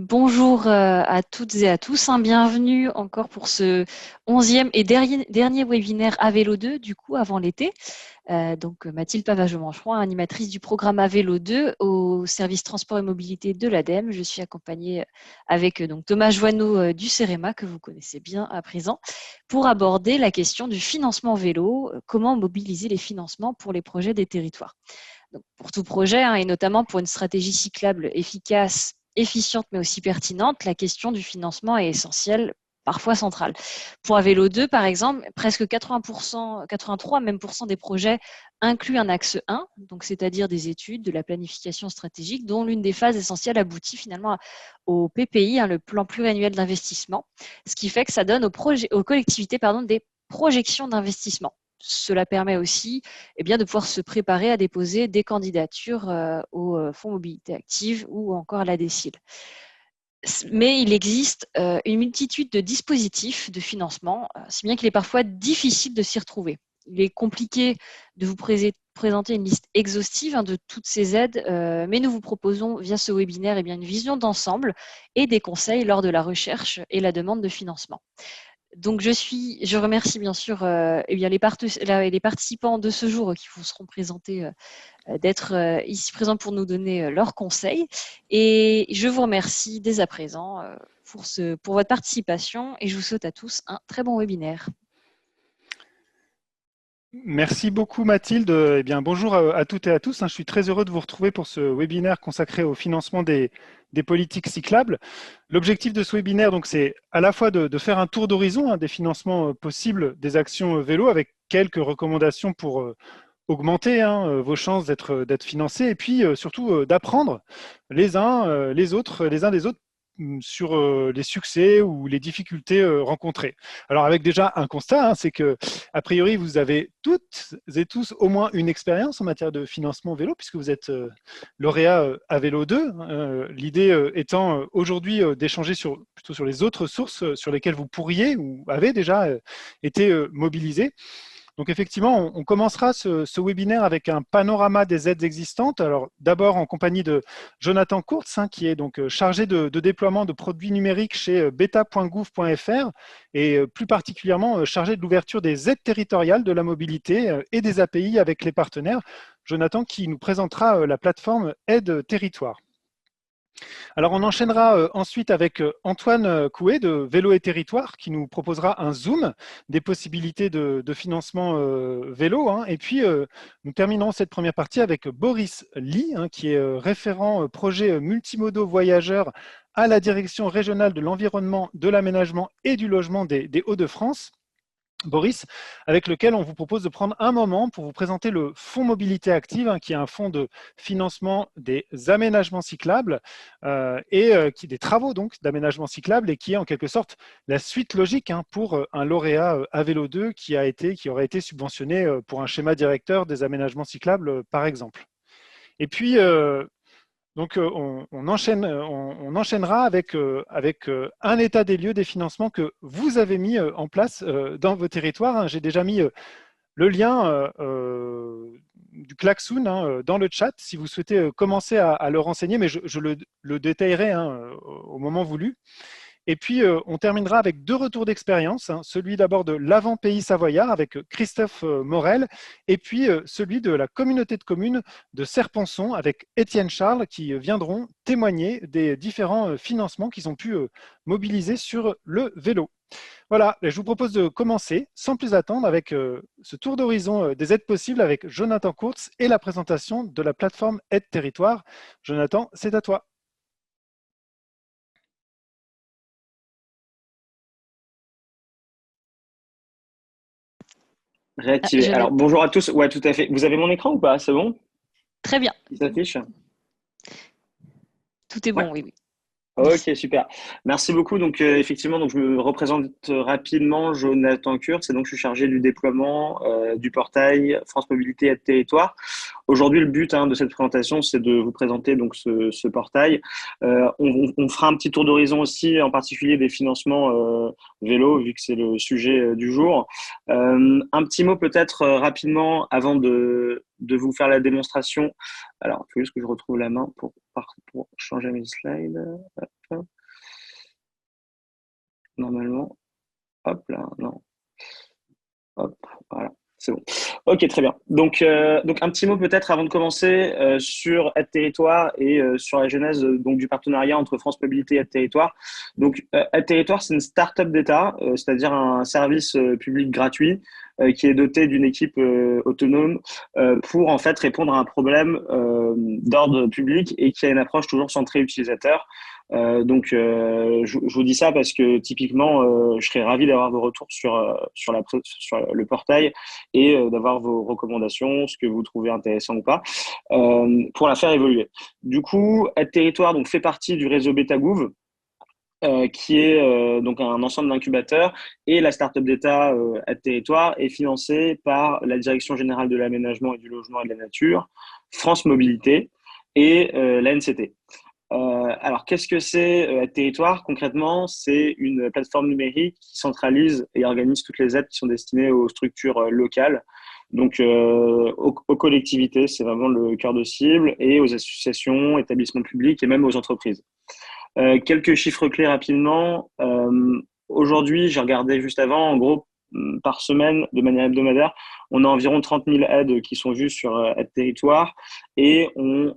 Bonjour à toutes et à tous, bienvenue encore pour ce 11e et dernier webinaire à Vélo 2, du coup, avant l'été. Mathilde Pavageau-Mancheron, animatrice du programme à Vélo 2 au service transport et mobilité de l'ADEME. Je suis accompagnée avec Thomas Joanneau du CEREMA, que vous connaissez bien à présent, pour aborder la question du financement vélo, comment mobiliser les financements pour les projets des territoires. Donc, pour tout projet, et notamment pour une stratégie cyclable efficace, efficiente, mais aussi pertinente, la question du financement est essentielle, parfois centrale. Pour un vélo 2, par exemple, presque 80%, 83 même des projets incluent un axe 1, donc c'est-à-dire des études, de la planification stratégique, dont l'une des phases essentielles aboutit finalement au PPI, le plan pluriannuel d'investissement, ce qui fait que ça donne aux collectivités des projections d'investissement. Cela permet aussi de pouvoir se préparer à déposer des candidatures au Fonds Mobilité Active ou encore à la DSIL. Mais il existe une multitude de dispositifs de financement, si bien qu'il est parfois difficile de s'y retrouver. Il est compliqué de vous présenter une liste exhaustive de toutes ces aides, mais nous vous proposons via ce webinaire une vision d'ensemble et des conseils lors de la recherche et la demande de financement. Donc, je remercie bien sûr les participants de ce jour qui vous seront présentés d'être ici présents pour nous donner leurs conseils. Et je vous remercie dès à présent pour votre participation et je vous souhaite à tous un très bon webinaire. Merci beaucoup Mathilde. Bonjour à toutes et à tous. Je suis très heureux de vous retrouver pour ce webinaire consacré au financement des politiques cyclables. L'objectif de ce webinaire, c'est à la fois de faire un tour d'horizon des financements possibles des actions vélo avec quelques recommandations pour augmenter vos chances d'être financés et puis surtout d'apprendre les uns des autres sur les succès ou les difficultés rencontrées. Alors avec déjà un constat, c'est que a priori vous avez toutes et tous au moins une expérience en matière de financement vélo puisque vous êtes lauréat à Vélo 2. L'idée étant aujourd'hui d'échanger plutôt sur les autres sources sur lesquelles vous pourriez ou avez déjà été mobilisés. Donc effectivement, on commencera ce webinaire avec un panorama des aides existantes. Alors d'abord en compagnie de Jonathan Kurtz, qui est donc chargé de déploiement de produits numériques chez beta.gouv.fr et plus particulièrement chargé de l'ouverture des aides territoriales de la mobilité et des API avec les partenaires. Jonathan qui nous présentera la plateforme Aide Territoire. Alors, on enchaînera ensuite avec Antoine Coué de Vélo et Territoire qui nous proposera un zoom des possibilités de financement vélo. Et puis, nous terminerons cette première partie avec Boris Lee, qui est référent projet multimodaux voyageurs à la direction régionale de l'environnement, de l'aménagement et du logement des Hauts-de-France. Boris, avec lequel on vous propose de prendre un moment pour vous présenter le Fonds Mobilité Active, qui est un fonds de financement des aménagements cyclables qui des travaux donc d'aménagement cyclable et qui est en quelque sorte la suite logique pour un lauréat à Vélo 2 qui aurait été subventionné pour un schéma directeur des aménagements cyclables par exemple. Et puis, donc, on enchaînera avec un état des lieux des financements que vous avez mis en place dans vos territoires. J'ai déjà mis le lien du Klaxoon dans le chat si vous souhaitez commencer à le renseigner, mais je le détaillerai au moment voulu. Et puis, on terminera avec deux retours d'expérience, celui d'abord de l'Avant-Pays Savoyard avec Christophe Morel, et puis celui de la communauté de communes de Serponçon avec Étienne Charles, qui viendront témoigner des différents financements qu'ils ont pu mobiliser sur le vélo. Voilà, je vous propose de commencer sans plus attendre avec ce tour d'horizon des aides possibles avec Jonathan Kurtz et la présentation de la plateforme Aide Territoire. Jonathan, c'est à toi. Réactivé. Alors, bonjour à tous. Ouais, tout à fait. Vous avez mon écran ou pas? C'est bon? Très bien. Il s'affiche? Tout est bon, oui. Ok, super. Merci beaucoup. Donc, effectivement, je me représente rapidement, Jonathan Kurtz, et donc je suis chargé du déploiement du portail France Mobilité Aide Territoire. Aujourd'hui, le but de cette présentation, c'est de vous présenter donc ce portail. On fera un petit tour d'horizon aussi, en particulier des financements vélo, vu que c'est le sujet du jour. Un petit mot peut-être rapidement avant de vous faire la démonstration. Alors, il faut juste que je retrouve la main pour changer mes slides. normalement. Hop là, non. Hop, voilà, c'est bon. Ok, très bien. Donc un petit mot peut-être avant de commencer sur Aide Territoire et sur la genèse donc, du partenariat entre France Mobilité et Aide Territoire. Donc Aide Territoire, c'est une start-up d'État, c'est-à-dire un service public gratuit qui est doté d'une équipe autonome pour en fait répondre à un problème d'ordre public et qui a une approche toujours centrée utilisateur. Je vous dis ça parce que typiquement, je serais ravi d'avoir vos retours sur le portail et d'avoir vos recommandations, ce que vous trouvez intéressant ou pas, pour la faire évoluer. Du coup, Aide Territoire donc, fait partie du réseau BetaGouv, qui est donc un ensemble d'incubateurs, et la start-up d'État Aide Territoire est financée par la Direction générale de l'aménagement et du logement et de la nature, France Mobilité et l'ANCT. Alors, qu'est-ce que c'est Aide Territoire? Concrètement, c'est une plateforme numérique qui centralise et organise toutes les aides qui sont destinées aux structures locales, donc aux collectivités, c'est vraiment le cœur de cible, et aux associations, établissements publics et même aux entreprises. Quelques chiffres clés rapidement. Aujourd'hui, j'ai regardé juste avant, en gros, par semaine, de manière hebdomadaire, on a environ 30 000 aides qui sont vues sur Aide Territoire, et on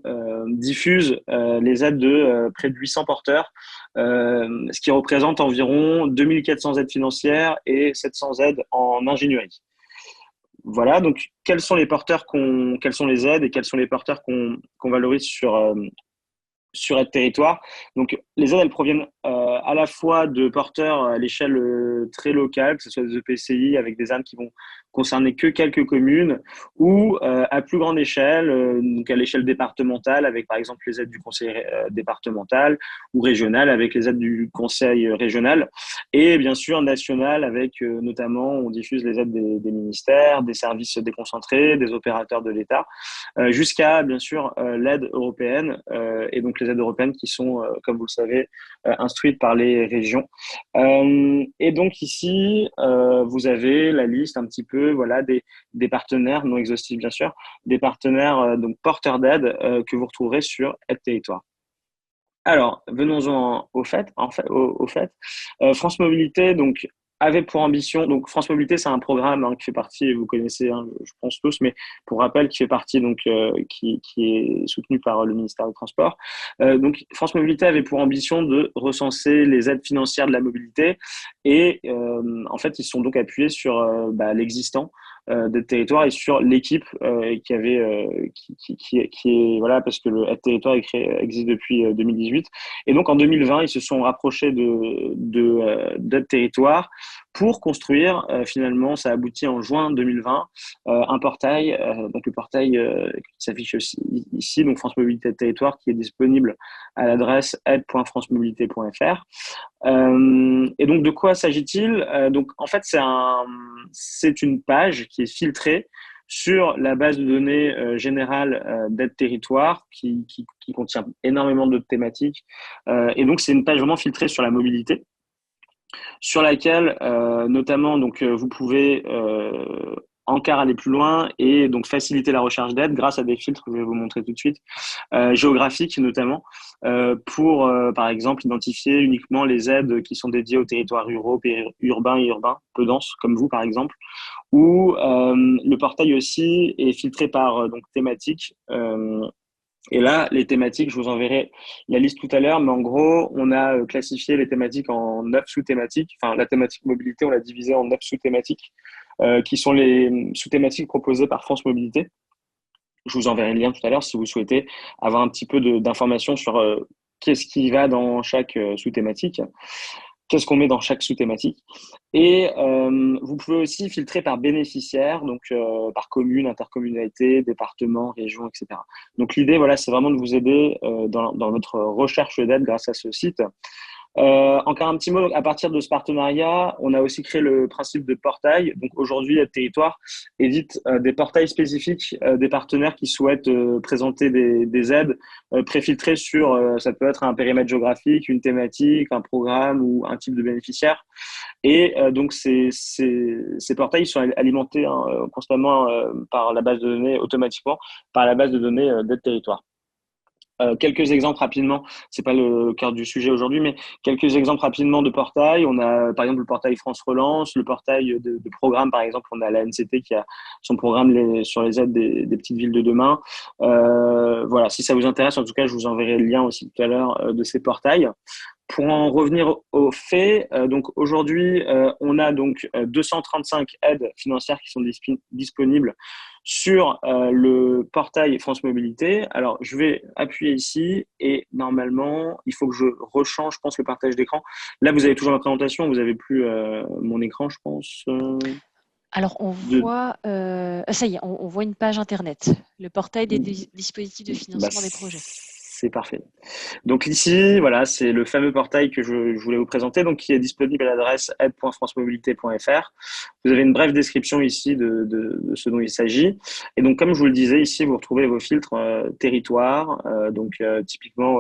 diffuse les aides de près de 800 porteurs, ce qui représente environ 2400 aides financières et 700 aides en ingénierie. Voilà, donc quels sont les porteurs quelles sont les aides et quels sont les porteurs qu'on valorise sur Aide Territoire. Donc, les aides, elles proviennent à la fois de porteurs à l'échelle très locale, que ce soit des EPCI avec des aides qui vont concerner que quelques communes, ou à plus grande échelle, donc à l'échelle départementale, avec par exemple les aides du conseil départemental, ou régional avec les aides du conseil régional, et bien sûr national avec notamment, on diffuse les aides des ministères, des services déconcentrés, des opérateurs de l'État, jusqu'à bien sûr l'aide européenne, et donc les aides européennes qui sont, comme vous le savez, instruites par les régions. Et donc ici, vous avez la liste un petit peu voilà, des partenaires, non exhaustifs bien sûr, des partenaires donc porteurs d'aide que vous retrouverez sur Aide Territoire. Alors, venons-en au fait. France Mobilité donc, avait pour ambition, donc France Mobilité, c'est un programme qui fait partie, vous connaissez, je pense tous, mais pour rappel, qui fait partie, donc, qui est soutenu par le ministère des Transports. Donc, France Mobilité avait pour ambition de recenser les aides financières de la mobilité, et en fait, ils se sont donc appuyés sur l'existant des territoires et sur l'équipe qui avait qui est voilà, parce que le Aide Territoire existe depuis 2018, et donc en 2020 ils se sont rapprochés d'Aide Territoire pour construire finalement, ça aboutit en juin 2020, un portail, donc le portail qui s'affiche aussi ici, donc France Mobilité Territoire, qui est disponible à l'adresse aide.francemobilité.fr. Et donc, de quoi s'agit-il? Donc, en fait, c'est une page qui est filtrée sur la base de données générale d'Aide Territoire qui contient énormément de thématiques. Et donc, c'est une page vraiment filtrée sur la mobilité, sur laquelle, notamment, donc, vous pouvez encore aller plus loin et donc faciliter la recherche d'aide grâce à des filtres que je vais vous montrer tout de suite, géographiques notamment, pour, par exemple, identifier uniquement les aides qui sont dédiées aux territoires ruraux, urbains et urbains, peu denses, comme vous, par exemple, ou le portail aussi est filtré par donc, thématique. Et là, les thématiques, je vous enverrai la liste tout à l'heure, mais en gros, on a classifié les thématiques en 9 sous-thématiques. Enfin, la thématique mobilité, on l'a divisée en 9 sous-thématiques, qui sont les sous-thématiques proposées par France Mobilité. Je vous enverrai le lien tout à l'heure si vous souhaitez avoir un petit peu d'informations sur qu'est-ce qui va dans chaque sous-thématique. Qu'est-ce qu'on met dans chaque sous-thématique. Et vous pouvez aussi filtrer par bénéficiaire, donc par commune, intercommunalité, département, région, etc. Donc l'idée, voilà, c'est vraiment de vous aider dans votre recherche d'aide grâce à ce site. Encore un petit mot, à partir de ce partenariat, on a aussi créé le principe de portail. Donc aujourd'hui, Aide Territoire édite des portails spécifiques des partenaires qui souhaitent présenter des aides préfiltrées sur, ça peut être un périmètre géographique, une thématique, un programme ou un type de bénéficiaire. Et donc ces portails sont alimentés constamment par la base de données, automatiquement par la base de données d'Aide Territoire. Quelques exemples rapidement, c'est pas le cœur du sujet aujourd'hui, mais quelques exemples rapidement de portails. On a par exemple le portail France Relance, le portail de programme par exemple, on a la NCT qui a son programme sur les aides des petites villes de demain. Voilà, si ça vous intéresse, en tout cas, je vous enverrai le lien aussi tout à l'heure de ces portails. Pour en revenir aux faits, donc aujourd'hui, on a donc 235 aides financières qui sont disponibles sur le portail France Mobilité. Alors, je vais appuyer ici et normalement, il faut que je rechange, je pense, le partage d'écran. Là, vous avez toujours ma présentation, vous n'avez plus mon écran, je pense. Alors, on voit, ça y est, on voit une page internet, le portail des dispositifs de financement des projets. C'est parfait. Donc ici, voilà, c'est le fameux portail que je voulais vous présenter, donc qui est disponible à l'adresse aide.francemobilité.fr. Vous avez une brève description ici de ce dont il s'agit. Et donc, comme je vous le disais, ici, vous retrouvez vos filtres territoire. Typiquement,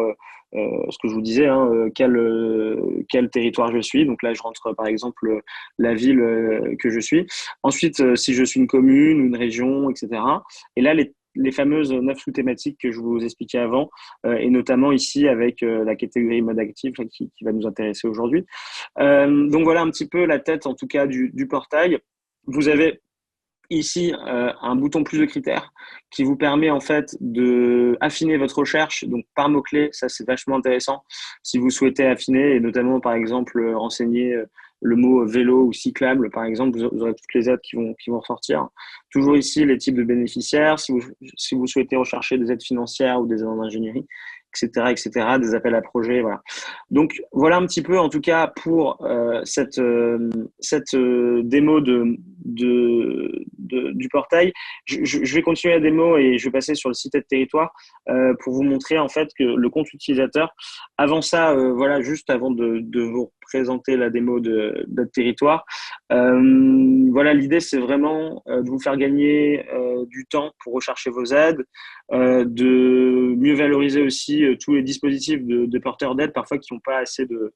ce que je vous disais, quel territoire je suis. Donc là, je rentre par exemple la ville que je suis. Ensuite, si je suis une commune, une région, etc. Et là, les fameuses 9 sous-thématiques que je vous expliquais avant, et notamment ici avec la catégorie mode actif qui va nous intéresser aujourd'hui. Donc voilà un petit peu la tête en tout cas du portail. Vous avez ici un bouton plus de critères qui vous permet en fait de affiner votre recherche donc par mots-clés. Ça c'est vachement intéressant si vous souhaitez affiner et notamment par exemple renseigner le mot vélo ou cyclable par exemple, vous aurez toutes les aides qui vont ressortir. Toujours ici les types de bénéficiaires si vous souhaitez rechercher des aides financières ou des aides en ingénierie, etc., des appels à projets, voilà. Donc voilà un petit peu, en tout cas, pour cette démo du portail. Je vais continuer la démo et je vais passer sur le site Aide Territoire pour vous montrer en fait que le compte utilisateur. Avant ça, voilà, juste avant de vous présenter la démo d'Aide Territoire, voilà, l'idée c'est vraiment de vous faire gagner du temps pour rechercher vos aides, de mieux valoriser aussi tous les dispositifs de porteurs d'aide parfois qui n'ont pas assez de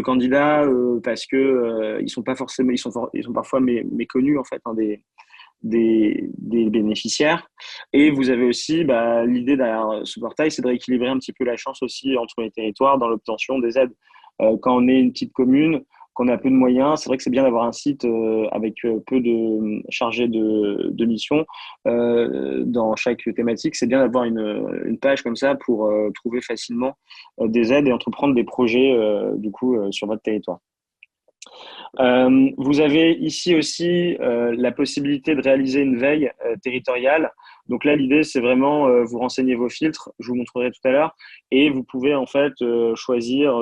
candidats parce que ils sont pas forcément ils sont parfois méconnus en fait des bénéficiaires. Et vous avez aussi l'idée derrière ce portail, c'est de rééquilibrer un petit peu la chance aussi entre les territoires dans l'obtention des aides. Quand on est une petite commune, qu'on a peu de moyens, c'est vrai que c'est bien d'avoir un site avec peu de chargés de missions dans chaque thématique. C'est bien d'avoir une page comme ça pour trouver facilement des aides et entreprendre des projets sur votre territoire. Vous avez ici aussi la possibilité de réaliser une veille territoriale. Donc là, l'idée, c'est vraiment vous renseigner vos filtres, je vous montrerai tout à l'heure, et vous pouvez en fait choisir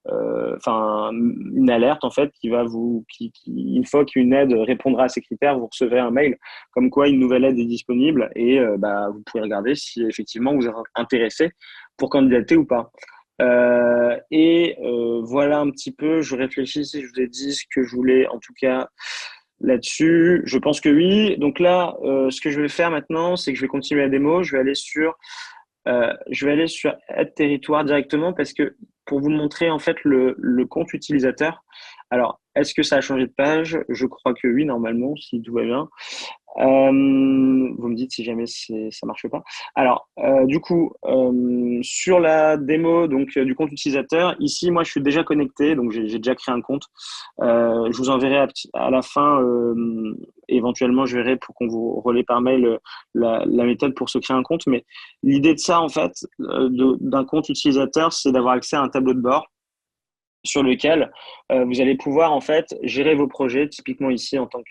une alerte en fait une fois qu'une aide répondra à ces critères, vous recevrez un mail comme quoi une nouvelle aide est disponible et vous pouvez regarder si effectivement vous êtes intéressé pour candidater ou pas. Voilà un petit peu, je réfléchis si je vous ai dit ce que je voulais en tout cas là-dessus. Je pense que oui. Donc là, ce que je vais faire maintenant, c'est que je vais continuer la démo. Je vais aller sur Aide Territoire directement parce que pour vous montrer en fait le compte utilisateur. Alors, est-ce que ça a changé de page? Je crois que oui, normalement, si tout va bien. Vous me dites si jamais ça marche pas. Alors, sur la démo du compte utilisateur, ici, moi, je suis déjà connecté, donc j'ai déjà créé un compte. Je vous enverrai à la fin, éventuellement, je verrai pour qu'on vous relaie par mail la méthode pour se créer un compte. Mais l'idée de ça, en fait, d'un compte utilisateur, c'est d'avoir accès à un tableau de bord sur lequel vous allez pouvoir en fait gérer vos projets, typiquement ici en tant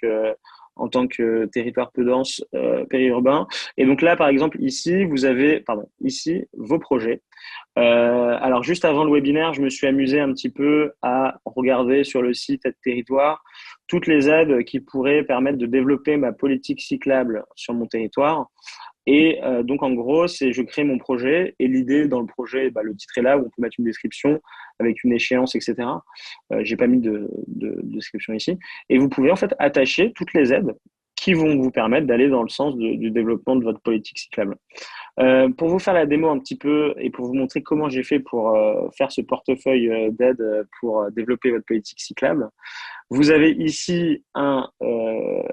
que territoire peu dense périurbain. Et donc là, par exemple, ici, vous avez ici vos projets. Alors, juste avant le webinaire, je me suis amusé un petit peu à regarder sur le site Aide Territoire toutes les aides qui pourraient permettre de développer ma politique cyclable sur mon territoire. Et donc, en gros, je crée mon projet et l'idée dans le projet, le titre est là où on peut mettre une description avec une échéance, etc. J'ai pas mis de description ici. Et vous pouvez en fait attacher toutes les aides qui vont vous permettre d'aller dans le sens du développement de votre politique cyclable. Pour vous faire la démo un petit peu et pour vous montrer comment j'ai fait pour faire ce portefeuille d'aide pour développer votre politique cyclable, vous avez ici un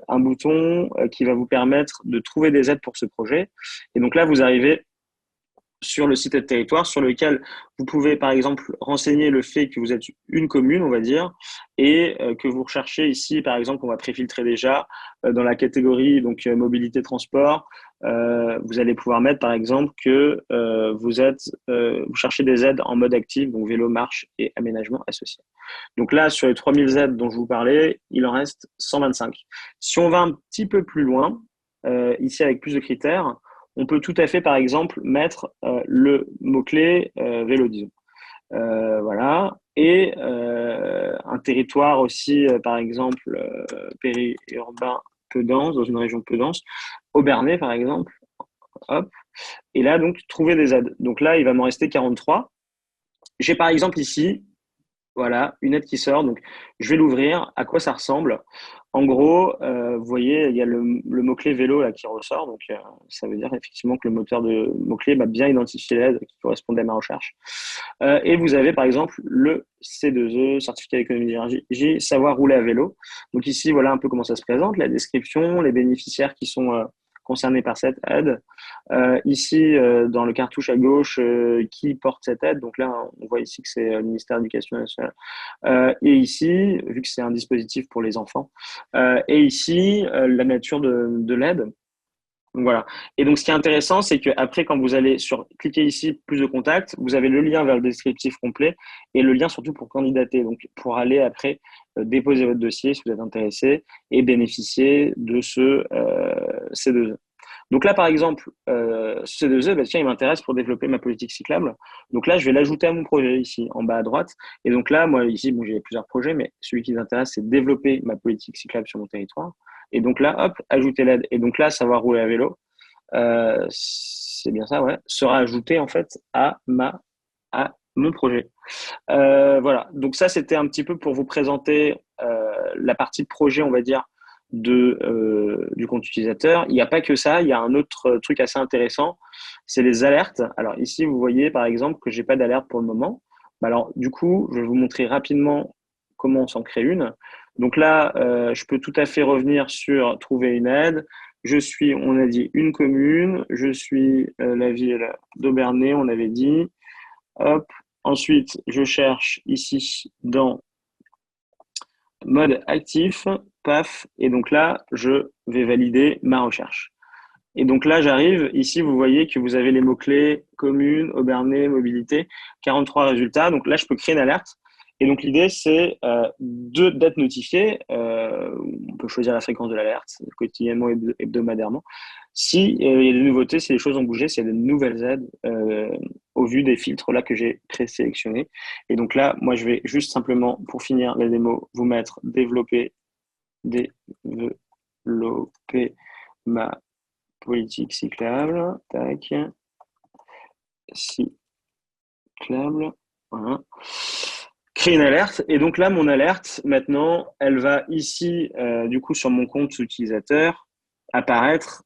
bouton qui va vous permettre de trouver des aides pour ce projet. Et donc là, vous arrivez sur le site Aide Territoire, sur lequel vous pouvez, par exemple, renseigner le fait que vous êtes une commune, on va dire, et que vous recherchez ici, par exemple, on va préfiltrer déjà dans la catégorie donc mobilité transport. Vous allez pouvoir mettre, par exemple, que vous cherchez des aides en mode actif, donc vélo, marche et aménagement associé. Donc là, sur les 3000 aides dont je vous parlais, il en reste 125. Si on va un petit peu plus loin, ici avec plus de critères, on peut tout à fait, par exemple, mettre le mot-clé vélo, disons. Voilà. Et un territoire aussi, par exemple, périurbain peu dense, dans une région peu dense, Aubernais, par exemple. Hop. Et là, donc, trouver des aides. Donc là, il va m'en rester 43. J'ai, par exemple, ici, voilà, une aide qui sort. Donc, je vais l'ouvrir. À quoi ça ressemble? En gros, vous voyez, il y a le mot-clé vélo là, qui ressort. Donc, ça veut dire effectivement que le moteur de mots-clés m'a bien identifié l'aide qui correspondait à ma recherche. Et vous avez par exemple le C2E, certificat d'économie d'énergie, savoir rouler à vélo. Donc ici, voilà un peu comment ça se présente, la description, les bénéficiaires qui sont concernés par cette aide. Ici, dans le cartouche à gauche, qui porte cette aide. Donc là, on voit ici que c'est le ministère de l'Éducation nationale. Et ici, vu que c'est un dispositif pour les enfants, et ici, la nature de l'aide. Donc voilà. Et donc, ce qui est intéressant, c'est qu'après, quand vous allez cliquer ici, plus de contacts, vous avez le lien vers le descriptif complet et le lien surtout pour candidater. Donc, pour aller après déposer votre dossier si vous êtes intéressé et bénéficier de ce C2E. Donc là, par exemple, ce C2E, bah, tiens, il m'intéresse pour développer ma politique cyclable. Donc là, je vais l'ajouter à mon projet ici, en bas à droite. Et donc là, moi, ici, bon, j'ai plusieurs projets, mais celui qui m'intéresse, c'est développer ma politique cyclable sur mon territoire. Et donc là, hop, ajouter l'aide. Et donc là, savoir rouler à vélo, c'est bien ça, ouais, sera ajouté en fait à mon projet. Voilà, donc ça, c'était un petit peu pour vous présenter la partie de projet, on va dire, du compte utilisateur. Il n'y a pas que ça, il y a un autre truc assez intéressant, c'est les alertes. Alors ici, vous voyez par exemple que j'ai pas d'alerte pour le moment. Alors du coup, je vais vous montrer rapidement comment on s'en crée une. Donc là, je peux tout à fait revenir sur trouver une aide. Je suis, on a dit, une commune. Je suis la ville d'Aubernais, on avait dit. Hop. Ensuite, je cherche ici dans mode actif, paf, et donc là, je vais valider ma recherche. Et donc là, j'arrive, ici, vous voyez que vous avez les mots-clés commune, Aubernais, mobilité, 43 résultats. Donc là, je peux créer une alerte. Et donc l'idée, c'est d'être notifié. On peut choisir la fréquence de l'alerte, quotidiennement, hebdomadairement. Si il y a des nouveautés, si les choses ont bougé, s'il y a de nouvelles aides au vu des filtres là que j'ai présélectionnés. Et donc là, moi, je vais juste simplement, pour finir la démo, vous mettre développer ma politique cyclable. Tac. Cyclable. Voilà. Créer une alerte. Et donc là, mon alerte, maintenant, elle va ici, du coup, sur mon compte utilisateur, apparaître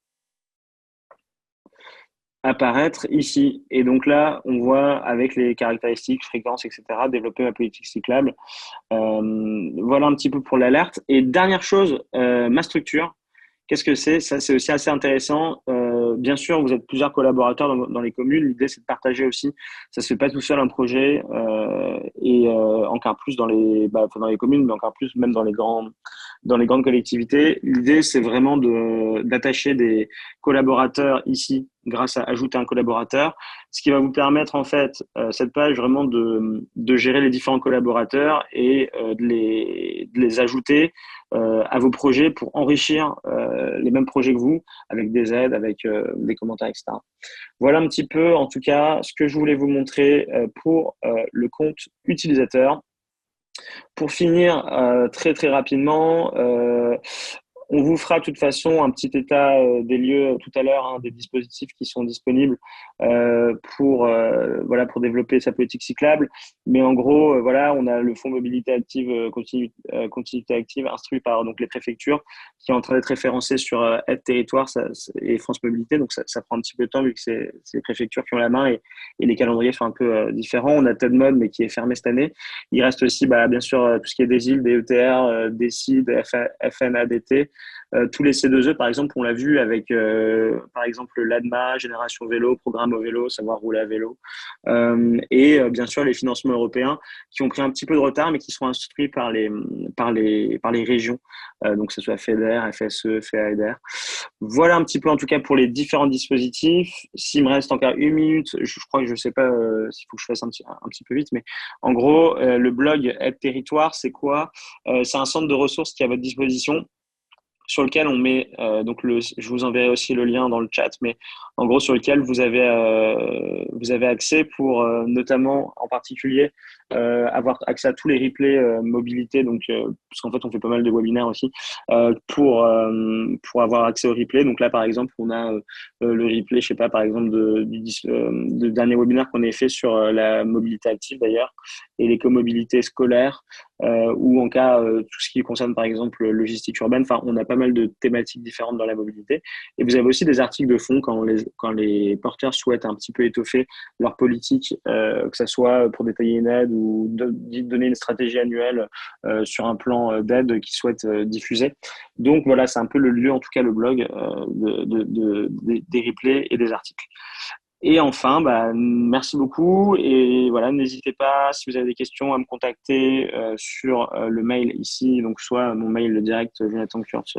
ici. Et donc là, on voit avec les caractéristiques, fréquences, etc., développer ma politique cyclable. Voilà un petit peu pour l'alerte. Et dernière chose, ma structure. Qu'est-ce que c'est? Ça, c'est aussi assez intéressant. Bien sûr, vous êtes plusieurs collaborateurs dans les communes. L'idée, c'est de partager aussi. Ça se fait pas tout seul un projet et encore plus dans les communes, mais encore plus même dans les grandes collectivités. L'idée, c'est vraiment d'attacher des collaborateurs ici grâce à ajouter un collaborateur, ce qui va vous permettre en fait cette page vraiment de gérer les différents collaborateurs et de les ajouter à vos projets pour enrichir les mêmes projets que vous, avec des aides, avec des commentaires, etc. Voilà un petit peu, en tout cas, ce que je voulais vous montrer pour le compte utilisateur. Pour finir, très très rapidement, on vous fera de toute façon un petit état des lieux tout à l'heure, hein, des dispositifs qui sont disponibles pour développer sa politique cyclable. Mais en gros, voilà, on a le fonds mobilité active, continuité active, instruit par donc les préfectures, qui est en train d'être référencé sur Aide Territoire et France Mobilité. Donc ça prend un petit peu de temps vu que c'est les préfectures qui ont la main et les calendriers sont un peu différents. On a TEDMOD, mais qui est fermé cette année. Il reste aussi, bien sûr, tout ce qui est des îles, des ETR, des CID, FNADT. tous les C2E, par exemple, on l'a vu avec, par exemple, l'ADMA, Génération Vélo, Programme au vélo, Savoir rouler à vélo, et bien sûr les financements européens qui ont pris un petit peu de retard, mais qui sont instruits par les régions, donc que ce soit FEDER, FSE, FEADER. Voilà un petit peu en tout cas pour les différents dispositifs. S'il me reste encore une minute, je crois que je ne sais pas s'il faut que je fasse un petit peu vite, mais en gros, le blog Aide Territoire, c'est quoi? C'est un centre de ressources qui est à votre disposition sur lequel on met, je vous enverrai aussi le lien dans le chat, mais en gros sur lequel vous avez accès pour notamment en particulier avoir accès à tous les replays mobilité, donc parce qu'en fait on fait pas mal de webinaires aussi pour avoir accès au replay. Donc là par exemple on a le replay, je sais pas, par exemple de dernier webinaire qu'on a fait sur la mobilité active d'ailleurs et l'écomobilité scolaire. Ou en cas tout ce qui concerne par exemple logistique urbaine. Enfin, on a pas mal de thématiques différentes dans la mobilité. Et vous avez aussi des articles de fond quand les porteurs souhaitent un petit peu étoffer leur politique, que ce soit pour détailler une aide ou donner une stratégie annuelle sur un plan d'aide qu'ils souhaitent diffuser. Donc voilà, c'est un peu le lieu, en tout cas le blog, des replays et des articles. Et enfin, merci beaucoup. Et voilà, n'hésitez pas, si vous avez des questions, à me contacter sur le mail ici, donc soit mon mail le direct, Jonathan Kurtz,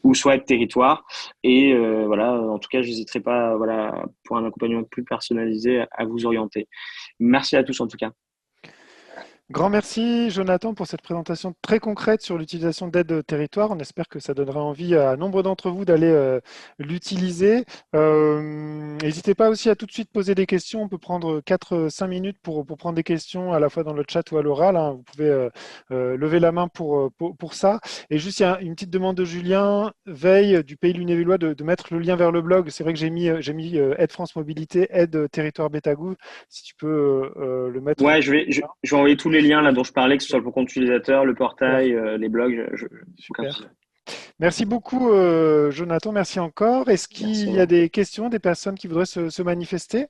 ou soit Aide Territoire. Et voilà, en tout cas, je n'hésiterai pas, voilà, pour un accompagnement plus personnalisé, à vous orienter. Merci à tous en tout cas. Grand merci, Jonathan, pour cette présentation très concrète sur l'utilisation d'aide territoire. On espère que ça donnera envie à nombre d'entre vous d'aller l'utiliser. N'hésitez pas aussi à tout de suite poser des questions. On peut prendre 4-5 minutes pour prendre des questions à la fois dans le chat ou à l'oral. Hein. Vous pouvez lever la main pour ça. Et juste, il y a une petite demande de Julien Veille du Pays Lunévillois de mettre le lien vers le blog. C'est vrai que j'ai mis Aide France Mobilité, Aide Territoire Betagou. Si tu peux le mettre. Ouais, je vais envoyer tous les liens là dont je parlais, que ce soit pour le compte utilisateur, le portail, les blogs. Super. Merci beaucoup, Jonathan. Merci encore. Est-ce qu'il y a des questions, des personnes qui voudraient se manifester?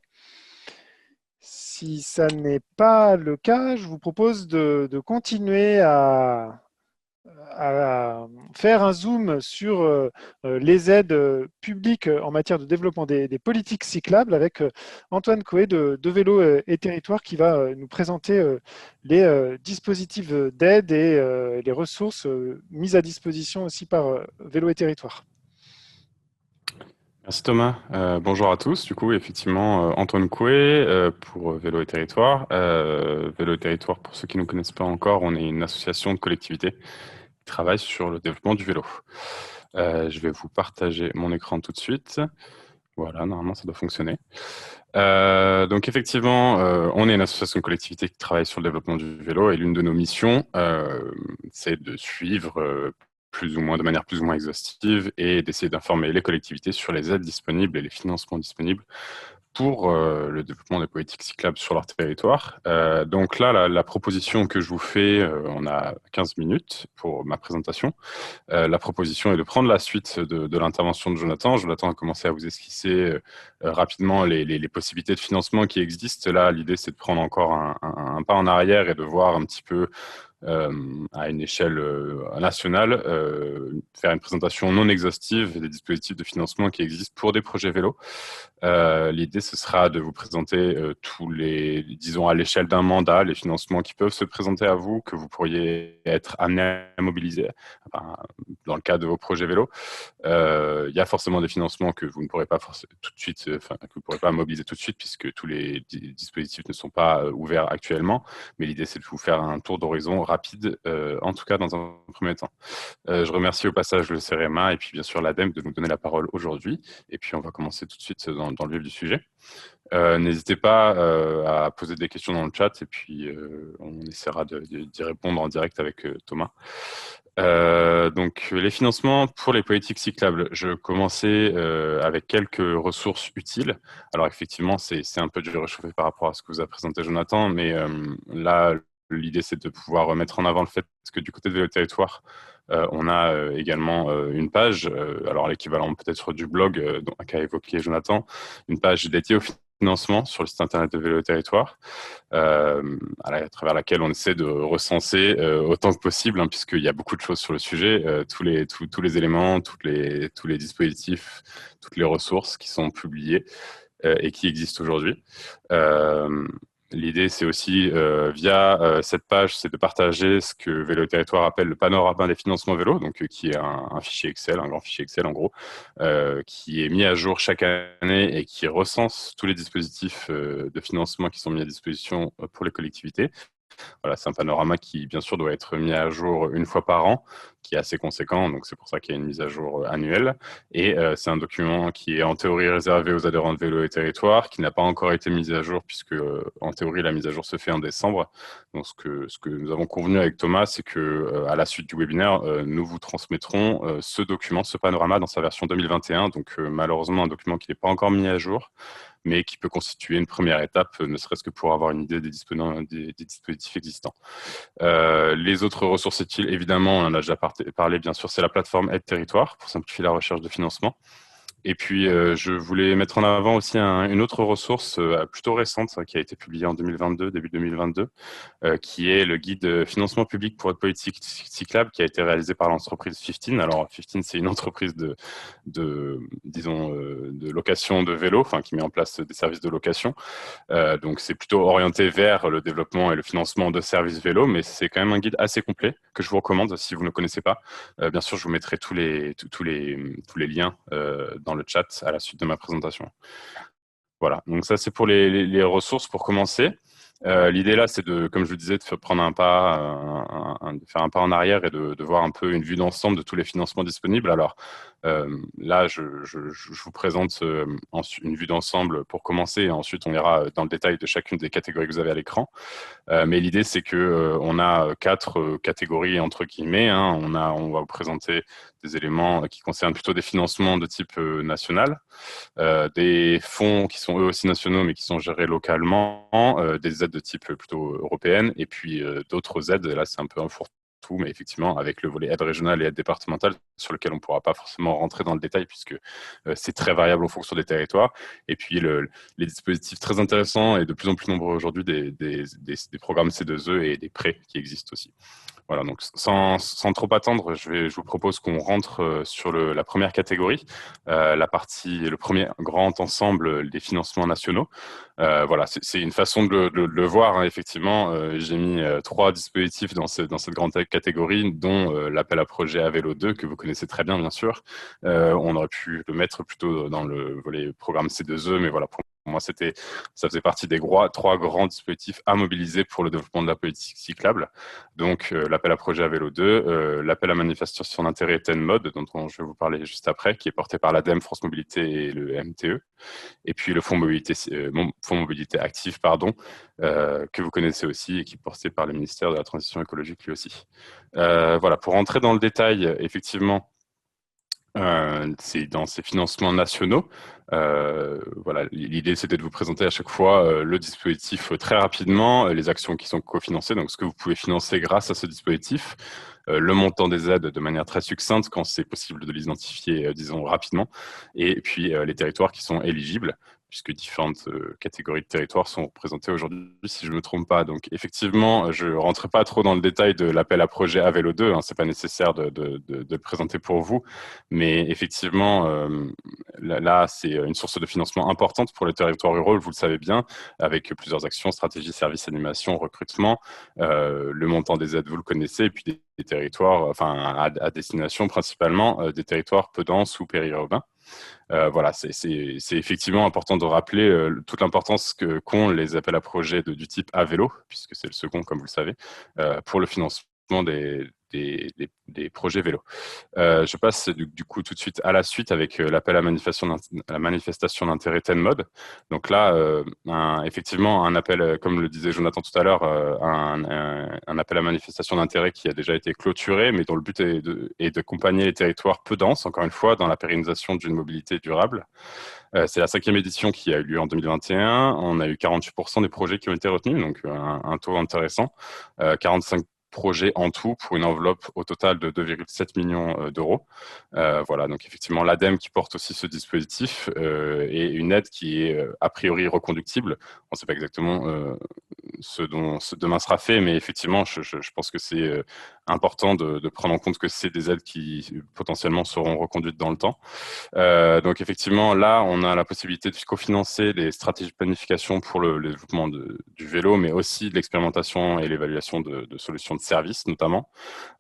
Si ça n'est pas le cas, je vous propose de continuer à faire un zoom sur les aides publiques en matière de développement des politiques cyclables avec Antoine Coé de Vélo et Territoire qui va nous présenter les dispositifs d'aide et les ressources mises à disposition aussi par Vélo et Territoire. Merci Thomas. Bonjour à tous. Du coup, effectivement, Antoine Coué pour Vélo et Territoire. Vélo et Territoire, pour ceux qui ne nous connaissent pas encore, on est une association de collectivités qui travaille sur le développement du vélo. Je vais vous partager mon écran tout de suite. Voilà, normalement, ça doit fonctionner. Donc, effectivement, on est une association de collectivités qui travaille sur le développement du vélo et l'une de nos missions, c'est de suivre plus ou moins, de manière plus ou moins exhaustive et d'essayer d'informer les collectivités sur les aides disponibles et les financements disponibles pour le développement des politiques cyclables sur leur territoire. Donc là, la proposition que je vous fais, on a 15 minutes pour ma présentation. La proposition est de prendre la suite de l'intervention de Jonathan. Jonathan a commencé à vous esquisser rapidement les possibilités de financement qui existent. Là, l'idée, c'est de prendre encore un pas en arrière et de voir un petit peu à une échelle nationale, faire une présentation non exhaustive des dispositifs de financement qui existent pour des projets vélos. L'idée, ce sera de vous présenter tous les, disons à l'échelle d'un mandat, les financements qui peuvent se présenter à vous, que vous pourriez être amené à mobiliser dans le cadre de vos projets vélos. Il y a forcément des financements que vous ne pourrez pas tout de suite, que vous ne pourrez pas mobiliser tout de suite puisque tous les dispositifs ne sont pas ouverts actuellement. Mais l'idée, c'est de vous faire un tour d'horizon rapide, en tout cas dans un premier temps. Je remercie au passage le CEREMA et puis bien sûr l'ADEME de nous donner la parole aujourd'hui. Et puis on va commencer tout de suite dans le vif du sujet. N'hésitez pas à poser des questions dans le chat et puis on essaiera d'y répondre en direct avec Thomas. Donc les financements pour les politiques cyclables, je commençais avec quelques ressources utiles. Alors effectivement, c'est un peu dur réchauffé par rapport à ce que vous a présenté Jonathan, mais là, l'idée c'est de pouvoir mettre en avant le fait que du côté de Vélo Territoire, on a également une page, alors l'équivalent peut-être du blog qu'a évoqué Jonathan, une page dédiée au financement sur le site internet de Vélo et Territoire, à travers laquelle on essaie de recenser autant que possible, hein, puisqu'il y a beaucoup de choses sur le sujet, tous les éléments, tous les dispositifs, toutes les ressources qui sont publiées et qui existent aujourd'hui. L'idée, c'est aussi, via cette page, c'est de partager ce que Vélo et Territoire appelle le panorama des financements vélo, donc qui est un fichier Excel, un grand fichier Excel en gros, qui est mis à jour chaque année et qui recense tous les dispositifs de financement qui sont mis à disposition pour les collectivités. Voilà, c'est un panorama qui, bien sûr, doit être mis à jour une fois par an, qui est assez conséquent, donc c'est pour ça qu'il y a une mise à jour annuelle. Et c'est un document qui est en théorie réservé aux adhérents de Vélo et Territoire, qui n'a pas encore été mis à jour, puisque en théorie, la mise à jour se fait en décembre. Donc ce que nous avons convenu avec Thomas, c'est que à la suite du webinaire, nous vous transmettrons ce document, ce panorama, dans sa version 2021. Donc malheureusement, un document qui n'est pas encore mis à jour, mais qui peut constituer une première étape, ne serait-ce que pour avoir une idée des dispositifs existants. Les autres ressources utiles, évidemment, on en a déjà parlé, bien sûr, c'est la plateforme Aide Territoire pour simplifier la recherche de financement. Et puis, je voulais mettre en avant aussi une autre ressource plutôt récente qui a été publiée en 2022, début 2022, qui est le guide financement public pour votre politique cyclable qui a été réalisé par l'entreprise 15. Alors, 15, c'est une entreprise de location de vélos, enfin, qui met en place des services de location. Donc, c'est plutôt orienté vers le développement et le financement de services vélo, mais c'est quand même un guide assez complet que je vous recommande si vous ne connaissez pas. Bien sûr, je vous mettrai tous les liens dans le chat à la suite de ma présentation. Voilà, donc ça c'est pour les ressources pour commencer. L'idée là, c'est de, comme je vous disais, de prendre un pas, de faire un pas en arrière et de voir un peu une vue d'ensemble de tous les financements disponibles. Alors là, je vous présente une vue d'ensemble pour commencer, et ensuite on ira dans le détail de chacune des catégories que vous avez à l'écran. Mais l'idée, c'est que on a 4 catégories entre guillemets. Hein. On va vous présenter des éléments qui concernent plutôt des financements de type national, des fonds qui sont eux aussi nationaux mais qui sont gérés localement, des aides de type plutôt européenne, et puis d'autres aides. Là, c'est un peu un fourre-tout, mais effectivement, avec le volet aide régionale et aide départementale, sur lequel on ne pourra pas forcément rentrer dans le détail puisque c'est très variable en fonction des territoires. Et puis les dispositifs très intéressants et de plus en plus nombreux aujourd'hui des programmes C2E et des prêts qui existent aussi. Voilà, donc sans trop attendre, je vous propose qu'on rentre sur la première catégorie, le premier grand ensemble des financements nationaux. Voilà, c'est une façon de le voir, hein, effectivement. J'ai mis 3 dispositifs dans cette grande catégorie, dont l'appel à projet à vélo 2, que vous connaissez très bien sûr. On aurait pu le mettre plutôt dans le volet programme C2E, mais voilà, pour moi, ça faisait partie des 3 grands dispositifs à mobiliser pour le développement de la politique cyclable. Donc, l'appel à projet à vélo 2, l'appel à manifestation d'intérêt TEN-Mode, dont je vais vous parler juste après, qui est porté par l'ADEME, France Mobilité et le MTE. Et puis le fonds mobilité active, que vous connaissez aussi et qui est porté par le ministère de la Transition écologique lui aussi. Voilà, pour rentrer dans le détail, effectivement, c'est dans ces financements nationaux. Voilà, l'idée c'était de vous présenter à chaque fois le dispositif très rapidement, les actions qui sont cofinancées, donc ce que vous pouvez financer grâce à ce dispositif, le montant des aides de manière très succincte quand c'est possible de l'identifier, disons rapidement, et puis les territoires qui sont éligibles, puisque différentes catégories de territoires sont représentées aujourd'hui, si je ne me trompe pas. Donc, effectivement, je ne rentrerai pas trop dans le détail de l'appel à projet à vélo 2, hein, ce n'est pas nécessaire de le présenter pour vous, mais effectivement, là, c'est une source de financement importante pour les territoires ruraux, vous le savez bien, avec plusieurs actions, stratégies, services, animation, recrutement, le montant des aides, vous le connaissez, et puis des territoires, enfin, à destination principalement des territoires peu denses ou périurbains. Voilà, c'est effectivement important de rappeler toute l'importance qu'ont les appels à projets du type à vélo, puisque c'est le second, comme vous le savez, pour le financement des projets vélo. Je passe du coup tout de suite à la suite avec l'appel à la manifestation d'intérêt TEN-Mode. Donc là, effectivement, un appel, comme le disait Jonathan tout à l'heure, un appel à manifestation d'intérêt qui a déjà été clôturé, mais dont le but est d'accompagner les territoires peu denses, encore une fois, dans la pérennisation d'une mobilité durable. C'est la 5e édition qui a eu lieu en 2021. On a eu 48% des projets qui ont été retenus, donc un taux intéressant. 45% projets en tout pour une enveloppe au total de 2,7 millions d'euros. Voilà, donc effectivement, l'ADEME qui porte aussi ce dispositif et une aide qui est a priori reconductible. On ne sait pas exactement ce dont demain sera fait, mais effectivement, je pense que c'est important de prendre en compte que c'est des aides qui potentiellement seront reconduites dans le temps. Donc effectivement, là, on a la possibilité de cofinancer des stratégies de planification pour le développement du vélo, mais aussi de l'expérimentation et l'évaluation de solutions de services, notamment.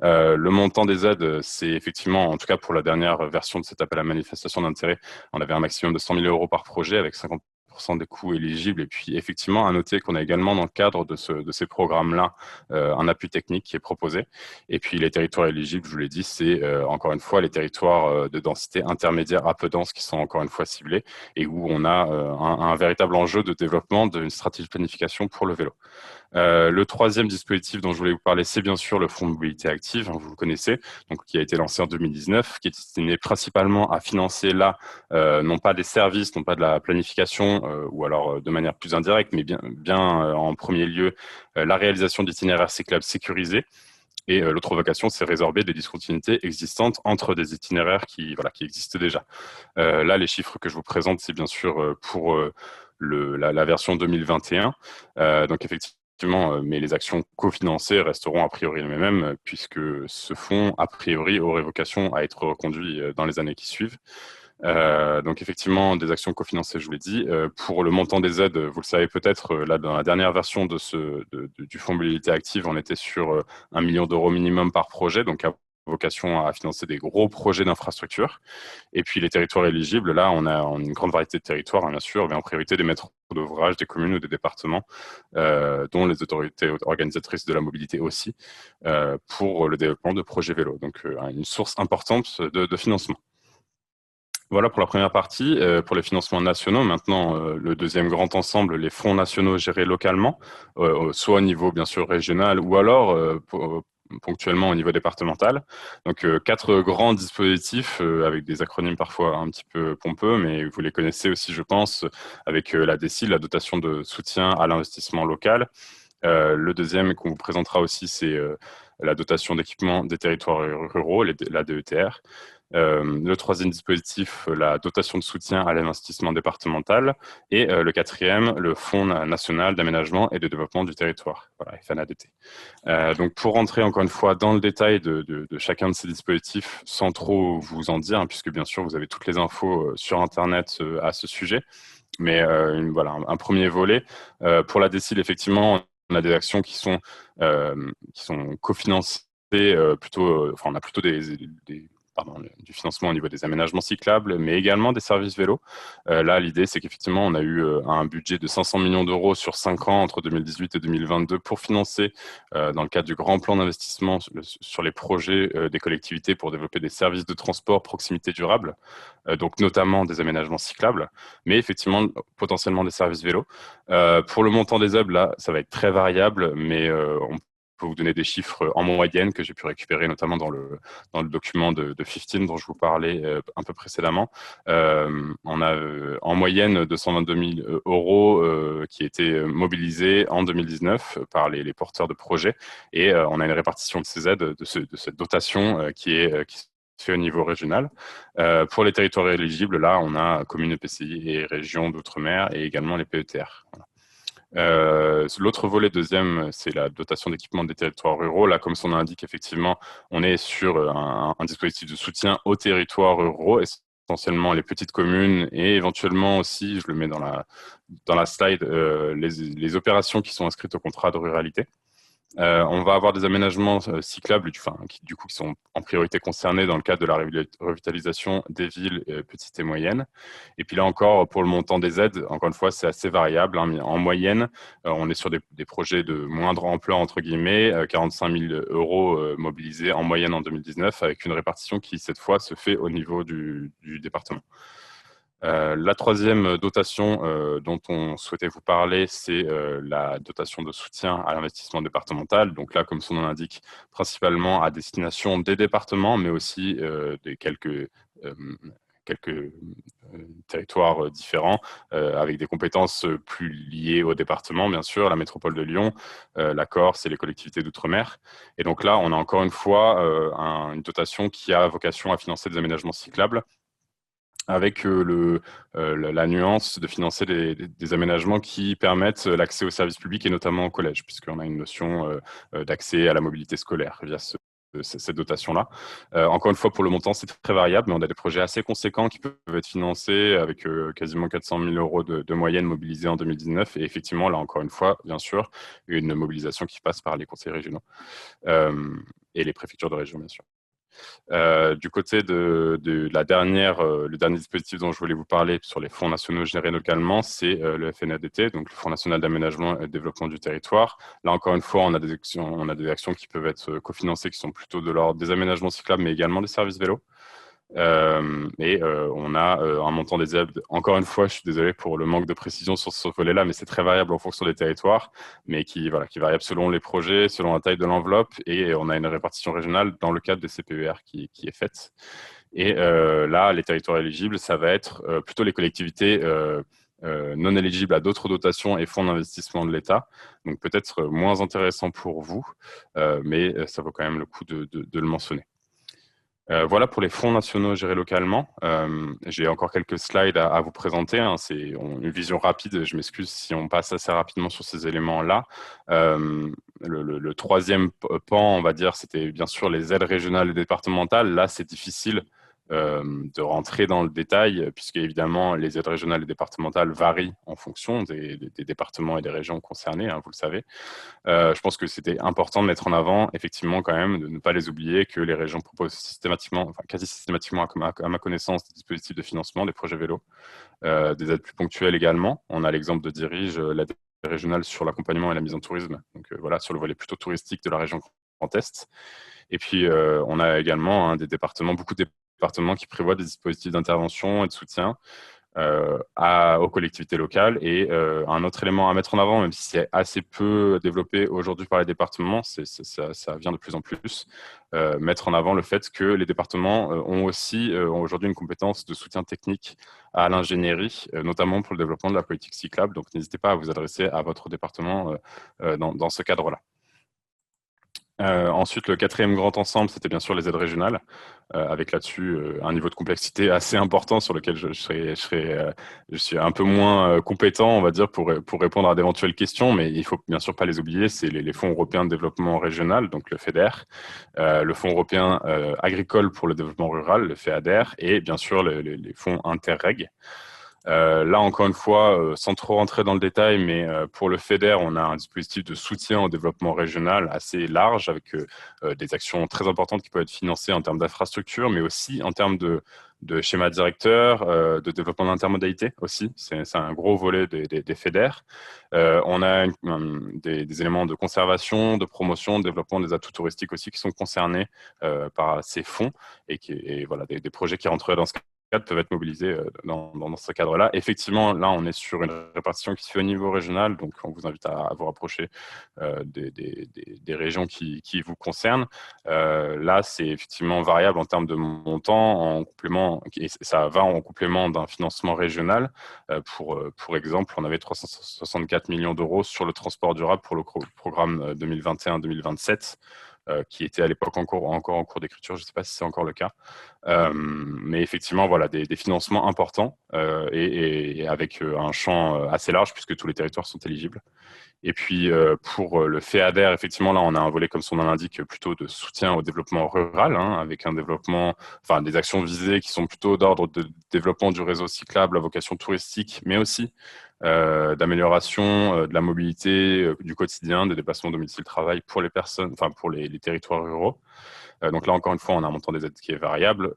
Le montant des aides, c'est effectivement, en tout cas pour la dernière version de cet appel à manifestation d'intérêt, on avait un maximum de 100 000 euros par projet avec 50% des coûts éligibles. Et puis, effectivement, à noter qu'on a également, dans le cadre de ces programmes-là, un appui technique qui est proposé. Et puis, les territoires éligibles, je vous l'ai dit, c'est encore une fois les territoires de densité intermédiaire à peu dense qui sont encore une fois ciblés et où on a un véritable enjeu de développement d'une stratégie de planification pour le vélo. Le troisième dispositif dont je voulais vous parler, c'est bien sûr le Fonds de mobilité active, vous le connaissez, donc, qui a été lancé en 2019, qui est destiné principalement à financer là, non pas des services, non pas de la planification, ou alors de manière plus indirecte, mais bien en premier lieu, la réalisation d'itinéraires cyclables sécurisés. Et l'autre vocation, c'est résorber des discontinuités existantes entre des itinéraires qui existent déjà. Là, les chiffres que je vous présente, c'est bien sûr pour la version 2021. Donc, effectivement, mais les actions cofinancées resteront a priori les mêmes, puisque ce fonds, a priori, aurait vocation à être reconduit dans les années qui suivent. Donc effectivement, des actions cofinancées, je vous l'ai dit. Pour le montant des aides, vous le savez peut-être, là dans la dernière version du Fonds mobilité active, on était sur 1 million d'euros minimum par projet, donc à vocation à financer des gros projets d'infrastructure. Et puis les territoires éligibles, là, on a une grande variété de territoires, hein, bien sûr, mais en priorité des maîtres d'ouvrage, des communes ou des départements, dont les autorités organisatrices de la mobilité aussi, pour le développement de projets vélos. Donc une source importante de financement. Voilà pour la première partie. Pour les financements nationaux, maintenant, le deuxième grand ensemble, les fonds nationaux gérés localement, soit au niveau, bien sûr, régional ou alors ponctuellement au niveau départemental. Donc, 4 grands dispositifs avec des acronymes parfois un petit peu pompeux, mais vous les connaissez aussi, je pense, avec la DSIL, la dotation de soutien à l'investissement local. Le deuxième qu'on vous présentera aussi, c'est la dotation d'équipement des territoires ruraux, la DETR. Le troisième dispositif, la dotation de soutien à l'investissement départemental. Et le quatrième, le Fonds national d'aménagement et de développement du territoire, voilà, FNADT. Donc, pour rentrer encore une fois dans le détail de chacun de ces dispositifs, sans trop vous en dire, hein, puisque bien sûr, vous avez toutes les infos sur Internet à ce sujet. Mais voilà, un premier volet. Pour la DSIL, effectivement, on a des actions qui sont cofinancées plutôt, on a plutôt du financement au niveau des aménagements cyclables, mais également des services vélos. Là, l'idée, c'est qu'effectivement, on a eu un budget de 500 millions d'euros sur 5 ans entre 2018 et 2022 pour financer, dans le cadre du grand plan d'investissement sur les projets des collectivités pour développer des services de transport proximité durable, donc notamment des aménagements cyclables, mais effectivement, potentiellement des services vélos. Pour le montant des aides, là, ça va être très variable, mais on peut vous donner des chiffres en moyenne que j'ai pu récupérer notamment dans le document de 15 dont je vous parlais un peu précédemment. On a en moyenne 222 000 euros qui étaient mobilisés en 2019 par les porteurs de projets, et on a une répartition de ces aides, de cette dotation qui se fait au niveau régional. Pour les territoires éligibles, là, on a communes, EPCI et régions d'outre-mer et également les PETR. Voilà. L'autre volet deuxième, c'est la dotation d'équipement des territoires ruraux. Là, comme son nom l'indique, effectivement, on est sur un dispositif de soutien aux territoires ruraux, essentiellement les petites communes et éventuellement aussi, je le mets dans la slide, les opérations qui sont inscrites au contrat de ruralité. On va avoir des aménagements cyclables qui sont en priorité concernés dans le cadre de la revitalisation des villes petites et moyennes. Et puis là encore, pour le montant des aides, encore une fois, c'est assez variable, hein, mais en moyenne, on est sur des projets de moindre ampleur, entre guillemets, 45 000 euros mobilisés en moyenne en 2019, avec une répartition qui, cette fois, se fait au niveau du département. La troisième dotation dont on souhaitait vous parler, c'est la dotation de soutien à l'investissement départemental. Donc là, comme son nom l'indique, principalement à destination des départements, mais aussi des quelques quelques territoires différents, avec des compétences plus liées au département, bien sûr, la métropole de Lyon, la Corse et les collectivités d'outre-mer. Et donc là, on a encore une fois une dotation qui a vocation à financer des aménagements cyclables, avec la nuance de financer des aménagements qui permettent l'accès aux services publics et notamment au collège, puisqu'on a une notion d'accès à la mobilité scolaire via cette dotation-là. Encore une fois, pour le montant, c'est très variable, mais on a des projets assez conséquents qui peuvent être financés avec quasiment 400 000 euros de moyenne mobilisée en 2019. Et effectivement, là, encore une fois, bien sûr, une mobilisation qui passe par les conseils régionaux et les préfectures de région, bien sûr. Du côté de la le dernier dispositif dont je voulais vous parler sur les fonds nationaux gérés localement, c'est le FNADT, donc le Fonds national d'aménagement et de développement du territoire. Là, encore une fois, on a des actions qui peuvent être cofinancées, qui sont plutôt de l'ordre des aménagements cyclables, mais également des services vélos. On a un montant des aides. Encore une fois, je suis désolé pour le manque de précision sur ce volet-là, mais c'est très variable en fonction des territoires, mais qui variable selon les projets, selon la taille de l'enveloppe, et on a une répartition régionale dans le cadre des CPER qui est faite. Et là, les territoires éligibles, ça va être plutôt les collectivités non éligibles à d'autres dotations et fonds d'investissement de l'État. Donc peut-être moins intéressant pour vous, mais ça vaut quand même le coup de le mentionner. Voilà pour les fonds nationaux gérés localement. J'ai encore quelques slides à vous présenter. Hein. C'est une vision rapide. Je m'excuse si on passe assez rapidement sur ces éléments-là. Le troisième pan, on va dire, c'était bien sûr les aides régionales et départementales. Là, c'est difficile de rentrer dans le détail, puisque évidemment, les aides régionales et départementales varient en fonction des départements et des régions concernées, hein, vous le savez. Je pense que c'était important de mettre en avant, effectivement, quand même, de ne pas les oublier, que les régions proposent systématiquement, enfin quasi systématiquement, à ma connaissance, des dispositifs de financement, des projets vélos, des aides plus ponctuelles également. On a l'exemple de Dirige, l'aide régionale sur l'accompagnement et la mise en tourisme, donc voilà, sur le volet plutôt touristique de la région Grand Est. Et puis, on a également des départements, beaucoup de départements qui prévoient des dispositifs d'intervention et de soutien aux collectivités locales. Et un autre élément à mettre en avant, même si c'est assez peu développé aujourd'hui par les départements, ça vient de plus en plus, mettre en avant le fait que les départements ont aussi aujourd'hui une compétence de soutien technique à l'ingénierie, notamment pour le développement de la politique cyclable. Donc n'hésitez pas à vous adresser à votre département dans ce cadre-là. Ensuite, le quatrième grand ensemble, c'était bien sûr les aides régionales, avec là-dessus un niveau de complexité assez important sur lequel je suis un peu moins compétent, on va dire, pour répondre à d'éventuelles questions, mais il faut bien sûr pas les oublier. C'est les fonds européens de développement régional, donc le FEDER, le fonds européen agricole pour le développement rural, le FEADER, et bien sûr les fonds Interreg. Là, encore une fois, sans trop rentrer dans le détail, mais pour le FEDER, on a un dispositif de soutien au développement régional assez large, avec des actions très importantes qui peuvent être financées en termes d'infrastructures, mais aussi en termes de schéma directeur, de développement d'intermodalité aussi. C'est un gros volet des FEDER. On a des éléments de conservation, de promotion, de développement des atouts touristiques aussi qui sont concernés par ces fonds et voilà, des projets qui rentreraient dans ce peuvent être mobilisés dans ce cadre-là. Effectivement, là, on est sur une répartition qui se fait au niveau régional, donc on vous invite à vous rapprocher des régions qui vous concernent. Là, c'est effectivement variable en termes de montant, en complément, et ça va en complément d'un financement régional. Pour exemple, on avait 364 millions d'euros sur le transport durable pour le programme 2021-2027. Qui était à l'époque encore en cours d'écriture, je ne sais pas si c'est encore le cas. Mais effectivement, voilà, des financements importants et avec un champ assez large puisque tous les territoires sont éligibles. Et puis, pour le FEADER, effectivement, là, on a un volet, comme son nom l'indique, plutôt de soutien au développement rural, hein, avec un développement, enfin, des actions visées qui sont plutôt d'ordre de développement du réseau cyclable à vocation touristique, mais aussi d'amélioration de la mobilité du quotidien, des déplacements domicile-travail pour les personnes, enfin, pour les territoires ruraux. Donc là, encore une fois, on a un montant des aides qui est variable,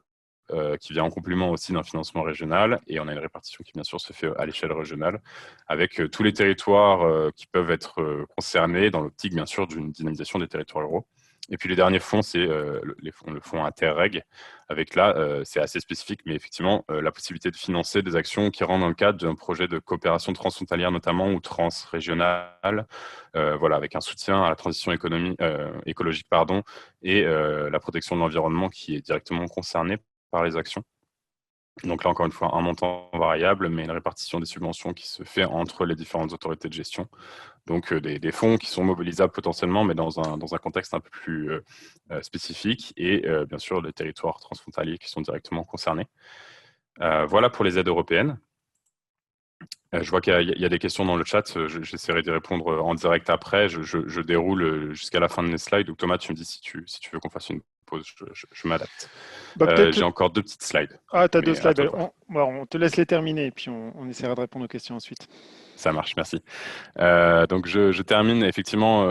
qui vient en complément aussi d'un financement régional, et on a une répartition qui bien sûr se fait à l'échelle régionale, avec tous les territoires qui peuvent être concernés dans l'optique bien sûr d'une dynamisation des territoires ruraux. Et puis les derniers fonds, c'est le fonds Interreg, avec là, c'est assez spécifique, mais effectivement, la possibilité de financer des actions qui rentrent dans le cadre d'un projet de coopération transfrontalière notamment, ou transrégionale, voilà, avec un soutien à la transition écologique et la protection de l'environnement qui est directement concernée par les actions. Donc là, encore une fois, un montant variable, mais une répartition des subventions qui se fait entre les différentes autorités de gestion. Donc des fonds qui sont mobilisables potentiellement, mais dans un contexte un peu plus spécifique, et bien sûr les territoires transfrontaliers qui sont directement concernés. Voilà pour les aides européennes. Je vois qu'il y a des questions dans le chat, j'essaierai d'y répondre en direct après. Je déroule jusqu'à la fin de mes slides. Donc Thomas, tu me dis si tu veux qu'on fasse une pause, je m'adapte. J'ai encore 2 petites slides. Ah, tu as 2 slides. On te laisse les terminer et puis on essaiera de répondre aux questions ensuite. Ça marche, merci. Donc je termine effectivement,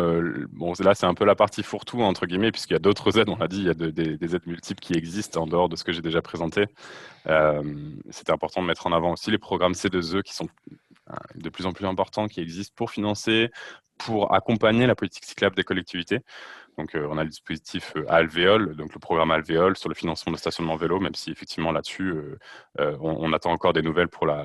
bon là c'est un peu la partie fourre-tout entre guillemets, puisqu'il y a d'autres aides, on l'a dit, il y a des aides multiples qui existent en dehors de ce que j'ai déjà présenté. C'était important de mettre en avant aussi les programmes C2E qui sont de plus en plus importants, qui existent pour financer, pour accompagner la politique cyclable des collectivités. Donc, on a le dispositif Alvéole, donc le programme Alvéole sur le financement de stationnement vélo, même si effectivement là-dessus, on attend encore des nouvelles pour la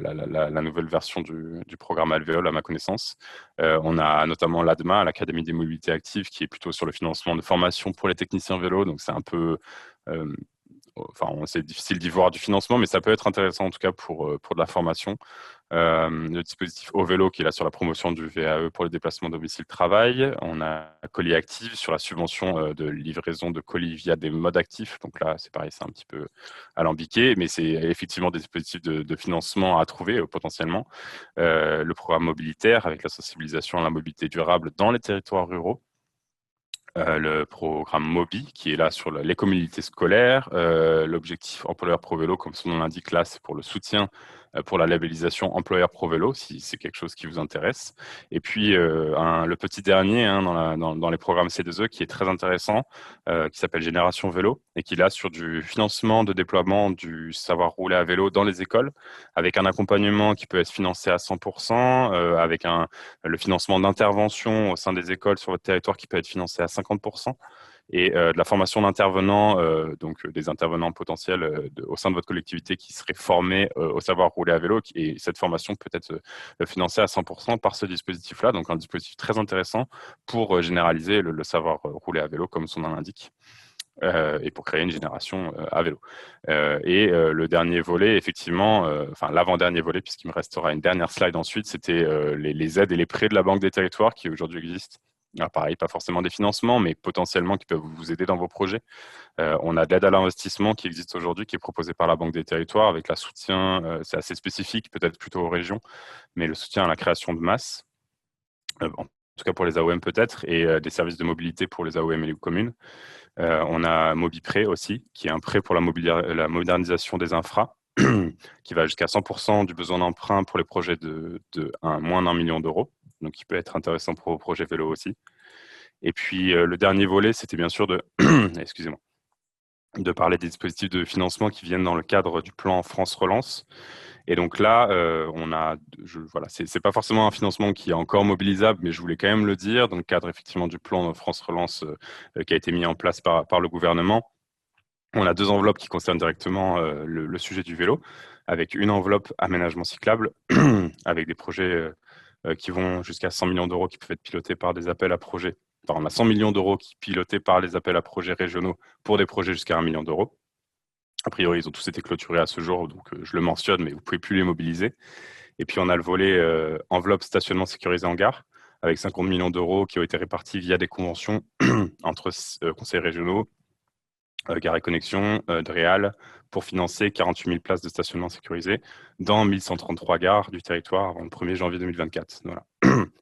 nouvelle version du programme Alvéole, à ma connaissance. On a notamment l'ADMA, l'Académie des mobilités actives, qui est plutôt sur le financement de formation pour les techniciens vélo. Donc, c'est un peu... c'est difficile d'y voir du financement, mais ça peut être intéressant en tout cas pour de la formation. Le dispositif Au Vélo qui est là sur la promotion du VAE pour le déplacement domicile-travail. On a Colis Active sur la subvention de livraison de colis via des modes actifs. Donc là, c'est pareil, c'est un petit peu alambiqué, mais c'est effectivement des dispositifs de financement à trouver potentiellement. Le programme mobilitaire avec la sensibilisation à la mobilité durable dans les territoires ruraux. Le programme MOBI qui est là sur l'écomobilité scolaire, l'objectif employeur pro vélo, comme son nom l'indique là, c'est pour le soutien pour la labellisation employeur pro vélo, si c'est quelque chose qui vous intéresse. Et puis le petit dernier dans les programmes C2E qui est très intéressant, qui s'appelle Génération Vélo, et qui est là sur du financement de déploiement du savoir rouler à vélo dans les écoles, avec un accompagnement qui peut être financé à 100%, avec le financement d'intervention au sein des écoles sur votre territoire qui peut être financé à 50%, et de la formation d'intervenants, donc des intervenants potentiels au sein de votre collectivité qui seraient formés au savoir rouler à vélo, et cette formation peut être financée à 100% par ce dispositif-là, donc un dispositif très intéressant pour généraliser le savoir rouler à vélo, comme son nom l'indique. Et pour créer une génération à vélo. Le dernier volet, effectivement, l'avant-dernier volet, puisqu'il me restera une dernière slide ensuite, c'était les aides et les prêts de la Banque des Territoires qui aujourd'hui existent. Alors pareil, pas forcément des financements, mais potentiellement qui peuvent vous aider dans vos projets. On a de l'aide à l'investissement qui existe aujourd'hui, qui est proposée par la Banque des Territoires, avec le soutien, c'est assez spécifique, peut-être plutôt aux régions, mais le soutien à la création de masse, en tout cas pour les AOM peut-être, et des services de mobilité pour les AOM et les communes. On a MobiPrêt aussi, qui est un prêt pour la modernisation des infras, qui va jusqu'à 100% du besoin d'emprunt pour les projets de moins d'1 million d'euros, donc qui peut être intéressant pour vos projets vélo aussi. Et puis le dernier volet, c'était bien sûr excusez-moi, de parler des dispositifs de financement qui viennent dans le cadre du plan France Relance. Et donc là, c'est pas forcément un financement qui est encore mobilisable, mais je voulais quand même le dire, dans le cadre effectivement du plan France Relance qui a été mis en place par le gouvernement. On a 2 enveloppes qui concernent directement le sujet du vélo, avec une enveloppe aménagement cyclable, avec des projets qui vont jusqu'à 100 millions d'euros qui peuvent être pilotés par des appels à projets. Enfin, on a 100 millions d'euros qui pilotés par les appels à projets régionaux pour des projets jusqu'à 1 million d'euros. A priori, ils ont tous été clôturés à ce jour, donc je le mentionne, mais vous ne pouvez plus les mobiliser. Et puis, on a le volet enveloppe stationnement sécurisé en gare, avec 50 millions d'euros qui ont été répartis via des conventions entre conseils régionaux, Gare et Connexion, DREAL, pour financer 48 000 places de stationnement sécurisé dans 1133 gares du territoire avant le 1er janvier 2024. Voilà.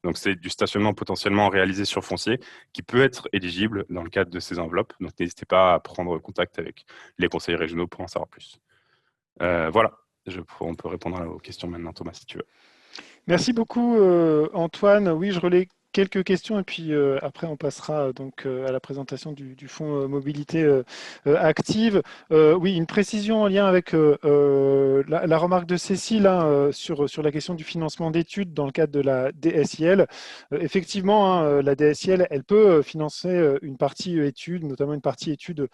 Donc, c'est du stationnement potentiellement réalisé sur foncier qui peut être éligible dans le cadre de ces enveloppes. Donc, n'hésitez pas à prendre contact avec les conseils régionaux pour en savoir plus. Voilà, on peut répondre aux questions maintenant, Thomas, si tu veux. Merci beaucoup, Antoine. Oui, je relais quelques questions et puis après on passera donc à la présentation du fonds mobilité active. Oui, une précision en lien avec la remarque de Cécile sur la question du financement d'études dans le cadre de la DSIL. Effectivement, la DSIL, elle peut financer une partie études, notamment une partie études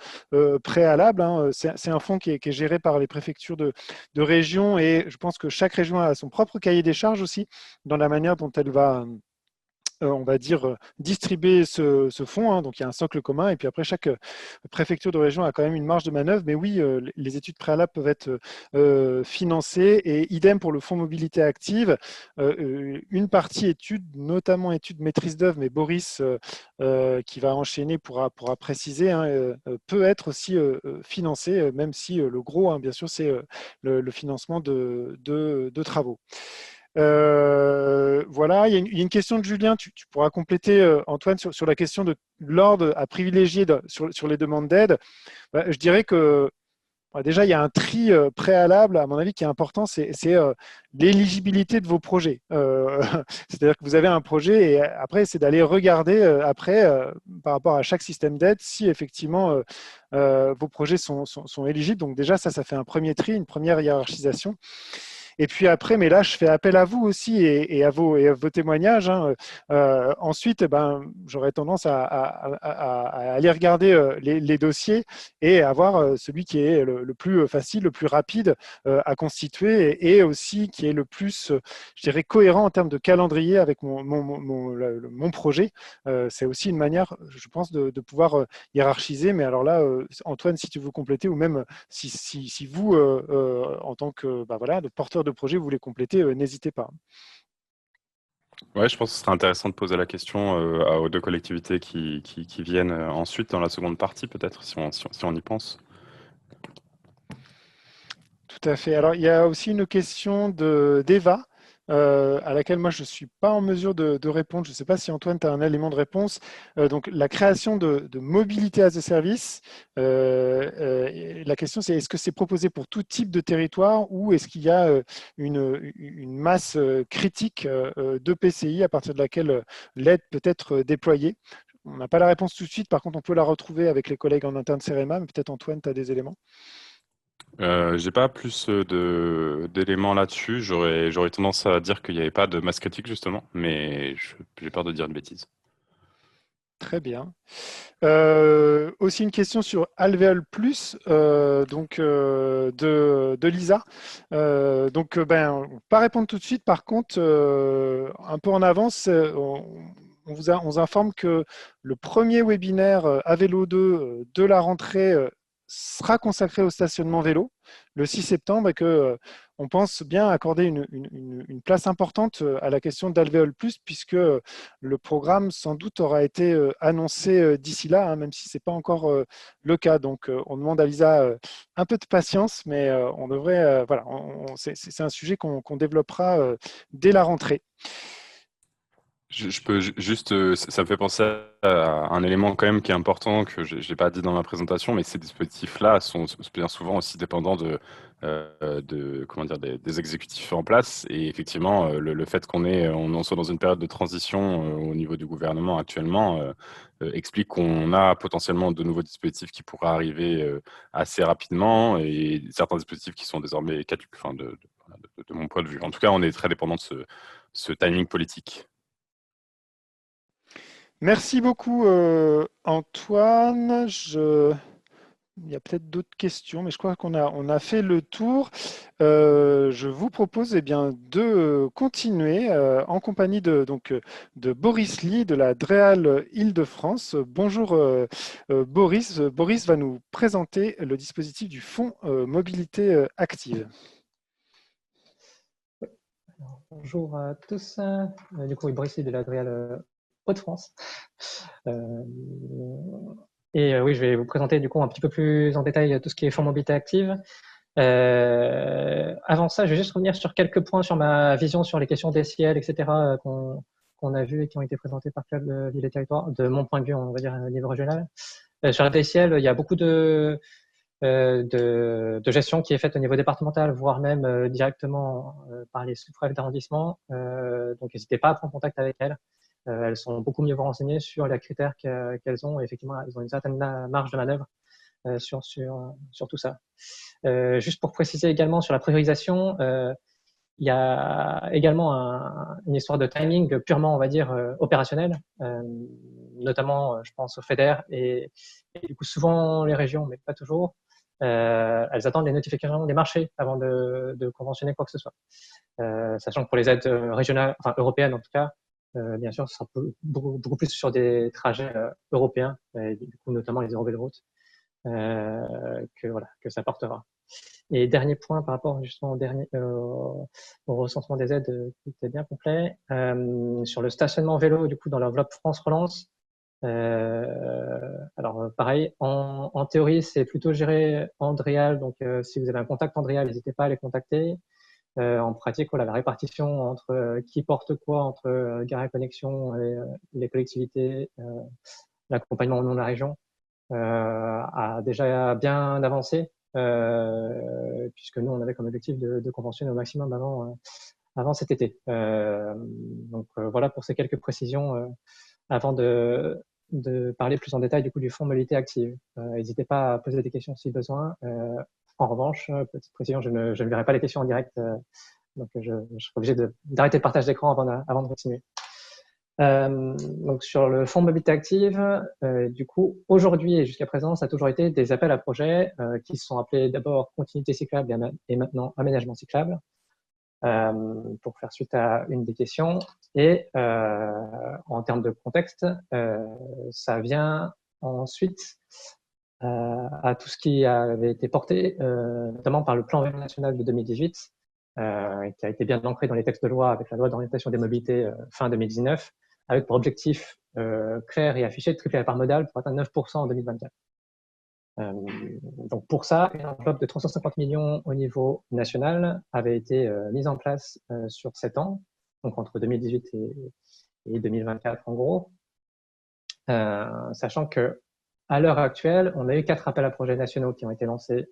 préalables. C'est un fonds qui est géré par les préfectures de région, et je pense que chaque région a son propre cahier des charges aussi dans la manière dont elle va on va dire, distribuer ce fonds, hein. Donc, il y a un socle commun et puis après, chaque préfecture de région a quand même une marge de manœuvre. Mais oui, les études préalables peuvent être financées et idem pour le fonds mobilité active. Une partie études, notamment études maîtrise d'œuvre, mais Boris, qui va enchaîner, pourra préciser, hein, peut être aussi financée, même si le gros, hein, bien sûr, c'est le financement de travaux. Voilà, il y a une question de Julien, tu pourras compléter, Antoine, sur la question de l'ordre à privilégier sur les demandes d'aide. Je dirais que déjà, il y a un tri préalable, à mon avis, qui est important, c'est l'éligibilité de vos projets. C'est-à-dire que vous avez un projet et après, c'est d'aller regarder par rapport à chaque système d'aide, si effectivement vos projets sont éligibles. Donc déjà, ça fait un premier tri, une première hiérarchisation. Et puis après, mais là, je fais appel à vous aussi et à vos témoignages, hein. Ensuite, j'aurais tendance à aller regarder les dossiers et à voir celui qui est le plus facile, le plus rapide à constituer et aussi qui est le plus, je dirais, cohérent en termes de calendrier avec mon projet. C'est aussi une manière, je pense, de pouvoir hiérarchiser. Mais alors là, Antoine, si tu veux compléter, ou même si vous, en tant que voilà, de porteur de projet, vous voulez compléter, n'hésitez pas. Ouais, je pense que ce serait intéressant de poser la question aux deux collectivités qui viennent ensuite dans la seconde partie, peut-être, si on y pense. Tout à fait. Alors, il y a aussi une question d'Eva, à laquelle moi, je ne suis pas en mesure de répondre. Je ne sais pas si Antoine, tu as un élément de réponse. Donc, la création de mobilité as a service, la question, c'est est-ce que c'est proposé pour tout type de territoire ou est-ce qu'il y a une masse critique de PCI à partir de laquelle l'aide peut être déployée? On n'a pas la réponse tout de suite. Par contre, on peut la retrouver avec les collègues en interne CEREMA, mais peut-être Antoine, tu as des éléments. J'ai pas plus d'éléments là-dessus. J'aurais tendance à dire qu'il n'y avait pas de masse critique justement, mais j'ai peur de dire une bêtise. Très bien. Aussi une question sur Alvéole Plus, de Lisa. Pas répondre tout de suite. Par contre, un peu en avance, on vous informe que le premier webinaire à vélo 2 de la rentrée sera consacré au stationnement vélo le 6 septembre et que on pense bien accorder une place importante à la question d'Alvéole Plus puisque le programme sans doute aura été annoncé d'ici là, hein, même si ce n'est pas encore le cas. Donc on demande à Lisa un peu de patience, mais on devrait, voilà, c'est un sujet qu'on développera dès la rentrée. Je peux juste, ça me fait penser à un élément quand même qui est important que je n'ai pas dit dans ma présentation, mais ces dispositifs-là sont bien souvent aussi dépendants comment dire, des exécutifs en place. Et effectivement, le fait on soit dans une période de transition au niveau du gouvernement actuellement explique qu'on a potentiellement de nouveaux dispositifs qui pourraient arriver assez rapidement et certains dispositifs qui sont désormais caducs, enfin, de mon point de vue. En tout cas, on est très dépendant de ce timing politique. Merci beaucoup, Antoine. Il y a peut-être d'autres questions, mais je crois qu'on a fait le tour. Je vous propose bien, de continuer en compagnie de Boris Lee de la DREAL Île-de-France. Bonjour Boris. Boris va nous présenter le dispositif du Fonds Mobilité Active. Bonjour à tous. Du coup, Boris Lee de la DREAL Hauts-de-France. Oui, je vais vous présenter du coup un petit peu plus en détail tout ce qui est fonds mobilité active. Avant ça, je vais juste revenir sur quelques points sur ma vision sur les questions DCL, etc. qu'on a vues et qui ont été présentées par Club Ville et Territoire, de mon point de vue, on va dire au niveau régional. Sur la DCL, il y a beaucoup de gestion qui est faite au niveau départemental, voire même directement par les sous-préfets d'arrondissement. Donc, n'hésitez pas à prendre contact avec elles. Elles sont beaucoup mieux renseignées sur les critères qu'elles ont. Et effectivement, elles ont une certaine marge de manœuvre sur tout ça. Juste pour préciser également sur la priorisation, il y a également une histoire de timing purement, on va dire, opérationnel, notamment, je pense, au FEDER et du coup, souvent les régions, mais pas toujours. Elles attendent les notifications des marchés avant de conventionner quoi que ce soit. Sachant que pour les aides régionales, enfin européennes en tout cas, bien sûr, ce sera beaucoup plus sur des trajets européens, et du coup notamment les Eurovéloroutes, que ça portera. Et dernier point par rapport justement au recensement des aides qui était bien complet, sur le stationnement vélo du coup dans l'enveloppe France Relance. Alors pareil, en théorie c'est plutôt géré Andréal, donc si vous avez un contact Andréal, n'hésitez pas à les contacter. En pratique, voilà, la répartition entre qui porte quoi entre Gares & Connexions et les collectivités, l'accompagnement au nom de la région a déjà bien avancé, puisque nous on avait comme objectif de conventionner au maximum avant cet été. Donc voilà pour ces quelques précisions avant de parler plus en détail du coup du fonds mobilité active. N'hésitez pas à poser des questions si besoin. En revanche, petite précision, je ne verrai pas les questions en direct, donc je serai obligé d'arrêter le partage d'écran avant de continuer. Donc sur le fonds mobilité active, du coup aujourd'hui et jusqu'à présent, ça a toujours été des appels à projets qui se sont appelés d'abord continuité cyclable et maintenant aménagement cyclable, pour faire suite à une des questions. Et en termes de contexte, ça vient ensuite à tout ce qui avait été porté, notamment par le plan vélo national de 2018, qui a été bien ancré dans les textes de loi avec la loi d'orientation des mobilités fin 2019, avec pour objectif clair et affiché de tripler la part modale pour atteindre 9% en 2024. Donc pour ça, une enveloppe de 350 millions au niveau national avait été mise en place sur 7 ans, donc entre 2018 et 2024 en gros, sachant que à l'heure actuelle, on a eu 4 appels à projets nationaux qui ont été lancés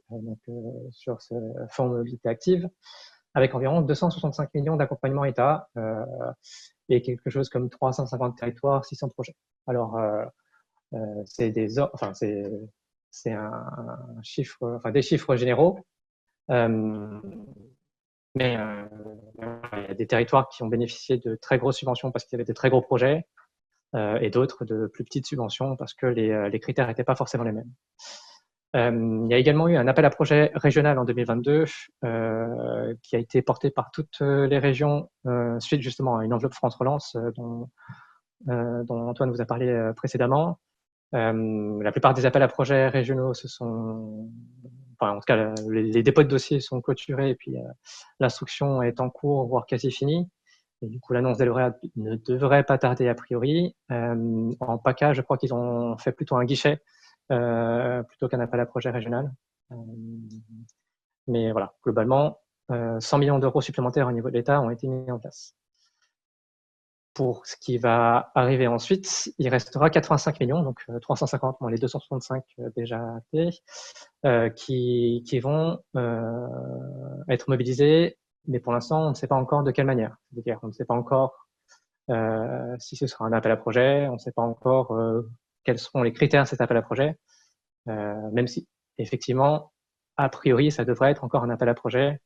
sur ce fonds de mobilité active, avec environ 265 millions d'accompagnement État et quelque chose comme 350 territoires, 600 projets. Alors, c'est des chiffres généraux, mais il y a des territoires qui ont bénéficié de très grosses subventions parce qu'il y avait de très gros projets, et d'autres de plus petites subventions parce que les critères n'étaient pas forcément les mêmes. Il y a également eu un appel à projet régional en 2022 qui a été porté par toutes les régions suite justement à une enveloppe France Relance dont Antoine vous a parlé précédemment. La plupart des appels à projets régionaux en tout cas les dépôts de dossiers sont clôturés et puis l'instruction est en cours, voire quasi finie. Et du coup, l'annonce des lauréats ne devrait pas tarder a priori. En PACA, je crois qu'ils ont fait plutôt un guichet plutôt qu'un appel à projet régional. Mais voilà, globalement, 100 millions d'euros supplémentaires au niveau de l'État ont été mis en place. Pour ce qui va arriver ensuite, il restera 85 millions, donc 350 moins les 265 déjà actés, qui vont être mobilisés, mais pour l'instant, on ne sait pas encore de quelle manière. C'est-à-dire, on ne sait pas encore si ce sera un appel à projet, on ne sait pas encore quels seront les critères de cet appel à projet, même si, effectivement, a priori, ça devrait être encore un appel à projet.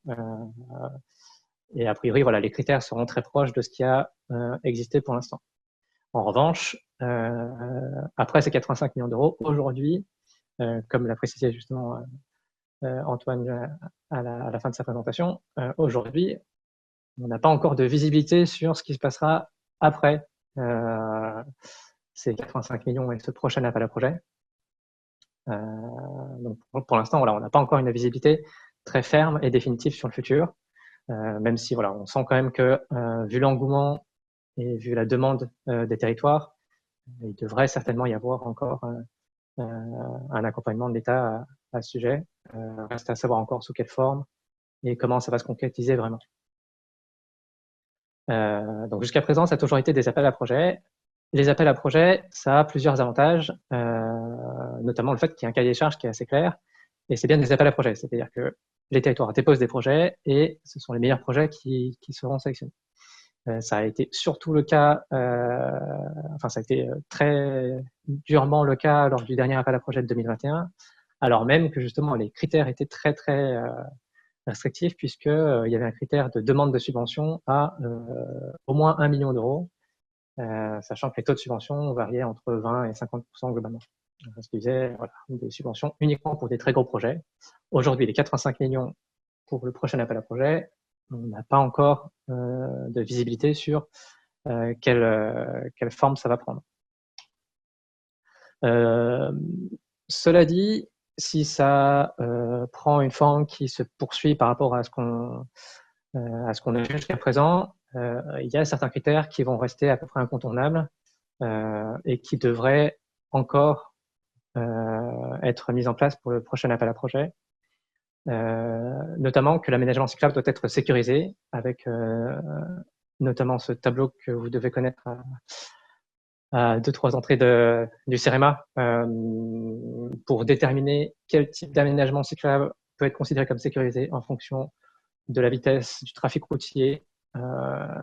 Et a priori, voilà, les critères seront très proches de ce qui a existé pour l'instant. En revanche, après ces 85 millions d'euros, aujourd'hui, comme l'a précisé justement Antoine à la fin de sa présentation, aujourd'hui, on n'a pas encore de visibilité sur ce qui se passera après ces 85 millions et ce prochain appel à projet. Donc pour l'instant, voilà, on n'a pas encore une visibilité très ferme et définitive sur le futur. Même si voilà, on sent quand même que vu l'engouement et vu la demande des territoires, il devrait certainement y avoir encore un accompagnement de l'État à ce sujet. Reste à savoir encore sous quelle forme et comment ça va se concrétiser vraiment. Donc jusqu'à présent, ça a toujours été des appels à projets. Les appels à projets, ça a plusieurs avantages, notamment le fait qu'il y a un cahier des charges qui est assez clair. Et c'est bien des appels à projets, c'est-à-dire que les territoires déposent des projets et ce sont les meilleurs projets qui seront sélectionnés. Ça a été surtout le cas, ça a été très durement le cas lors du dernier appel à projet de 2021, alors même que justement les critères étaient très très restrictifs puisque il y avait un critère de demande de subvention à au moins 1 million d'euros, sachant que les taux de subvention variaient entre 20 et 50% globalement. Ce qui faisait voilà, des subventions uniquement pour des très gros projets. Aujourd'hui, les 85 millions pour le prochain appel à projet, on n'a pas encore de visibilité sur quelle forme ça va prendre. Cela dit, si ça prend une forme qui se poursuit par rapport à ce qu'on a vu jusqu'à présent, il y a certains critères qui vont rester à peu près incontournables et qui devraient encore être mis en place pour le prochain appel à projet. Notamment que l'aménagement cyclable doit être sécurisé avec notamment ce tableau que vous devez connaître à 2-3 entrées du CEREMA pour déterminer quel type d'aménagement cyclable peut être considéré comme sécurisé en fonction de la vitesse du trafic routier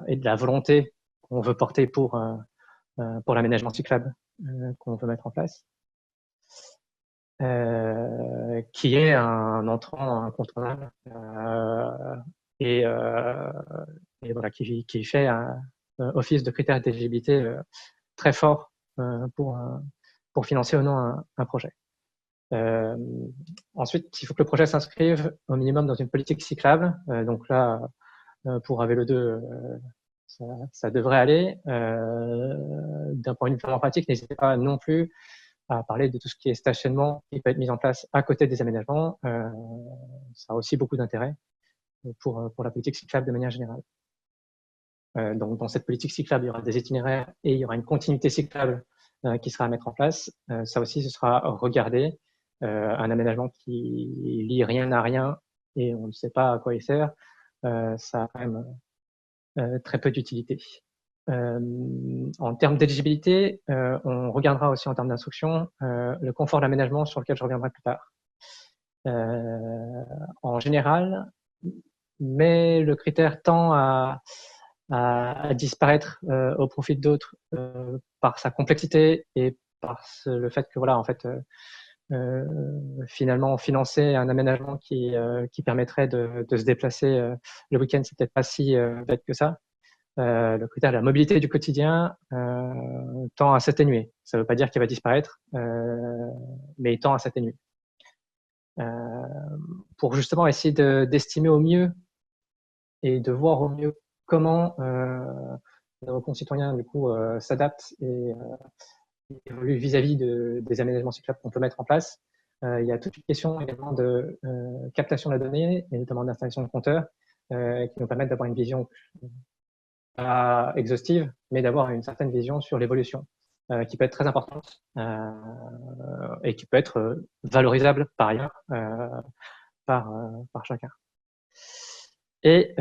et de la volonté qu'on veut porter pour l'aménagement cyclable qu'on veut mettre en place. Qui est un entrant incontournable et voilà, qui fait un office de critères d'éligibilité très fort pour financer ou non un projet. Ensuite, il faut que le projet s'inscrive au minimum dans une politique cyclable. Donc là, pour AVELO 2, ça devrait aller. D'un point de vue vraiment pratique, n'hésitez pas non plus à parler de tout ce qui est stationnement qui peut être mis en place à côté des aménagements. Ça a aussi beaucoup d'intérêt pour la politique cyclable de manière générale. Donc, dans cette politique cyclable, il y aura des itinéraires et il y aura une continuité cyclable qui sera à mettre en place. Ça aussi, ce sera regardé. Un aménagement qui lie rien à rien et on ne sait pas à quoi il sert, ça a quand même très peu d'utilité. En termes d'éligibilité, on regardera aussi en termes d'instruction le confort d'aménagement sur lequel je reviendrai plus tard. En général, mais le critère tend à disparaître au profit d'autres par sa complexité et par le fait que voilà, en fait, finalement, financer un aménagement qui permettrait de se déplacer le week-end, c'est peut-être pas si bête que ça. Le critère de la mobilité du quotidien tend à s'atténuer. Ça ne veut pas dire qu'il va disparaître, mais il tend à s'atténuer. Pour justement essayer d'estimer au mieux et de voir au mieux comment nos concitoyens du coup s'adaptent et évoluent vis-à-vis des aménagements cyclables qu'on peut mettre en place. Il y a toute une question également de captation de la donnée et notamment d'installation de compteurs qui nous permettent d'avoir une vision pas exhaustive, mais d'avoir une certaine vision sur l'évolution qui peut être très importante et qui peut être valorisable par ailleurs par chacun. Et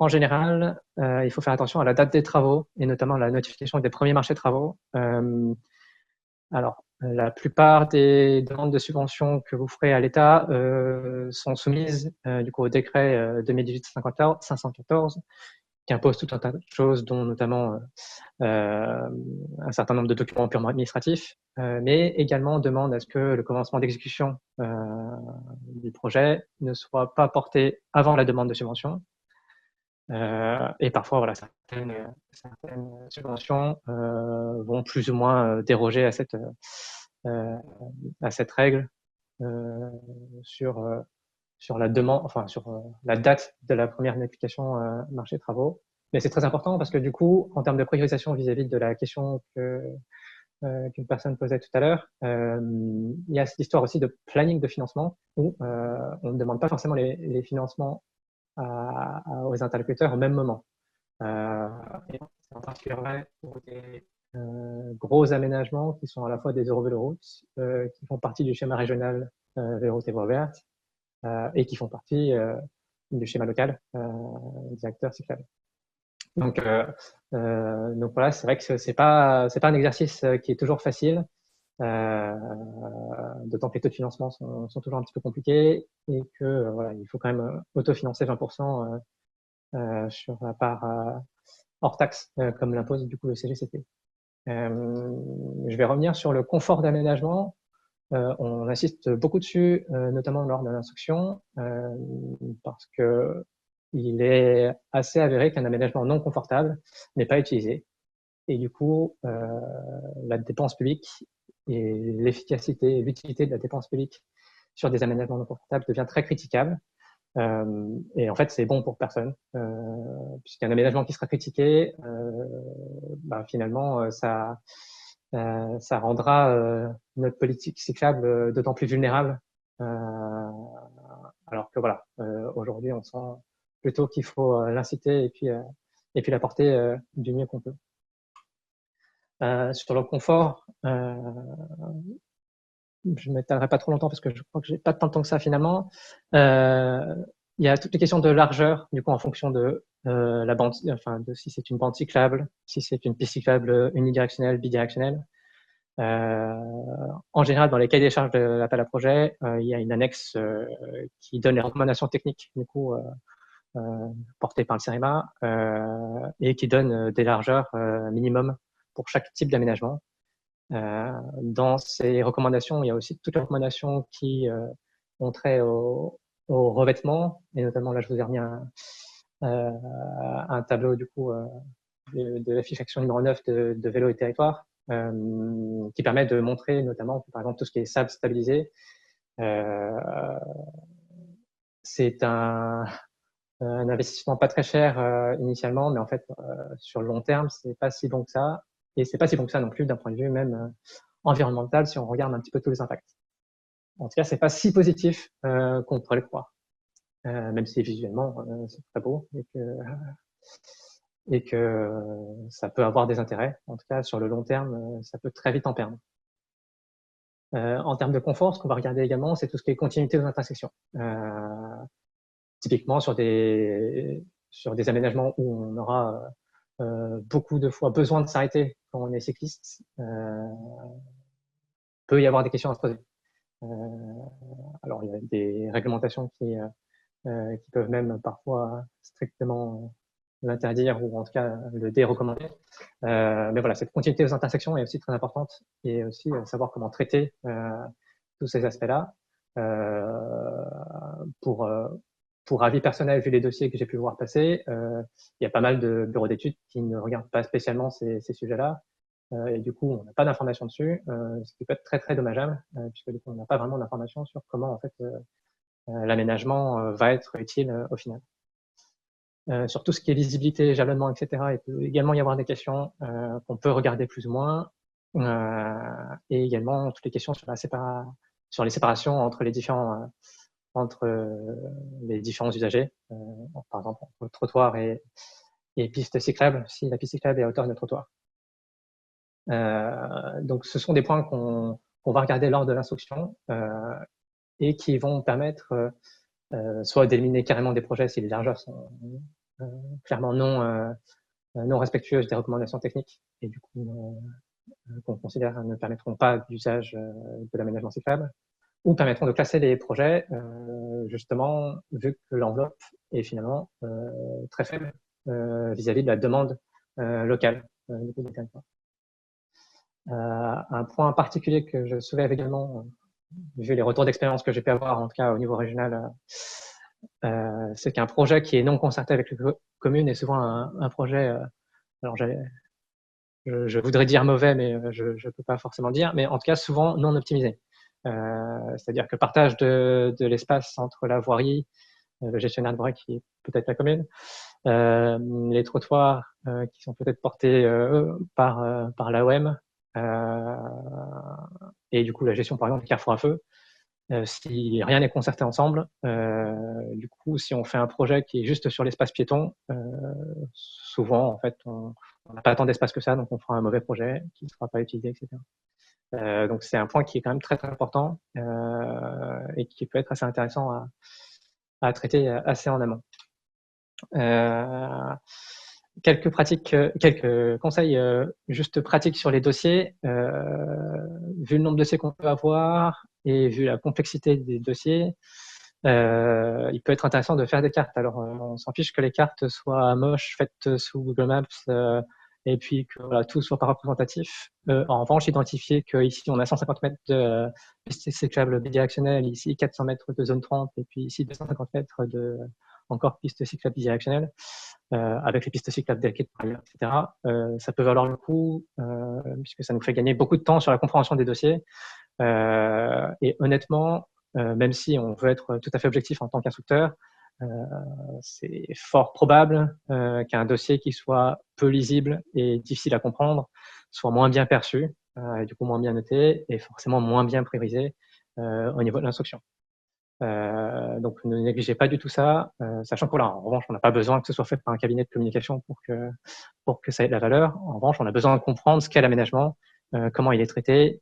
en général, il faut faire attention à la date des travaux et notamment à la notification des premiers marchés de travaux. Alors, la plupart des demandes de subventions que vous ferez à l'État sont soumises du coup au décret 2018-514 qui impose tout un tas de choses, dont notamment un certain nombre de documents purement administratifs, mais également demande à ce que le commencement d'exécution du projet ne soit pas porté avant la demande de subvention. Et parfois, voilà, certaines subventions vont plus ou moins déroger à cette règle sur la demande, enfin sur la date de la première notification marché de travaux. Mais c'est très important parce que du coup, en termes de priorisation vis-à-vis de la question qu'une personne posait tout à l'heure, il y a cette histoire aussi de planning de financement où on ne demande pas forcément les financements aux interlocuteurs au même moment. Et c'est en particulier vrai pour des gros aménagements qui sont à la fois des eurovéloroutes, qui font partie du schéma régional Vélo et Voie verte, et qui font partie du schéma local des acteurs cyclables. Donc voilà, c'est vrai que c'est pas un exercice qui est toujours facile, d'autant que les taux de financement sont toujours un petit peu compliqués et que voilà, il faut quand même autofinancer 20% sur la part hors taxe, comme l'impose du coup le CGCT. Je vais revenir sur le confort d'aménagement. On insiste beaucoup dessus, notamment lors de l'instruction, parce que il est assez avéré qu'un aménagement non confortable n'est pas utilisé. Et du coup, la dépense publique et l'efficacité et l'utilité de la dépense publique sur des aménagements non confortables devient très critiquable. Et en fait, c'est bon pour personne, puisqu'un aménagement qui sera critiqué, finalement, ça rendra notre politique cyclable d'autant plus vulnérable. Alors que voilà, aujourd'hui, on sent plutôt qu'il faut l'inciter et puis l'apporter du mieux qu'on peut. Sur le confort, je ne m'étalerai pas trop longtemps parce que je crois que j'ai pas tant de temps que ça finalement. Il y a toutes les questions de largeur, du coup, en fonction de la bande, enfin, de si c'est une bande cyclable, si c'est une piste cyclable unidirectionnelle, bidirectionnelle. En général, dans les cahiers des charges de l'appel à projet, il y a une annexe qui donne les recommandations techniques, du coup, portées par le CEREMA, et qui donne des largeurs minimum pour chaque type d'aménagement. Dans ces recommandations, il y a aussi toutes les recommandations qui ont trait au revêtement, et notamment là, je vous ai remis un tableau du coup de la fiche action numéro 9 de Vélo et Territoire, qui permet de montrer notamment, par exemple, tout ce qui est sable stabilisé. C'est un investissement pas très cher initialement, mais en fait, sur le long terme, c'est pas si bon que ça. Et c'est pas si bon que ça non plus d'un point de vue même environnemental si on regarde un petit peu tous les impacts. En tout cas, c'est pas si positif qu'on pourrait le croire, même si visuellement c'est très beau et que ça peut avoir des intérêts. En tout cas, sur le long terme, ça peut très vite en perdre. En termes de confort, ce qu'on va regarder également, c'est tout ce qui est continuité aux intersections. Typiquement sur des aménagements où on aura beaucoup de fois besoin de s'arrêter quand on est cycliste, peut y avoir des questions à se poser. Alors, il y a des réglementations qui peuvent même parfois strictement l'interdire ou en tout cas le dérecommander. Mais voilà, cette continuité aux intersections est aussi très importante et aussi savoir comment traiter tous ces aspects-là. Pour avis personnel, vu les dossiers que j'ai pu voir passer, il y a pas mal de bureaux d'études qui ne regardent pas spécialement ces sujets-là. Et du coup, on n'a pas d'informations dessus, ce qui peut être très très dommageable, puisque du coup, on n'a pas vraiment d'informations sur comment en fait l'aménagement va être utile au final. Sur tout ce qui est visibilité, jalonnement, etc., il peut également y avoir des questions qu'on peut regarder plus ou moins, et également toutes les questions sur les séparations entre les différents usagers, par exemple entre trottoir et piste cyclable, si la piste cyclable est à hauteur de trottoir. Donc, ce sont des points qu'on va regarder lors de l'instruction et qui vont permettre soit d'éliminer carrément des projets si les largeurs sont clairement non respectueuses des recommandations techniques et du coup qu'on considère ne permettront pas d'usage de l'aménagement cyclable, ou permettront de classer les projets justement vu que l'enveloppe est finalement très faible vis-à-vis de la demande locale du coup, des territoires. Un point particulier que je soulève également, vu les retours d'expérience que j'ai pu avoir, en tout cas au niveau régional, c'est qu'un projet qui est non concerté avec les communes est souvent un projet, alors je voudrais dire mauvais, mais je ne peux pas forcément dire, mais en tout cas souvent non optimisé. C'est-à-dire que partage de l'espace entre la voirie, le gestionnaire de voirie qui est peut-être la commune, les trottoirs qui sont peut-être portés par l'AOM, et du coup la gestion par exemple du carrefour à feu. Si rien n'est concerté ensemble, du coup si on fait un projet qui est juste sur l'espace piéton, souvent en fait on n'a pas tant d'espace que ça, donc on fera un mauvais projet qui ne sera pas utilisé, etc. Donc c'est un point qui est quand même très très important et qui peut être assez intéressant à traiter assez en amont. Quelques conseils juste pratiques sur les dossiers. Vu le nombre de dossiers qu'on peut avoir et vu la complexité des dossiers, il peut être intéressant de faire des cartes. Alors, on s'en fiche que les cartes soient moches, faites sous Google Maps, et puis que voilà, tout soit pas représentatif. En revanche, identifier qu'ici, on a 150 mètres de piste cyclable bidirectionnelle, ici 400 mètres de zone 30, et puis ici 250 mètres de encore piste cyclable bidirectionnelle, avec les pistes cyclables délicates, etc. Ça peut valoir le coup, puisque ça nous fait gagner beaucoup de temps sur la compréhension des dossiers. Et honnêtement, même si on veut être tout à fait objectif en tant qu'instructeur, c'est fort probable qu'un dossier qui soit peu lisible et difficile à comprendre soit moins bien perçu, et du coup moins bien noté et forcément moins bien priorisé au niveau de l'instruction. Donc ne négligez pas du tout ça, sachant que en revanche, on n'a pas besoin que ce soit fait par un cabinet de communication pour que ça ait de la valeur. En revanche, on a besoin de comprendre ce qu'est l'aménagement, comment il est traité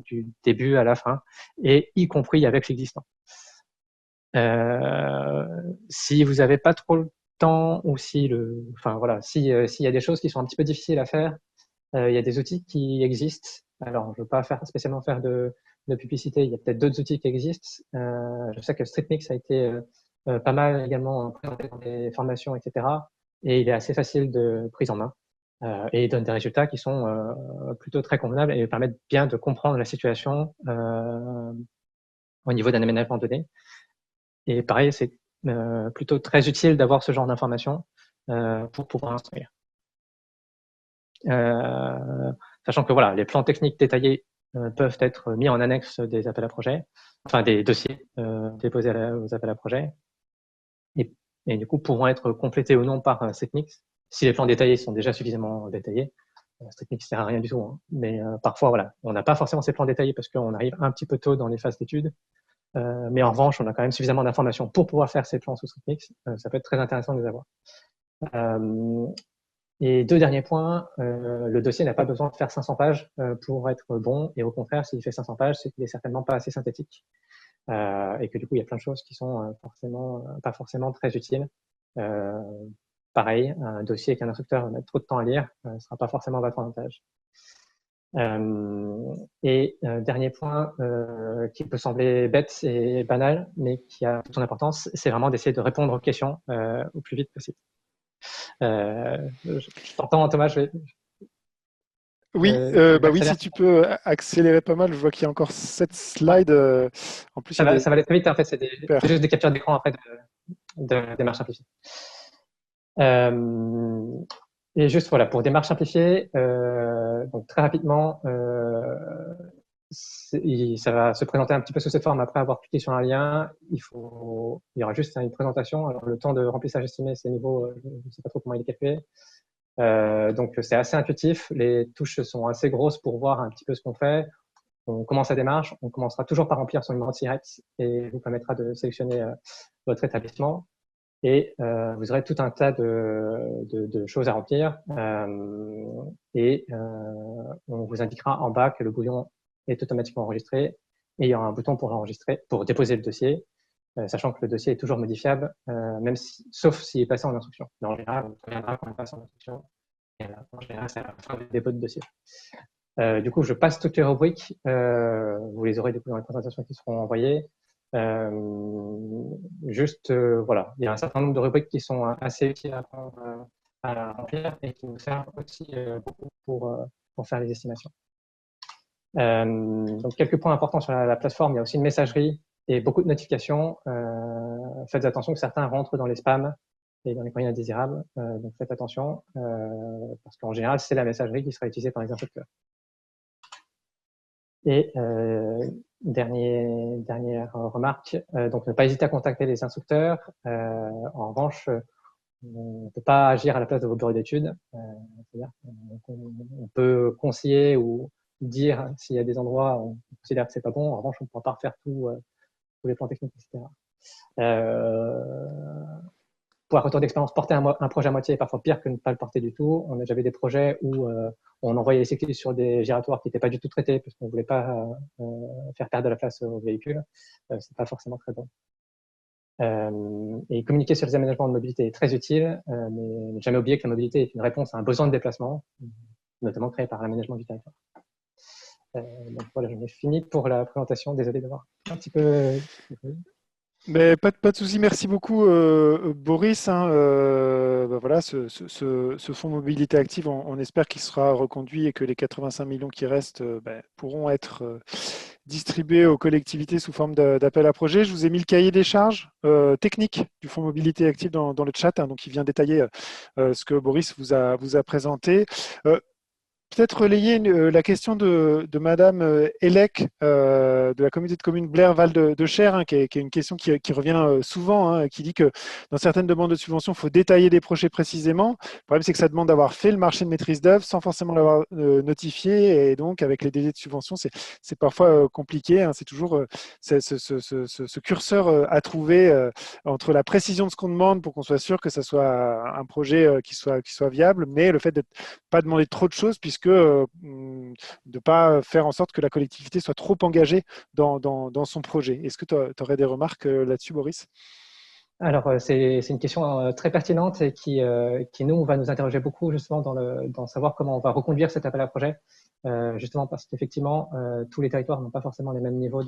du début à la fin, et y compris avec l'existant. Si vous n'avez pas trop le temps ou s'il y a des choses qui sont un petit peu difficiles à faire, il y a des outils qui existent. Alors, je ne veux pas spécialement faire de publicité, il y a peut-être d'autres outils qui existent. Je sais que StreetMix a été pas mal également présenté dans des formations, etc. Et il est assez facile de prise en main et il donne des résultats qui sont plutôt très convenables et permettent bien de comprendre la situation au niveau d'un aménagement donné. Et pareil, c'est plutôt très utile d'avoir ce genre d'informations pour pouvoir instruire. Sachant que voilà, les plans techniques détaillés peuvent être mis en annexe des appels à projets, enfin des dossiers déposés aux appels à projets, et du coup pourront être complétés ou non par StreetMix. Si les plans détaillés sont déjà suffisamment détaillés, StreetMix ne sert à rien du tout. Hein. Mais parfois, voilà, on n'a pas forcément ces plans détaillés parce qu'on arrive un petit peu tôt dans les phases d'études. Mais en revanche, on a quand même suffisamment d'informations pour pouvoir faire ces plans sous StreetMix. Ça peut être très intéressant de les avoir. Et deux derniers points, le dossier n'a pas besoin de faire 500 pages pour être bon. Et au contraire, s'il fait 500 pages, c'est qu'il n'est certainement pas assez synthétique. Et que du coup, il y a plein de choses qui sont pas forcément très utiles. Pareil, un dossier qu'un instructeur va mettre trop de temps à lire ne sera pas forcément à votre avantage. Dernier point qui peut sembler bête et banal, mais qui a toute son importance, c'est vraiment d'essayer de répondre aux questions au plus vite possible. Je t'entends, Thomas. Oui, oui, si tu peux accélérer pas mal, je vois qu'il y a encore 7 slides. En plus, ça va aller très vite. En fait, c'est juste des captures d'écran après de démarche simplifiée. Et juste voilà, pour démarche simplifiée, donc très rapidement, ça va se présenter un petit peu sous cette forme après avoir cliqué sur un lien. Il y aura juste une présentation. Alors le temps de remplissage estimé, c'est nouveau, je ne sais pas trop comment il est calculé. Donc c'est assez intuitif. Les touches sont assez grosses pour voir un petit peu ce qu'on fait. On commence la démarche. On commencera toujours par remplir son numéro de SIRET et vous permettra de sélectionner votre établissement. Et vous aurez tout un tas de choses à remplir. On vous indiquera en bas que le bouillon est automatiquement enregistré. Et il y aura un bouton pour l'enregistrer, pour déposer le dossier, sachant que le dossier est toujours modifiable, sauf s'il est passé en instruction. Mais en général, on reviendra quand on passe en instruction. Et en général, c'est à la fin du dépôt de dossier. Du coup, je passe toutes les rubriques. Vous les aurez dans les présentations qui seront envoyées. Voilà, il y a un certain nombre de rubriques qui sont assez utiles à remplir et qui nous servent aussi beaucoup pour faire les estimations. Donc, quelques points importants sur la plateforme. Il y a aussi une messagerie et beaucoup de notifications. Faites attention que certains rentrent dans les spams et dans les courriers indésirables. Donc, faites attention parce qu'en général, c'est la messagerie qui sera utilisée par les instructeurs. Et dernière remarque, donc ne pas hésiter à contacter les instructeurs. En revanche, on ne peut pas agir à la place de vos bureaux d'études. C'est-à-dire qu'on peut conseiller ou dire s'il y a des endroits où on considère que c'est pas bon. En revanche, on ne pourra pas refaire tous les plans techniques, etc. Pour un retour d'expérience, porter un projet à moitié est parfois pire que ne pas le porter du tout. On a déjà vu des projets où on envoyait les cyclistes sur des giratoires qui n'étaient pas du tout traités parce qu'on ne voulait pas faire perdre de la place au véhicule. C'est pas forcément très bon. Et communiquer sur les aménagements de mobilité est très utile, mais ne jamais oublier que la mobilité est une réponse à un besoin de déplacement, notamment créé par l'aménagement du territoire. Donc voilà, j'en ai fini pour la présentation. Désolé d'avoir un petit peu... Mais pas de souci, merci beaucoup Boris. Voilà, ce fonds mobilité active, on espère qu'il sera reconduit et que les 85 millions qui restent pourront être distribués aux collectivités sous forme d'appel à projet. Je vous ai mis le cahier des charges techniques du fonds mobilité active dans le chat, donc il vient détailler ce que Boris vous a présenté. peut-être relayer la question de Madame Elec de la communauté de communes Blair-Val de Cher, hein, qui est une question qui revient souvent, hein, qui dit que dans certaines demandes de subventions, il faut détailler des projets précisément. Le problème, c'est que ça demande d'avoir fait le marché de maîtrise d'œuvre sans forcément l'avoir notifié. Et donc, avec les délais de subvention, c'est parfois compliqué. Hein. C'est toujours ce curseur à trouver entre la précision de ce qu'on demande pour qu'on soit sûr que ça soit un projet qui soit viable, mais le fait de pas demander trop de choses, puisque de ne pas faire en sorte que la collectivité soit trop engagée dans son projet. Est-ce que tu aurais des remarques là-dessus, Boris? Alors, c'est une question très pertinente et qui, nous, va nous interroger beaucoup justement dans savoir comment on va reconduire cet appel à projet, justement parce qu'effectivement, tous les territoires n'ont pas forcément les mêmes niveaux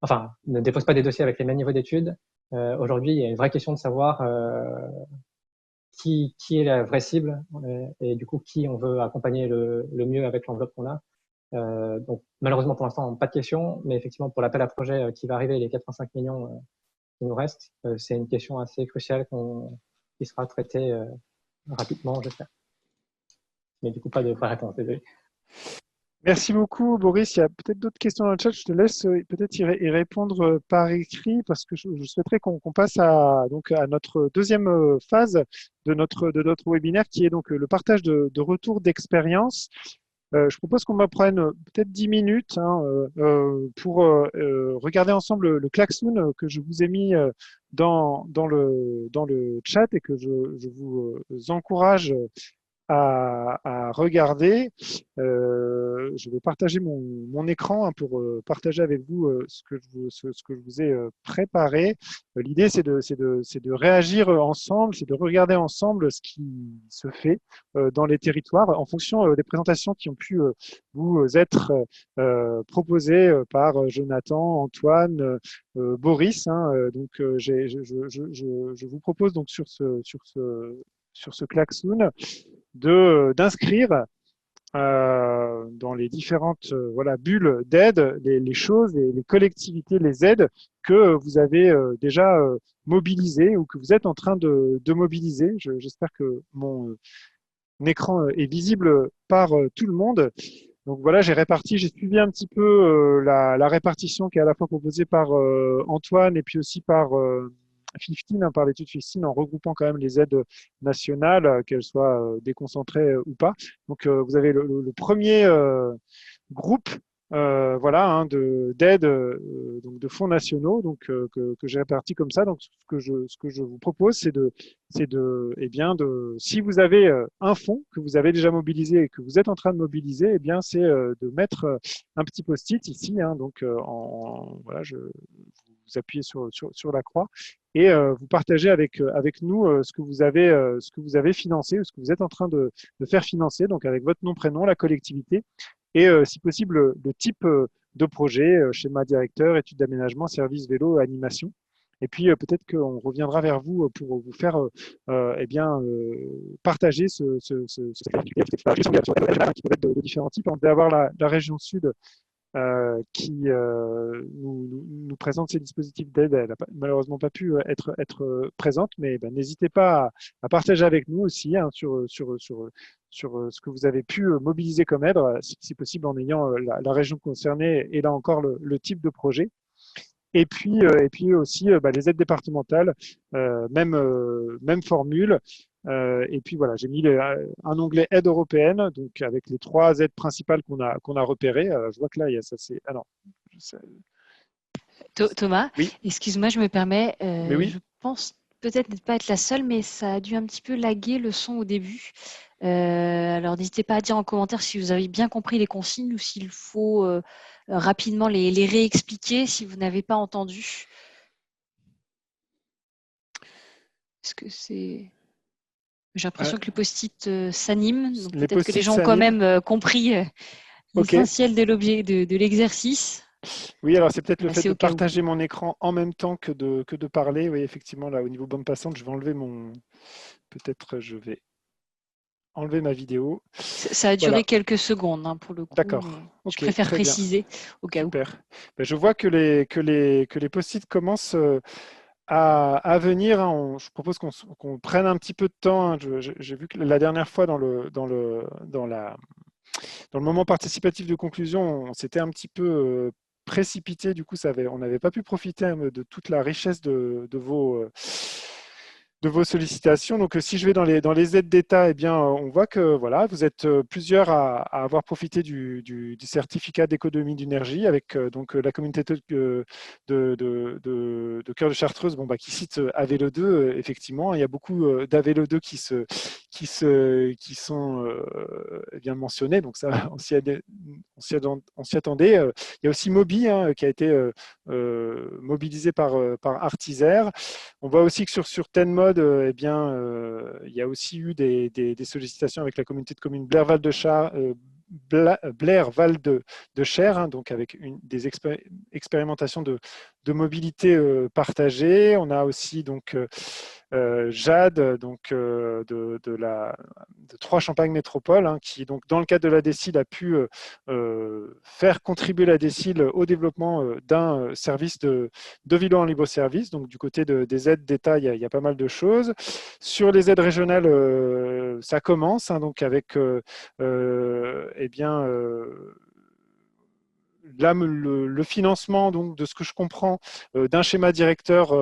enfin, ne déposent pas des dossiers avec les mêmes niveaux d'études. Aujourd'hui, il y a une vraie question de savoir qui est la vraie cible et du coup, qui on veut accompagner le mieux avec l'enveloppe qu'on a. Donc, malheureusement, pour l'instant, pas de questions, mais effectivement, pour l'appel à projet qui va arriver, les 85 millions qui nous restent, c'est une question assez cruciale qui sera traitée rapidement, j'espère. Mais du coup, pas de vraie réponse, désolé. Merci beaucoup, Boris. Il y a peut-être d'autres questions dans le chat. Je te laisse peut-être y répondre par écrit parce que je souhaiterais qu'on passe à notre deuxième phase de notre webinaire qui est donc le partage de retours d'expérience. Je propose qu'on me prenne peut-être 10 minutes hein, pour regarder ensemble le klaxon que je vous ai mis dans le chat et que je vous encourage à regarder. Je vais partager mon écran hein, pour partager avec vous ce que je vous ai préparé. L'idée, c'est de réagir ensemble, c'est de regarder ensemble ce qui se fait dans les territoires en fonction des présentations qui ont pu vous être proposées par Jonathan, Antoine, Boris. Hein, donc, je vous propose donc sur ce klaxon d'inscrire dans les différentes bulles d'aide les choses, les collectivités, les aides que vous avez déjà mobilisées ou que vous êtes en train de mobiliser. J'espère que mon écran est visible par tout le monde. Donc voilà, j'ai suivi un petit peu la répartition qui est à la fois proposée par Antoine et puis aussi par 15, hein, par l'étude 15, en regroupant quand même les aides nationales, qu'elles soient déconcentrées ou pas. Donc vous avez le premier groupe hein, d'aides donc de fonds nationaux donc que j'ai répartis comme ça. Donc ce que je vous propose, c'est si vous avez un fonds que vous avez déjà mobilisé et que vous êtes en train de mobiliser, eh bien c'est de mettre un petit post-it ici. Hein, donc voilà, vous appuyez sur la croix et vous partagez avec nous ce que vous avez financé ou ce que vous êtes en train de faire financer, donc avec votre nom, prénom, la collectivité et si possible le type de projet, schéma directeur, étude d'aménagement, service vélo, animation. Et puis peut-être qu'on reviendra vers vous pour vous faire partager qui peut être de différents types. On peut avoir la région sud qui nous présente ces dispositifs d'aide. Elle n'a malheureusement pas pu être présente, mais n'hésitez pas à partager avec nous aussi hein, sur ce que vous avez pu mobiliser comme aide, si possible en ayant la région concernée et là encore le type de projet. Et puis aussi les aides départementales, même formule. Et puis voilà, j'ai mis un onglet aide européenne, donc avec les 3 aides principales qu'on a repérées. Je vois que là, il y a ça. Ah non. Thomas, oui. Excuse-moi, je me permets. Oui. Je pense peut-être ne pas être la seule, mais ça a dû un petit peu laguer le son au début. Alors n'hésitez pas à dire en commentaire si vous avez bien compris les consignes ou s'il faut rapidement les réexpliquer si vous n'avez pas entendu. Est-ce que c'est... J'ai l'impression que le post-it s'anime, donc peut-être que les gens ont quand même compris l'essentiel de l'objet de l'exercice. Oui, alors c'est peut-être le fait de partager mon écran en même temps que de parler. Oui, effectivement, là, au niveau bande passante, je vais enlever peut-être je vais enlever ma vidéo. Ça a duré quelques secondes hein, pour le coup. D'accord. Je préfère préciser au cas où. Super. Je vois que les post-it commencent à venir. Hein. Je propose qu'on prenne un petit peu de temps. Hein. J'ai vu que la dernière fois dans dans le moment participatif de conclusion, on s'était un petit peu précipité. Du coup, on n'avait pas pu profiter de toute la richesse de vos sollicitations. Donc, si je vais dans les aides d'État, eh bien, on voit que voilà, vous êtes plusieurs à avoir profité du certificat d'économie d'énergie avec donc la communauté de Cœur de Chartreuse, bon, qui cite Avelo 2. Effectivement, il y a beaucoup d'Avelo 2 qui sont eh bien mentionnés. Donc, ça, on s'y attendait. Il y a aussi Mobi qui a été mobilisé par Artiser. On voit aussi que sur Tenmod, eh bien, il y a aussi eu des sollicitations avec la communauté de communes Blair-Val de Cher, donc avec des expérimentations de mobilité partagée. On a aussi donc Jade, donc de Trois Champagne Métropole, qui donc dans le cadre de la DSIL a pu faire contribuer la DSIL au développement d'un service de vélo en libre service. Donc du côté des aides d'État, il y a pas mal de choses. Sur les aides régionales, ça commence, donc avec eh bien là, le financement, donc, de ce que je comprends, d'un schéma directeur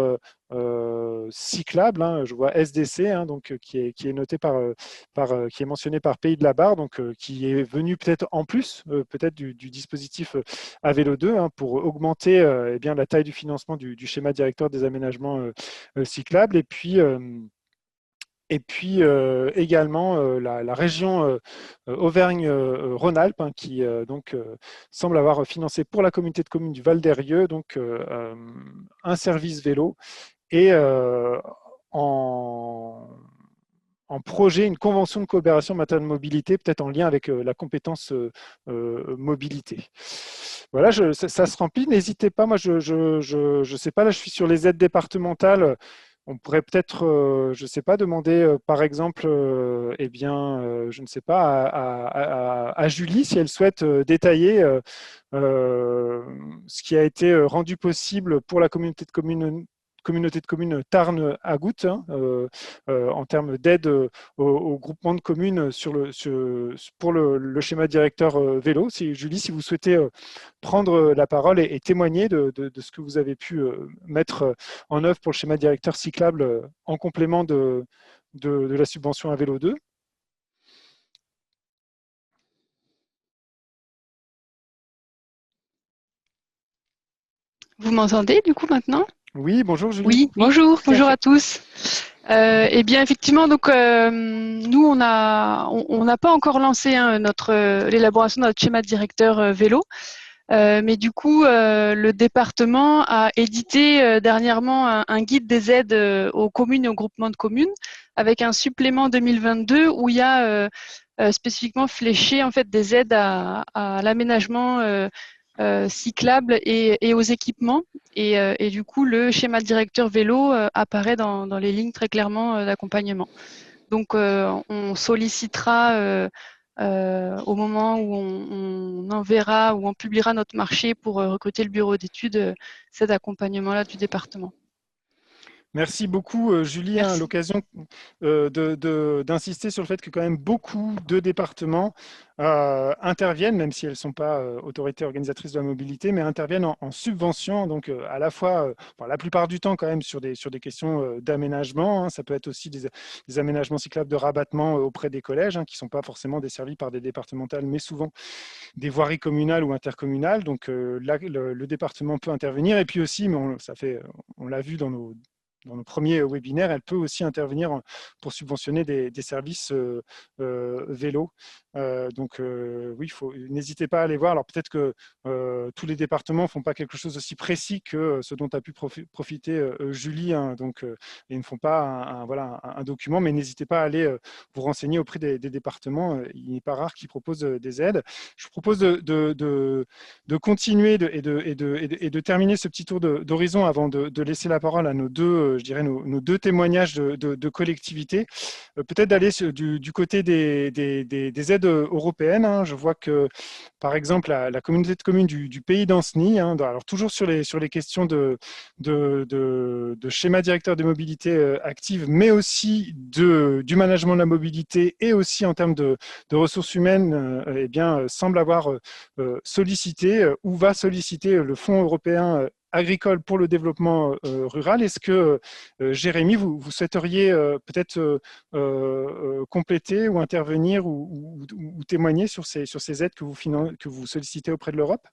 cyclable, je vois SDC, donc, qui est noté qui est mentionné par Pays de la Barre, donc, qui est venu peut-être en plus peut-être du dispositif Avelo 2, pour augmenter eh bien, la taille du financement du schéma directeur des aménagements cyclables. Et puis également la région Auvergne-Rhône-Alpes, qui donc semble avoir financé pour la communauté de communes du Val d'Eyrieux donc un service vélo et en projet une convention de coopération en matière de mobilité, peut-être en lien avec la compétence mobilité. Voilà, ça se remplit. N'hésitez pas, moi je sais pas, là je suis sur les aides départementales. On pourrait peut-être, je ne sais pas, demander par exemple, eh bien, je ne sais pas, à Julie si elle souhaite détailler ce qui a été rendu possible pour la communauté de communes Tarn-Agout, en termes d'aide au groupement de communes pour le schéma directeur vélo. Julie, si vous souhaitez prendre la parole et témoigner de ce que vous avez pu mettre en œuvre pour le schéma directeur cyclable en complément de la subvention à Vélo 2. Vous m'entendez du coup maintenant? Oui, bonjour Julie. Oui, bonjour à tous. Eh bien, effectivement, donc nous, on n'a pas encore lancé l'élaboration de notre schéma directeur vélo, mais du coup, le département a édité dernièrement un guide des aides aux communes et aux groupements de communes, avec un supplément 2022 où il y a spécifiquement fléché en fait des aides à l'aménagement cyclable et aux équipements. Et du coup, le schéma directeur vélo apparaît dans les lignes très clairement d'accompagnement. Donc, on sollicitera au moment où on enverra ou on publiera notre marché pour recruter le bureau d'études, cet accompagnement-là du département. Merci beaucoup, Julie. L'occasion d'insister sur le fait que quand même beaucoup de départements interviennent, même si elles ne sont pas autorités organisatrices de la mobilité, mais interviennent en subvention, donc à la fois, la plupart du temps quand même sur des questions d'aménagement. Ça peut être aussi des aménagements cyclables de rabattement auprès des collèges, qui ne sont pas forcément desservis par des départementales, mais souvent des voiries communales ou intercommunales. Donc là, le département peut intervenir. Et puis aussi, mais on l'a vu dans nos premiers webinaires, elle peut aussi intervenir pour subventionner des services vélo. Donc oui, n'hésitez pas à aller voir. Alors peut-être que tous les départements ne font pas quelque chose aussi précis que ce dont a pu profiter Julie, donc ils ne font pas un document, mais n'hésitez pas à aller vous renseigner auprès des départements. Il n'est pas rare qu'ils proposent des aides. Je vous propose de continuer et de terminer ce petit tour d'horizon avant de laisser la parole à nos deux je dirais, nos deux témoignages de collectivités. Peut-être d'aller du côté des aides européennes. Hein. Je vois que, par exemple, la communauté de communes du Pays d'Ancenis, hein, alors toujours sur les questions de schéma directeur de mobilité active, mais aussi du management de la mobilité et aussi en termes de ressources humaines, eh bien, semble avoir sollicité ou va solliciter le Fonds européen agricole pour le développement rural. Est-ce que, Jérémy, vous souhaiteriez peut-être compléter ou intervenir ou témoigner sur ces aides que vous sollicitez auprès de l'Europe?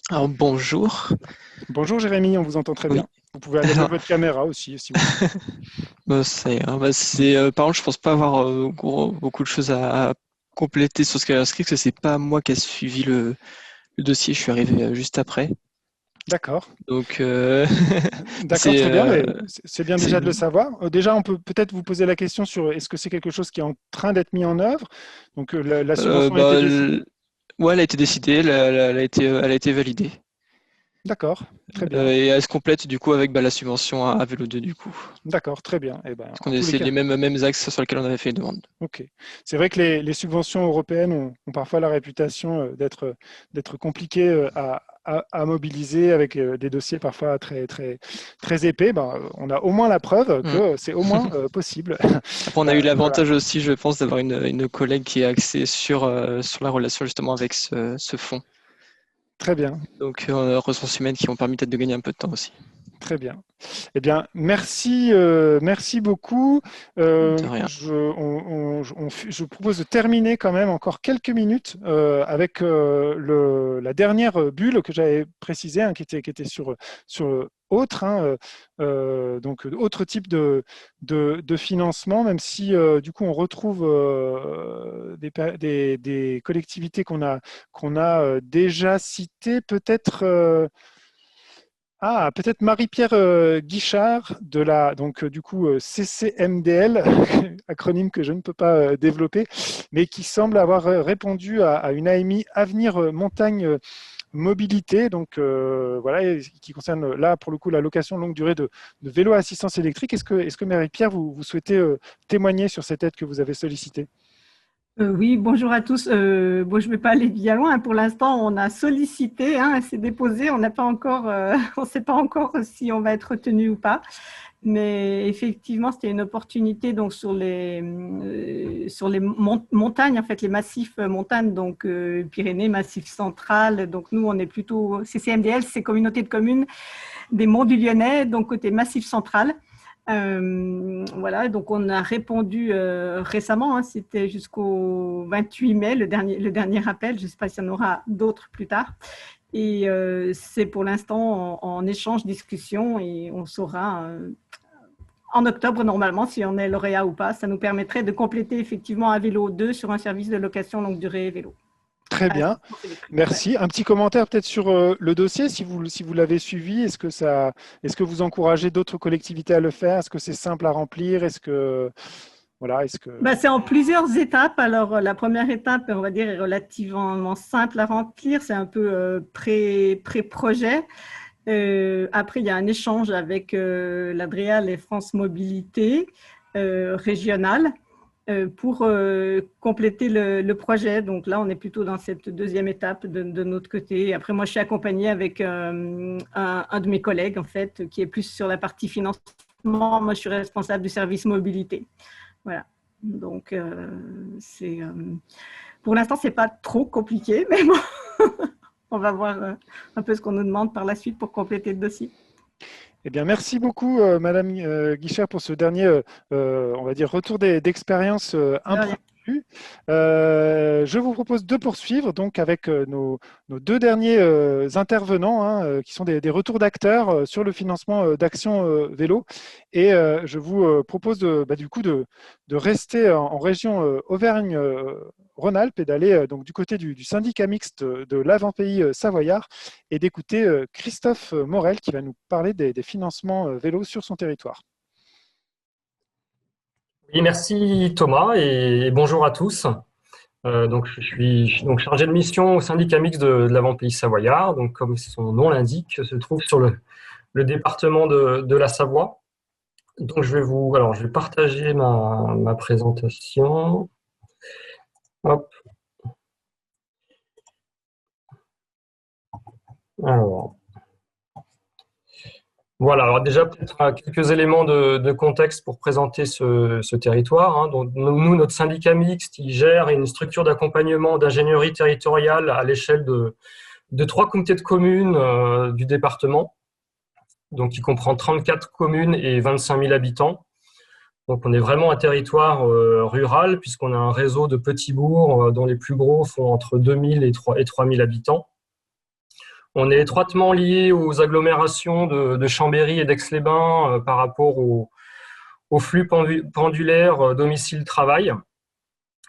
Alors, bonjour. Bonjour Jérémy, on vous entend très bien. Vous pouvez allumer votre caméra aussi, si vous voulez. Ça ira. Par contre, je pense pas avoir beaucoup de choses à compléter sur ce qu'elle a inscrit, parce que c'est pas moi qui a suivi le dossier, je suis arrivé juste après. D'accord. Donc, d'accord, très bien. C'est bien déjà de le savoir. Déjà, on peut peut-être vous poser la question sur est-ce que c'est quelque chose qui est en train d'être mis en œuvre? Donc, la subvention a été décidée. Ouais, elle a été décidée, elle a été validée. D'accord, très bien. Et elle se complète du coup avec la subvention à Vélo 2 du coup. D'accord, très bien. Et ben, parce qu'on essaie les mêmes axes sur lesquels on avait fait une demande. Ok. C'est vrai que les subventions européennes ont parfois la réputation d'être compliquées à mobiliser avec des dossiers parfois très, très, très épais. Ben, on a au moins la preuve que c'est au moins possible. Après, on a eu l'avantage aussi, je pense, d'avoir une collègue qui est axée sur la relation justement avec ce fonds. Très bien. Donc, ressources humaines qui ont permis peut-être de gagner un peu de temps aussi. Très bien. Eh bien, merci beaucoup. De rien. Je propose de terminer quand même encore quelques minutes avec la dernière bulle que j'avais précisée, hein, qui était sur autre, hein, donc autre type de financement, même si du coup on retrouve des collectivités qu'on a déjà citées, peut-être. Peut-être Marie-Pierre Guichard de du coup CCMDL, acronyme que je ne peux pas développer, mais qui semble avoir répondu à une AMI Avenir Montagne Mobilité, donc voilà, qui concerne là pour le coup la location longue durée de vélos à assistance électrique. Est-ce que Marie-Pierre, vous souhaitez témoigner sur cette aide que vous avez sollicitée? Oui, bonjour à tous. Bon, je ne vais pas aller bien loin. Pour l'instant, on a sollicité, hein, c'est déposé. On n'a pas encore, on ne sait pas encore si on va être retenu ou pas. Mais effectivement, c'était une opportunité donc sur les montagnes, en fait, les massifs montagnes, donc Pyrénées, Massif central. Donc nous, on est plutôt CCMDL, c'est Communauté de communes des Monts du Lyonnais, donc côté Massif central. Voilà, donc on a répondu récemment, hein, c'était jusqu'au 28 mai, le dernier appel. Je ne sais pas s'il y en aura d'autres plus tard. Et c'est pour l'instant en échange, discussion, et on saura en octobre normalement si on est lauréat ou pas. Ça nous permettrait de compléter effectivement un vélo 2 sur un service de location longue durée vélo. Très bien, merci. Un petit commentaire peut-être sur le dossier, si vous l'avez suivi. Est-ce que vous encouragez d'autres collectivités à le faire? Est-ce que c'est simple à remplir? C'est en plusieurs étapes. Alors, la première étape, on va dire, est relativement simple à remplir. C'est un peu pré-projet. Après, il y a un échange avec l'Adréal et France Mobilité régionale pour compléter le projet. Donc là, on est plutôt dans cette deuxième étape de notre côté. Après, moi, je suis accompagnée avec un de mes collègues, en fait, qui est plus sur la partie financement. Moi, je suis responsable du service mobilité. Voilà. Donc, pour l'instant, ce n'est pas trop compliqué, mais bon, on va voir un peu ce qu'on nous demande par la suite pour compléter le dossier. Eh bien, merci beaucoup, Madame Guichard, pour ce dernier, on va dire, retour d'expérience impromptu. Je vous propose de poursuivre donc avec nos deux derniers intervenants, hein, qui sont des retours d'acteurs sur le financement d'Action Vélo. Et je vous propose du coup de rester en région Auvergne-Rhône-Alpes et d'aller donc du côté du syndicat mixte de l'Avant-Pays savoyard et d'écouter Christophe Morel qui va nous parler des financements vélo sur son territoire. Oui, merci Thomas et bonjour à tous. Donc, je suis donc chargé de mission au syndicat mixte de l'Avant-Pays savoyard. Donc, comme son nom l'indique, se trouve sur le département de la Savoie. Donc, je vais partager ma présentation. Hop. Alors. Voilà, alors déjà peut-être quelques éléments de contexte pour présenter ce territoire. Hein. Donc, nous, notre syndicat mixte, il gère une structure d'accompagnement d'ingénierie territoriale à l'échelle de 3 comités de communes du département, donc qui comprend 34 communes et 25 000 habitants. Donc on est vraiment un territoire rural puisqu'on a un réseau de petits bourgs dont les plus gros font entre 2 000 et 3 000 habitants. On est étroitement lié aux agglomérations de Chambéry et d'Aix-les-Bains par rapport au flux pendulaire domicile-travail,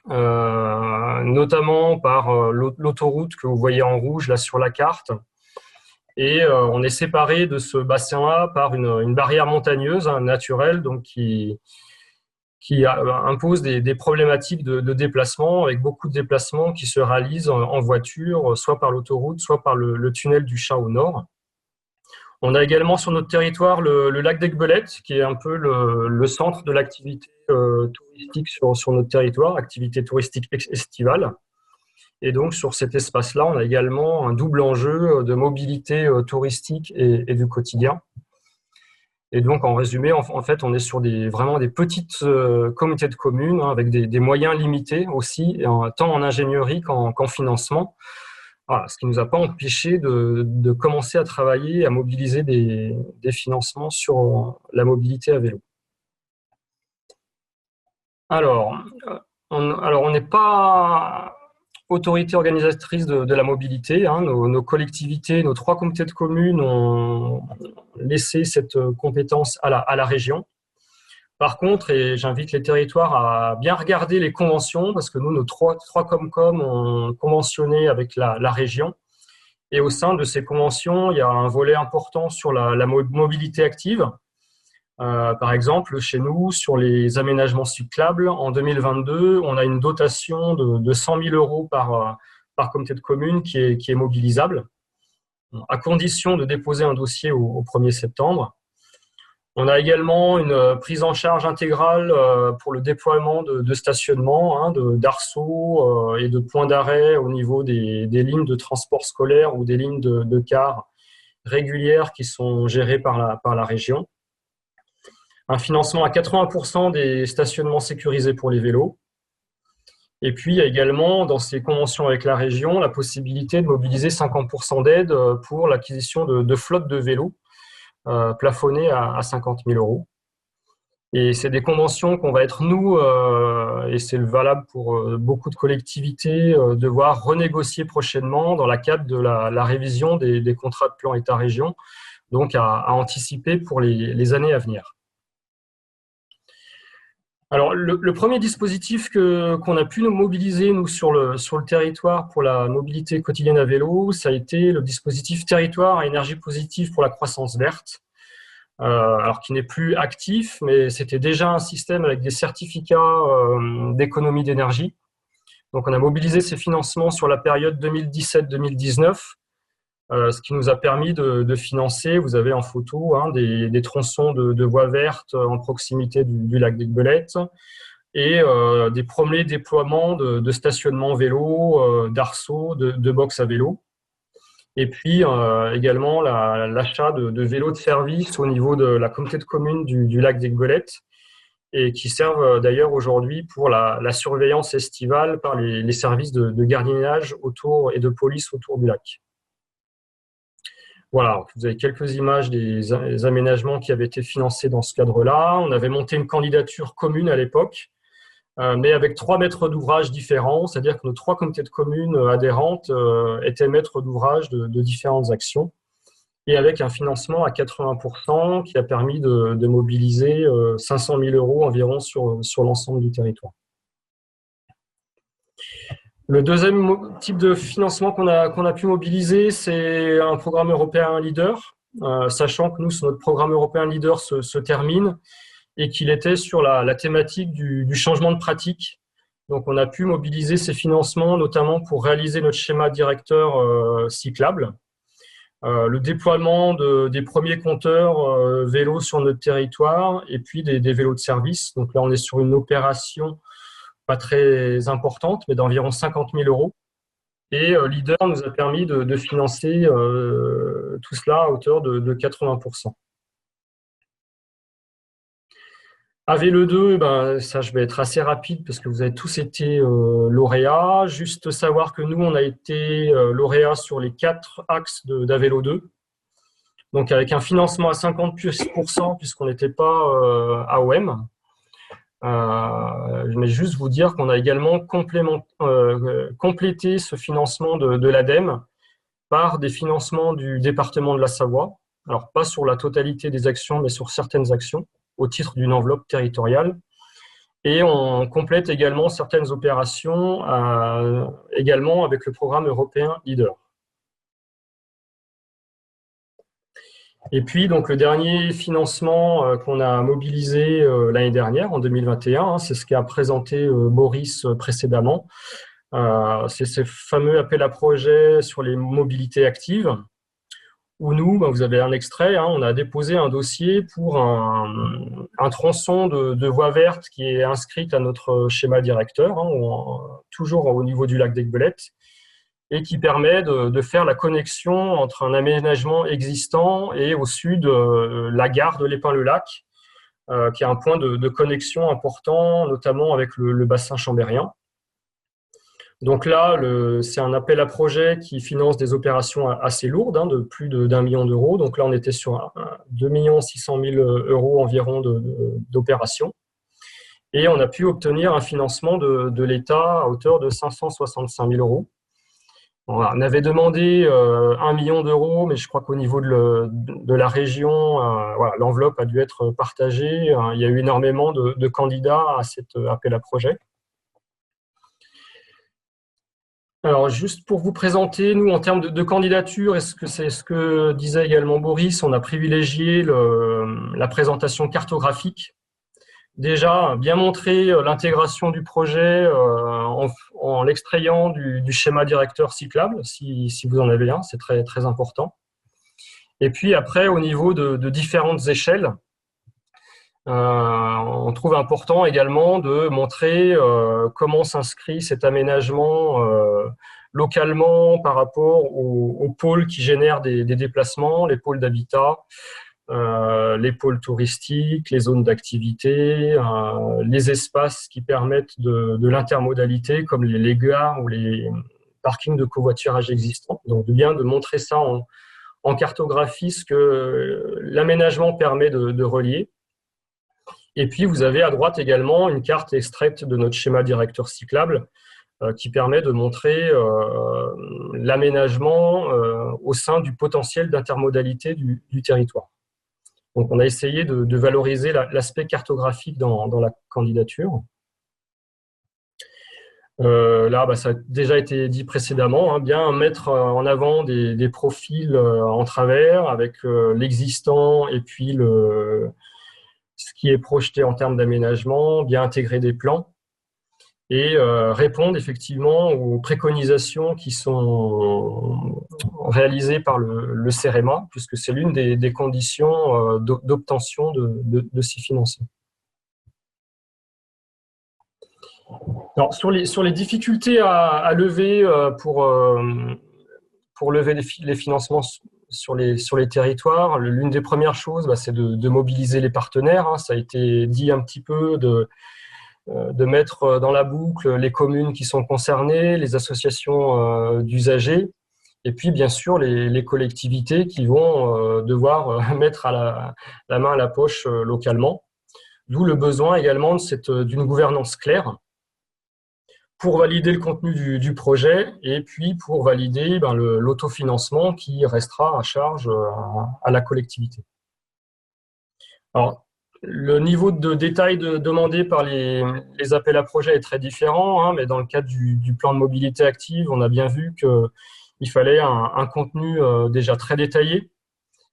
notamment par l'autoroute que vous voyez en rouge là sur la carte. Et on est séparé de ce bassin-là par une barrière montagneuse naturelle donc qui impose des problématiques de déplacement, avec beaucoup de déplacements qui se réalisent en voiture, soit par l'autoroute, soit par le tunnel du Chat au nord. On a également sur notre territoire le lac d'Aiguebelette, qui est un peu le centre de l'activité touristique sur notre territoire, activité touristique estivale. Et donc sur cet espace-là, on a également un double enjeu de mobilité touristique et du quotidien. Et donc, en résumé, en fait, on est sur vraiment des petites communautés de communes hein, avec des moyens limités aussi, tant en ingénierie qu'en financement. Voilà, ce qui ne nous a pas empêché de commencer à travailler, à mobiliser des financements sur la mobilité à vélo. Alors, on n'est pas autorité organisatrice de la mobilité. Hein. Nos collectivités, nos 3 comités de communes ont laissé cette compétence à la région. Par contre, et j'invite les territoires à bien regarder les conventions, parce que nous, nos 3 Comcom ont conventionné avec la région. Et au sein de ces conventions, il y a un volet important sur la mobilité active. Par exemple, chez nous, sur les aménagements cyclables, en 2022, on a une dotation de 100 000 € par comité de communes qui est mobilisable, à condition de déposer un dossier au 1er septembre. On a également une prise en charge intégrale pour le déploiement de stationnement, hein, d'arceaux et de points d'arrêt au niveau des lignes de transport scolaire ou des lignes de cars régulières qui sont gérées par la région. Un financement à 80% des stationnements sécurisés pour les vélos. Et puis, il y a également, dans ces conventions avec la région, la possibilité de mobiliser 50% d'aide pour l'acquisition de flottes de vélos plafonnées à 50 000 €. Et c'est des conventions qu'on va être, nous, et c'est valable pour beaucoup de collectivités, devoir renégocier prochainement dans le cadre de la révision des contrats de plan État-région, donc à anticiper pour les années à venir. Alors, le premier dispositif qu'on a pu nous mobiliser, nous, sur le territoire pour la mobilité quotidienne à vélo, ça a été le dispositif territoire à énergie positive pour la croissance verte, alors qui n'est plus actif, mais c'était déjà un système avec des certificats d'économie d'énergie. Donc, on a mobilisé ces financements sur la période 2017-2019, ce qui nous a permis de financer, vous avez en photo, hein, des tronçons de voies vertes en proximité du lac d'Aiguebelette et des premiers déploiements de stationnement vélo, d'arceaux, de box à vélo. Et puis également l'achat de vélos de service au niveau de la communauté de communes du lac d'Aiguebelette et qui servent d'ailleurs aujourd'hui pour la surveillance estivale par les services de gardiennage et de police autour du lac. Voilà, vous avez quelques images des aménagements qui avaient été financés dans ce cadre-là. On avait monté une candidature commune à l'époque, mais avec 3 maîtres d'ouvrage différents, c'est-à-dire que nos 3 comités de communes adhérentes étaient maîtres d'ouvrage de différentes actions, et avec un financement à 80% qui a permis de mobiliser 500 000 € environ sur l'ensemble du territoire. Le deuxième type de financement qu'on a pu mobiliser, c'est un programme européen leader, sachant que nous, notre programme européen leader se termine et qu'il était sur la thématique du changement de pratique Donc, on a pu mobiliser ces financements, notamment pour réaliser notre schéma directeur cyclable, le déploiement des premiers compteurs vélos sur notre territoire et puis des vélos de service. Donc là, on est sur une opération pas très importante, mais d'environ 50 000 €. Et Leader nous a permis de financer tout cela à hauteur de 80%. À VLE2, ben, ça, je vais être assez rapide parce que vous avez tous été lauréats. Juste savoir que nous, on a été lauréats sur les 4 axes d'AVELO2. Donc, avec un financement à 50% puisqu'on n'était pas AOM. Mais juste vous dire qu'on a également complété ce financement de l'ADEME par des financements du département de la Savoie. Alors, pas sur la totalité des actions, mais sur certaines actions, au titre d'une enveloppe territoriale. Et on complète également certaines opérations également avec le programme européen Leader. Et puis, donc, le dernier financement qu'on a mobilisé l'année dernière, en 2021, c'est ce qu'a présenté Boris précédemment. C'est ce fameux appel à projet sur les mobilités actives, où nous, vous avez un extrait, on a déposé un dossier pour un tronçon de voie verte qui est inscrite à notre schéma directeur, toujours au niveau du lac d'Aiguebelette, et qui permet de faire la connexion entre un aménagement existant et au sud, la gare de l'Épin-le-Lac, qui est un point de connexion important, notamment avec le bassin chambérien. Donc là, c'est un appel à projet qui finance des opérations assez lourdes, de plus d'1 million d'euros. Donc là, on était sur 2 600 000 € environ d'opérations. Et on a pu obtenir un financement de l'État à hauteur de 565 000 €. On avait demandé 1 million d'euros, mais je crois qu'au niveau de la région, l'enveloppe a dû être partagée. Il y a eu énormément de candidats à cet appel à projet. Alors, juste pour vous présenter, nous, en termes de candidature, c'est ce que disait également Boris, on a privilégié la présentation cartographique. Déjà, bien montrer l'intégration du projet en l'extrayant du schéma directeur cyclable, si vous en avez un, c'est très, très important. Et puis après, au niveau de différentes échelles, on trouve important également de montrer comment s'inscrit cet aménagement localement par rapport aux pôles qui génèrent des déplacements, les pôles d'habitat, les pôles touristiques, les zones d'activité, les espaces qui permettent de l'intermodalité comme les gares ou les parkings de covoiturage existants. Donc bien de montrer ça en cartographie, ce que l'aménagement permet de relier. Et puis, vous avez à droite également une carte extraite de notre schéma directeur cyclable qui permet de montrer l'aménagement au sein du potentiel d'intermodalité du territoire. Donc, on a essayé de valoriser l'aspect cartographique dans la candidature. Là, ça a déjà été dit précédemment, bien mettre en avant des profils en travers avec l'existant et puis ce qui est projeté en termes d'aménagement, bien intégrer des plans et répondre effectivement aux préconisations qui sont réalisées par le CEREMA, puisque c'est l'une des conditions d'obtention de ces financements. Alors, sur les difficultés à lever pour lever les financements sur les territoires, l'une des premières choses, c'est de mobiliser les partenaires. Ça a été dit un petit peu, de mettre dans la boucle les communes qui sont concernées, les associations d'usagers, et puis bien sûr les collectivités qui vont devoir mettre la main à la poche localement. D'où le besoin également d'une gouvernance claire pour valider le contenu du projet et puis pour valider l'autofinancement qui restera à charge à la collectivité. Alors, le niveau de détail demandé par les appels à projets est très différent, mais dans le cadre du plan de mobilité active, on a bien vu qu'il fallait un contenu déjà très détaillé,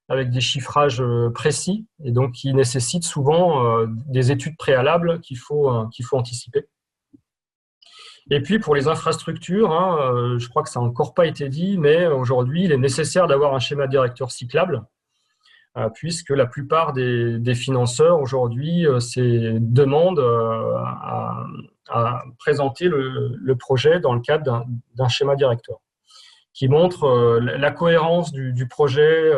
avec des chiffrages précis, et donc qui nécessite souvent des études préalables qu'il faut anticiper. Et puis pour les infrastructures, hein, je crois que ça n'a encore pas été dit, mais aujourd'hui, il est nécessaire d'avoir un schéma directeur cyclable, puisque la plupart des financeurs aujourd'hui demandent à présenter le projet dans le cadre d'un schéma directeur qui montre la cohérence du projet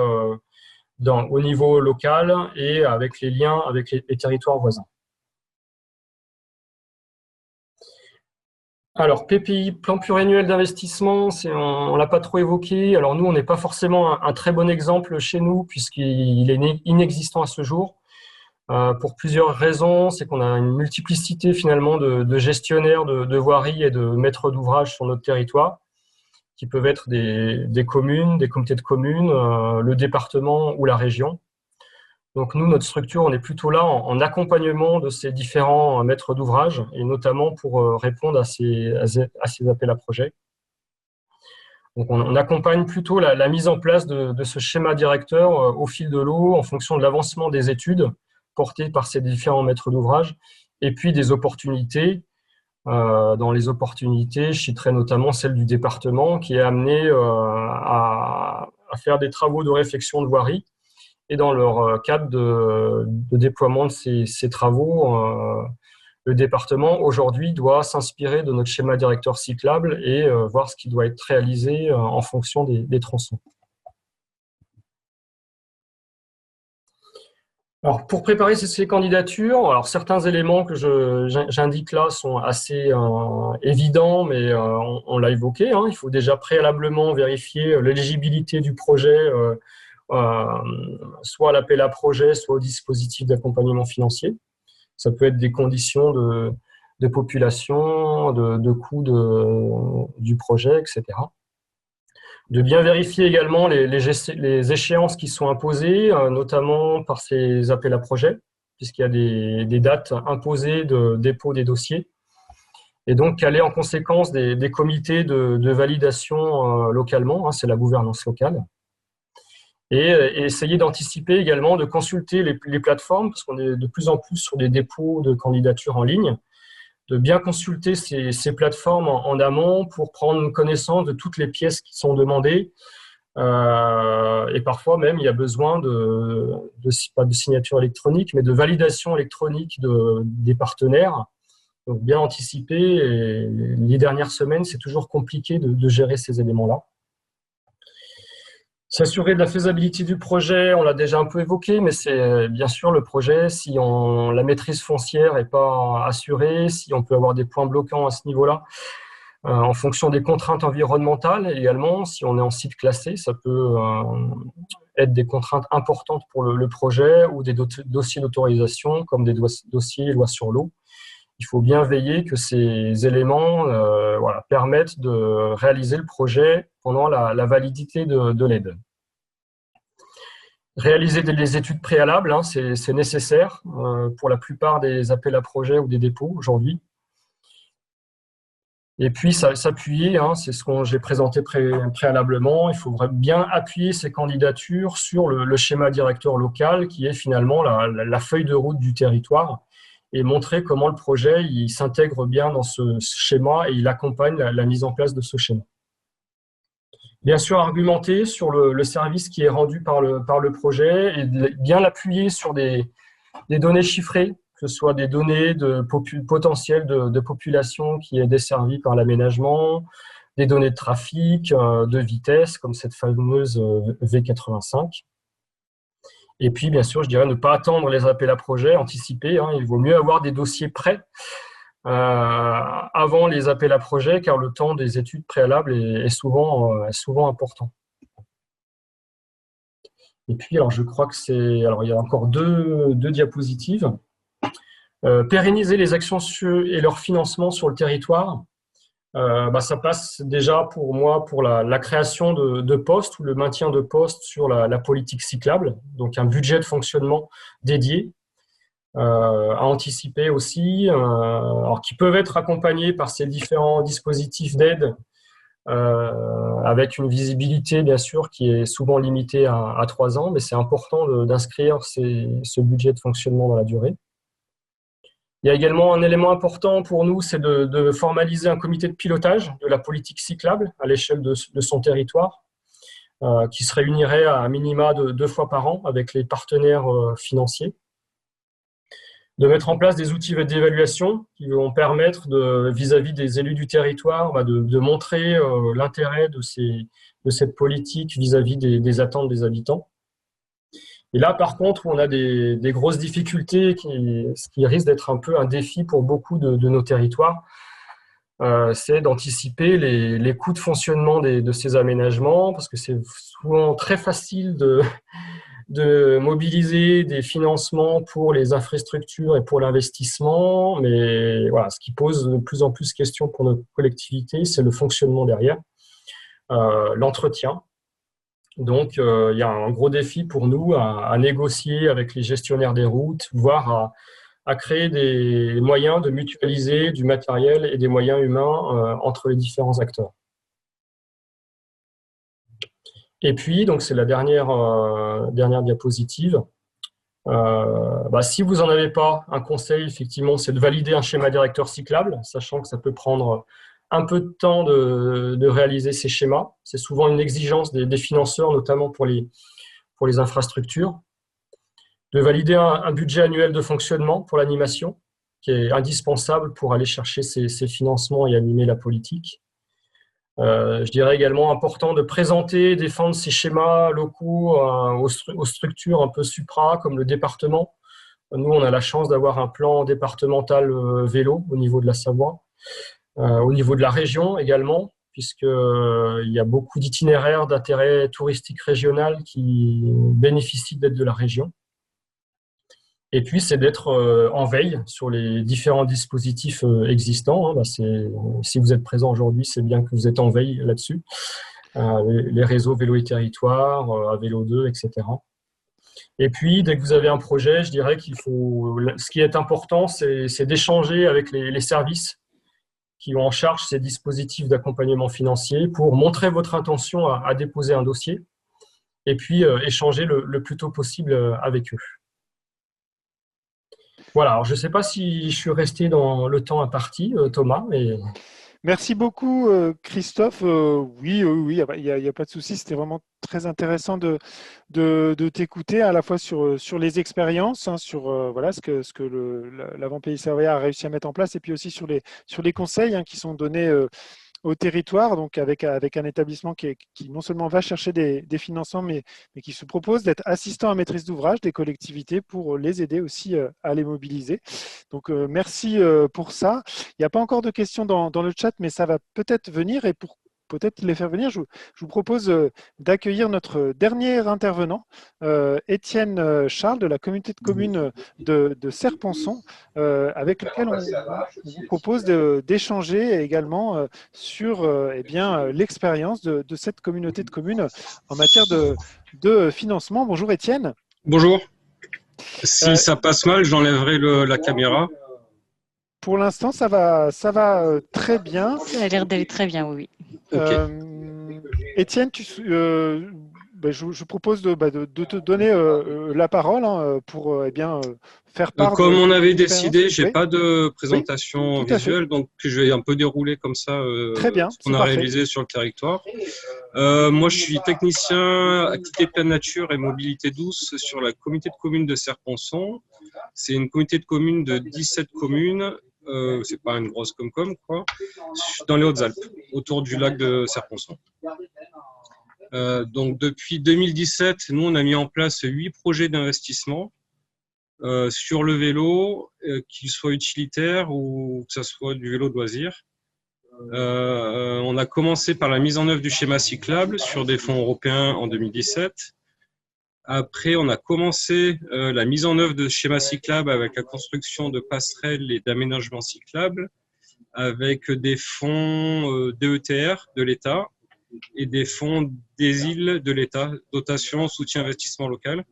au niveau local et avec les liens avec les territoires voisins. Alors, PPI, plan pluriannuel d'investissement, on ne l'a pas trop évoqué. Alors nous, on n'est pas forcément un très bon exemple chez nous puisqu'il est inexistant à ce jour. Pour plusieurs raisons, c'est qu'on a une multiplicité finalement de gestionnaires de voiries et de maîtres d'ouvrage sur notre territoire, qui peuvent être des communes, des comités de communes, le département ou la région. Donc nous, notre structure, on est plutôt là en accompagnement de ces différents maîtres d'ouvrage et notamment pour répondre à ces appels à projets. Donc on accompagne plutôt la mise en place de ce schéma directeur au fil de l'eau en fonction de l'avancement des études portées par ces différents maîtres d'ouvrage et puis des opportunités. Dans les opportunités, je citerai notamment celle du département qui est amené à faire des travaux de réfection de voirie. Et dans leur cadre de déploiement de ces travaux, le département aujourd'hui doit s'inspirer de notre schéma directeur cyclable et voir ce qui doit être réalisé en fonction des tronçons. Alors, pour préparer ces candidatures, alors certains éléments que j'indique là sont assez évidents, mais on l'a évoqué. Hein, il faut déjà préalablement vérifier l'éligibilité du projet soit à l'appel à projet, soit au dispositif d'accompagnement financier. Ça peut être des conditions de population, de coût du projet, etc. De bien vérifier également les échéances qui sont imposées, notamment par ces appels à projet, puisqu'il y a des dates imposées de dépôt des dossiers. Et donc, caler en conséquence des comités de validation localement, hein, c'est la gouvernance locale. Et essayer d'anticiper également, de consulter les plateformes, parce qu'on est de plus en plus sur des dépôts de candidatures en ligne, de bien consulter ces plateformes en amont pour prendre connaissance de toutes les pièces qui sont demandées. Et parfois même, il y a besoin pas de signature électronique, mais de validation électronique des partenaires. Donc bien anticiper. Et les dernières semaines, c'est toujours compliqué de gérer ces éléments-là. S'assurer de la faisabilité du projet, on l'a déjà un peu évoqué, mais c'est bien sûr le projet, si la maîtrise foncière n'est pas assurée, si on peut avoir des points bloquants à ce niveau-là, en fonction des contraintes environnementales également, si on est en site classé, ça peut être des contraintes importantes pour le projet ou des dossiers d'autorisation comme des dossiers loi sur l'eau. Il faut bien veiller que ces éléments permettent de réaliser le projet pendant la validité de l'aide. Réaliser des études préalables, hein, c'est nécessaire pour la plupart des appels à projets ou des dépôts aujourd'hui. Et puis s'appuyer, hein, c'est ce que j'ai présenté préalablement, il faudrait bien appuyer ces candidatures sur le schéma directeur local qui est finalement la feuille de route du territoire et montrer comment le projet il s'intègre bien dans ce schéma et il accompagne la mise en place de ce schéma. Bien sûr, argumenter sur le service qui est rendu par le projet et bien l'appuyer sur des données chiffrées, que ce soit des données potentielles de population qui est desservie par l'aménagement, des données de trafic, de vitesse, comme cette fameuse V85. Et puis, bien sûr, je dirais ne pas attendre les appels à projets, anticiper. Hein, il vaut mieux avoir des dossiers prêts avant les appels à projets, car le temps des études préalables est souvent important. Et puis, alors, je crois que il y a encore deux diapositives. Pérenniser les actions et leur financement sur le territoire. Ça passe déjà pour moi pour la création de postes ou le maintien de postes sur la politique cyclable, donc un budget de fonctionnement dédié à anticiper aussi, alors qui peuvent être accompagnés par ces différents dispositifs d'aide avec une visibilité bien sûr qui est souvent limitée à 3 ans, mais c'est important d'inscrire ce budget de fonctionnement dans la durée. Il y a également un élément important pour nous, c'est de formaliser un comité de pilotage de la politique cyclable à l'échelle de son territoire, qui se réunirait à minima 2 fois par an avec les partenaires financiers. De mettre en place des outils d'évaluation qui vont permettre, vis-à-vis des élus du territoire, de montrer l'intérêt de cette politique vis-à-vis des attentes des habitants. Et là, par contre, on a des grosses difficultés, ce qui risque d'être un peu un défi pour beaucoup de nos territoires, c'est d'anticiper les coûts de fonctionnement de ces aménagements, parce que c'est souvent très facile de mobiliser des financements pour les infrastructures et pour l'investissement, mais voilà, ce qui pose de plus en plus de questions pour nos collectivités, c'est le fonctionnement derrière, l'entretien. Donc, il y a un gros défi pour nous à négocier avec les gestionnaires des routes, voire à créer des moyens de mutualiser du matériel et des moyens humains entre les différents acteurs. Et puis, donc c'est la dernière diapositive. Si vous n'en avez pas, un conseil, effectivement, c'est de valider un schéma directeur cyclable, sachant que ça peut prendre un peu de temps de réaliser ces schémas. C'est souvent une exigence des financeurs, notamment pour les infrastructures. De valider un budget annuel de fonctionnement pour l'animation, qui est indispensable pour aller chercher ces financements et animer la politique. Je dirais également important de présenter et défendre ces schémas locaux aux structures un peu supra, comme le département. Nous, on a la chance d'avoir un plan départemental vélo au niveau de la Savoie. Au niveau de la région également, puisqu'il y a beaucoup d'itinéraires d'intérêt touristique régional qui bénéficient d'aide de la région. Et puis, c'est d'être en veille sur les différents dispositifs existants. Si vous êtes présent aujourd'hui, c'est bien que vous êtes en veille là-dessus. Les réseaux Vélo et Territoire, à Vélo 2, etc. Et puis, dès que vous avez un projet, je dirais ce qui est important, c'est d'échanger avec les services qui ont en charge ces dispositifs d'accompagnement financier pour montrer votre intention à déposer un dossier et puis échanger le plus tôt possible avec eux. Voilà, alors je ne sais pas si je suis resté dans le temps imparti, Thomas. Mais... Merci beaucoup, Christophe. Oui, il n'y a pas de souci. C'était vraiment très intéressant de t'écouter, à la fois sur les expériences, sur ce que l'Avant Pays Savoyard a réussi à mettre en place, et puis aussi sur les conseils qui sont donnés au territoire, donc avec un établissement qui non seulement va chercher des financements, mais qui se propose d'être assistant à maîtrise d'ouvrage des collectivités pour les aider aussi à les mobiliser. Donc, merci pour ça. Il n'y a pas encore de questions dans le chat, mais ça va peut-être venir, et pour peut-être les faire venir, je vous propose d'accueillir notre dernier intervenant, Étienne Charles, de la communauté de communes de Serponçon, avec lequel on vous propose d'échanger également sur l'expérience de cette communauté de communes en matière de financement. Bonjour Étienne. Bonjour. Si ça passe mal, j'enlèverai la caméra. Pour l'instant, ça va très bien. Ça a l'air d'aller très bien, oui. Okay. Étienne, je propose de te donner la parole pour faire part. Comme on avait décidé, j'ai pas de présentation visuelle, donc je vais un peu dérouler comme ça ce qu'on a réalisé sur le territoire. Moi, je suis technicien activité pleine nature et mobilité douce sur la communauté de communes de Serponçon. C'est une communauté de communes de 17 communes. C'est pas une grosse comcom, quoi, dans les Hautes-Alpes, autour du lac de Serponçon. Donc depuis 2017, nous on a mis en place 8 projets d'investissement sur le vélo, qu'il soit utilitaire ou que ce soit du vélo de loisir. On a commencé par la mise en œuvre du schéma cyclable sur des fonds européens en 2017. Après, on a commencé la mise en œuvre de schéma cyclable avec la construction de passerelles et d'aménagements cyclables avec des fonds DETR de l'État et des fonds des îles de l'État, dotation, soutien, investissement local.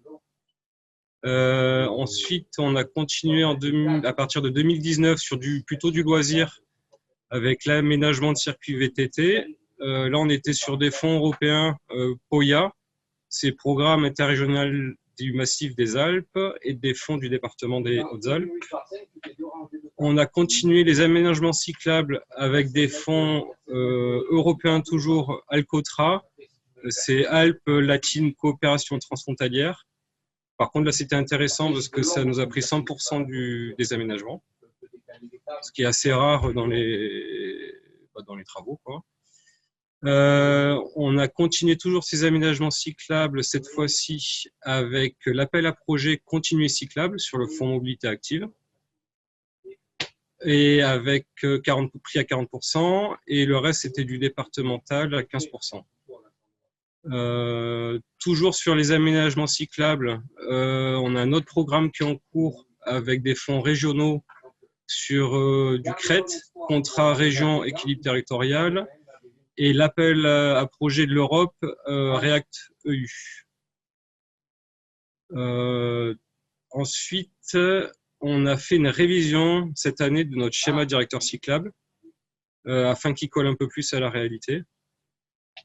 Ensuite, on a continué à partir de 2019 sur plutôt du loisir avec l'aménagement de circuits VTT. Là, on était sur des fonds européens POIA, c'est Programme interrégional du massif des Alpes et des fonds du département des Hautes-Alpes. On a continué les aménagements cyclables avec des fonds européens toujours, Alcotra, c'est Alpes Latine Coopération Transfrontalière. Par contre, là, c'était intéressant parce que ça nous a pris 100% des aménagements, ce qui est assez rare dans les travaux, quoi. On a continué toujours ces aménagements cyclables, cette fois-ci avec l'appel à projet continué cyclable sur le fonds mobilité active et avec prix à 40%, et le reste c'était du départemental à 15%. Toujours sur les aménagements cyclables, on a un autre programme qui est en cours avec des fonds régionaux sur du CRET, contrat région équilibre territorial, et l'appel à projet de l'Europe, React EU. Ensuite, on a fait une révision cette année de notre schéma directeur cyclable afin qu'il colle un peu plus à la réalité.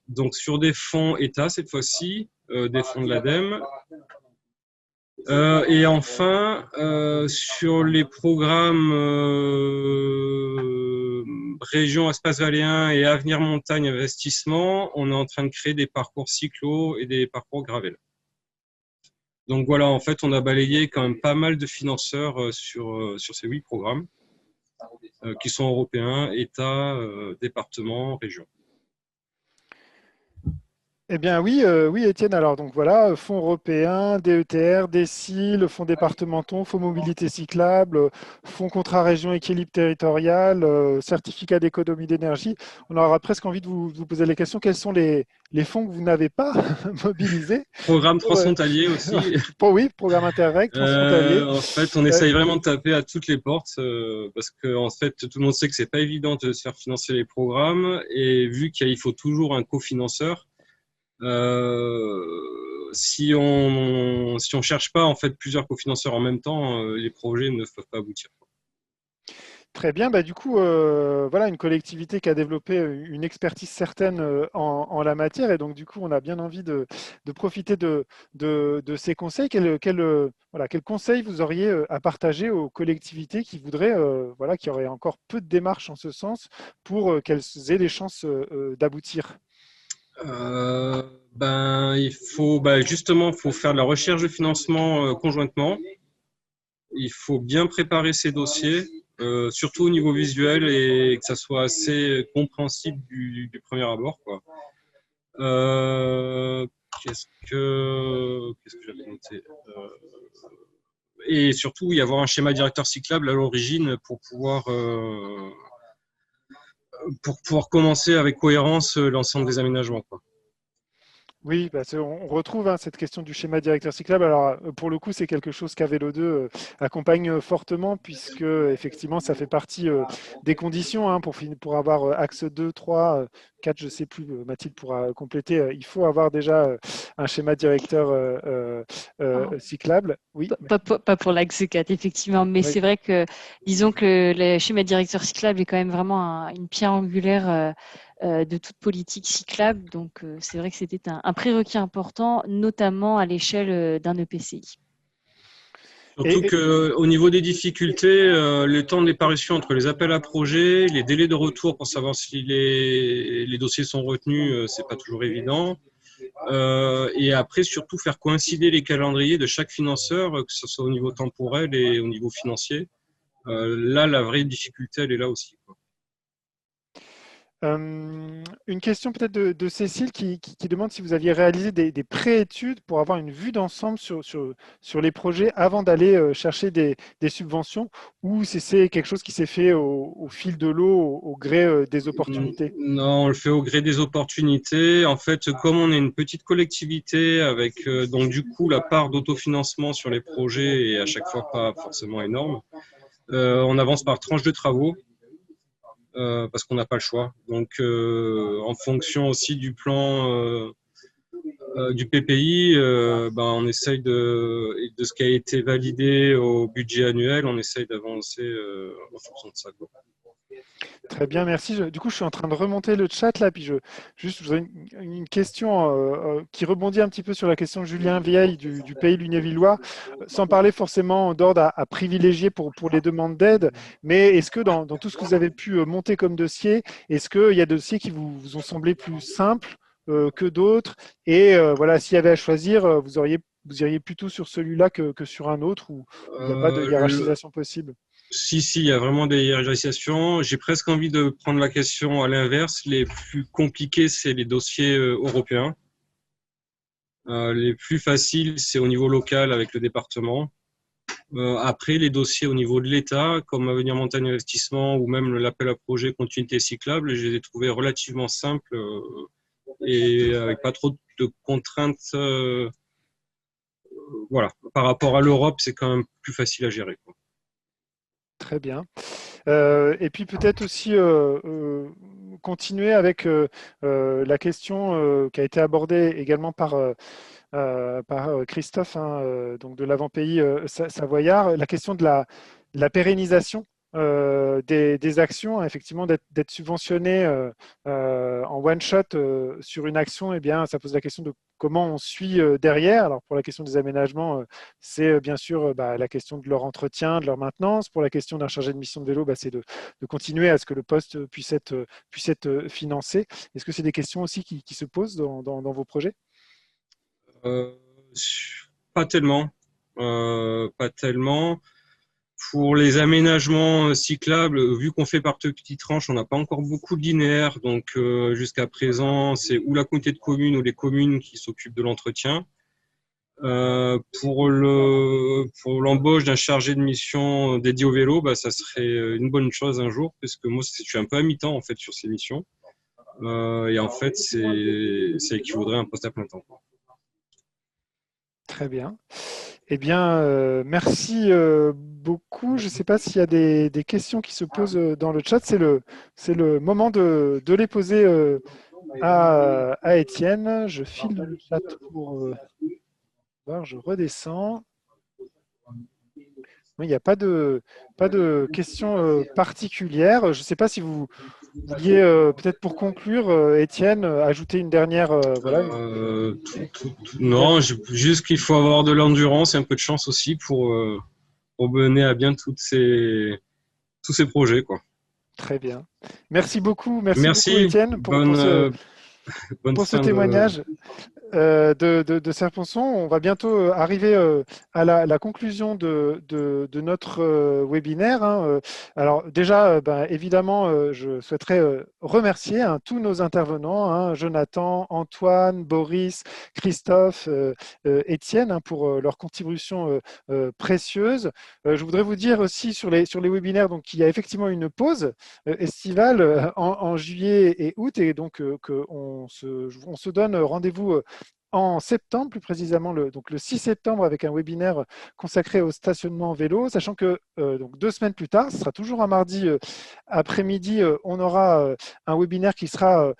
Donc sur des fonds État cette fois-ci, des fonds de l'ADEME. Et enfin, sur les programmes Région Espace Valléen et Avenir Montagne Investissement, on est en train de créer des parcours cyclo et des parcours gravel. Donc voilà, en fait, on a balayé quand même pas mal de financeurs sur ces 8 programmes qui sont européens, État, département, région. Eh bien oui, oui Étienne, alors donc voilà, fonds européens, DETR, DECI, fonds départementaux, fonds mobilité cyclable, fonds contrat région équilibre territorial, certificat d'économie d'énergie. On aura presque envie de vous poser la question, quels sont les fonds que vous n'avez pas mobilisés? Programme transfrontalier aussi. Oui, programme Interreg, transfrontalier. En fait, on essaye vraiment de taper à toutes les portes parce que en fait, tout le monde sait que c'est pas évident de se faire financer les programmes, et vu qu'il faut toujours un cofinanceur, si on cherche pas en fait plusieurs cofinanceurs en même temps, les projets ne peuvent pas aboutir. Très bien, bah, du coup, voilà une collectivité qui a développé une expertise certaine en la matière, et donc du coup, on a bien envie de profiter de ces conseils. Quel conseil vous auriez à partager aux collectivités qui voudraient, voilà, qui auraient encore peu de démarches en ce sens pour qu'elles aient des chances d'aboutir? Il faut justement faire de la recherche de financement conjointement. Il faut bien préparer ces dossiers, surtout au niveau visuel, et que ça soit assez compréhensible du premier abord, quoi. Qu'est-ce que j'avais noté, et surtout y avoir un schéma directeur cyclable à l'origine pour pouvoir commencer avec cohérence l'ensemble des aménagements, quoi. Oui, on retrouve cette question du schéma directeur cyclable. Alors, pour le coup, c'est quelque chose qu'Avelo 2 accompagne fortement, puisque effectivement, ça fait partie des conditions pour avoir axe 2, 3, 4, je ne sais plus, Mathilde pourra compléter. Il faut avoir déjà un schéma directeur cyclable. Oui. Pas pour l'axe 4, effectivement, mais oui. C'est vrai que, disons que le schéma directeur cyclable est quand même vraiment une pierre angulaire de toute politique cyclable. Donc, c'est vrai que c'était un prérequis important, notamment à l'échelle d'un EPCI. Surtout qu'au niveau des difficultés, le temps de déparution entre les appels à projets, les délais de retour pour savoir si les dossiers sont retenus, c'est pas toujours évident. Et après, surtout, faire coïncider les calendriers de chaque financeur, que ce soit au niveau temporel et au niveau financier. Là, la vraie difficulté, elle est là aussi, quoi. Une question peut-être de Cécile qui demande si vous aviez réalisé des pré-études pour avoir une vue d'ensemble sur les projets avant d'aller chercher des subventions, ou c'est quelque chose qui s'est fait au fil de l'eau, au gré des opportunités? Non, on le fait au gré des opportunités. En fait, comme on est une petite collectivité avec donc du coup la part d'autofinancement sur les projets est à chaque fois pas forcément énorme, on avance par tranche de travaux. Parce qu'on n'a pas le choix. Donc, en fonction aussi du plan du PPI, on essaye de ce qui a été validé au budget annuel, on essaye d'avancer en fonction de ça, quoi. Très bien, merci. Du coup, je suis en train de remonter le chat là, puis je voudrais une question qui rebondit un petit peu sur la question de Julien Vieille du Pays Lunévillois, sans parler forcément d'ordre à privilégier pour les demandes d'aide, mais est-ce que dans tout ce que vous avez pu monter comme dossier, est-ce qu'il y a des dossiers qui vous ont semblé plus simples que d'autres? Et voilà, s'il y avait à choisir, vous iriez plutôt sur celui-là que sur un autre, où il n'y a pas de hiérarchisation possible? Si, il y a vraiment des hiérarchisations. J'ai presque envie de prendre la question à l'inverse. Les plus compliqués, c'est les dossiers européens. Les plus faciles, c'est au niveau local avec le département. Après, les dossiers au niveau de l'État, comme Avenir Montagne Investissement ou même l'appel à projet Continuité cyclable, je les ai trouvés relativement simples et avec pas trop de contraintes. Voilà. Par rapport à l'Europe, c'est quand même plus facile à gérer, quoi. Très bien. Et puis peut-être aussi continuer avec la question qui a été abordée également par Christophe, hein, donc de l'avant-pays savoyard, la question de la pérennisation des actions, hein, effectivement, d'être subventionné en one-shot sur une action, eh bien, ça pose la question de comment on suit derrière. Alors, pour la question des aménagements, c'est bien sûr la question de leur entretien, de leur maintenance. Pour la question d'un chargé de mission de vélo, c'est de continuer à ce que le poste puisse être financé. Est-ce que c'est des questions aussi qui se posent dans vos projets? Pas tellement. Pas tellement. Pour les aménagements cyclables, vu qu'on fait par petites tranches, on n'a pas encore beaucoup de linéaires. Donc, jusqu'à présent, c'est ou la communauté de communes ou les communes qui s'occupent de l'entretien. Pour l'embauche d'un chargé de mission dédié au vélo, ça serait une bonne chose un jour, parce que moi, je suis un peu à mi-temps en fait sur ces missions. Et en fait, ça équivaudrait à un poste à plein temps. Très bien. Eh bien, merci beaucoup. Je ne sais pas s'il y a des questions qui se posent dans le chat. C'est le moment de les poser à Étienne. Je file dans le chat pour voir. Je redescends. Il n'y a pas de questions particulières. Je ne sais pas si vous vouliez, peut-être pour conclure, Étienne, ajouter une dernière. Non, juste qu'il faut avoir de l'endurance et un peu de chance aussi pour mener à bien tous ces projets, quoi. Très bien. Merci beaucoup. Merci beaucoup, Étienne, pour ce témoignage. De Serponçon. On va bientôt arriver à la conclusion de notre webinaire, hein. Alors déjà, évidemment, je souhaiterais remercier tous nos intervenants, hein, Jonathan, Antoine, Boris, Christophe, Étienne, hein, pour leur contribution précieuse. Je voudrais vous dire aussi sur les webinaires qu'il y a effectivement une pause estivale en juillet et août, et donc on se donne rendez-vous en septembre, plus précisément le 6 septembre, avec un webinaire consacré au stationnement vélo, sachant que donc 2 semaines plus tard, ce sera toujours un mardi après-midi, on aura un webinaire qui sera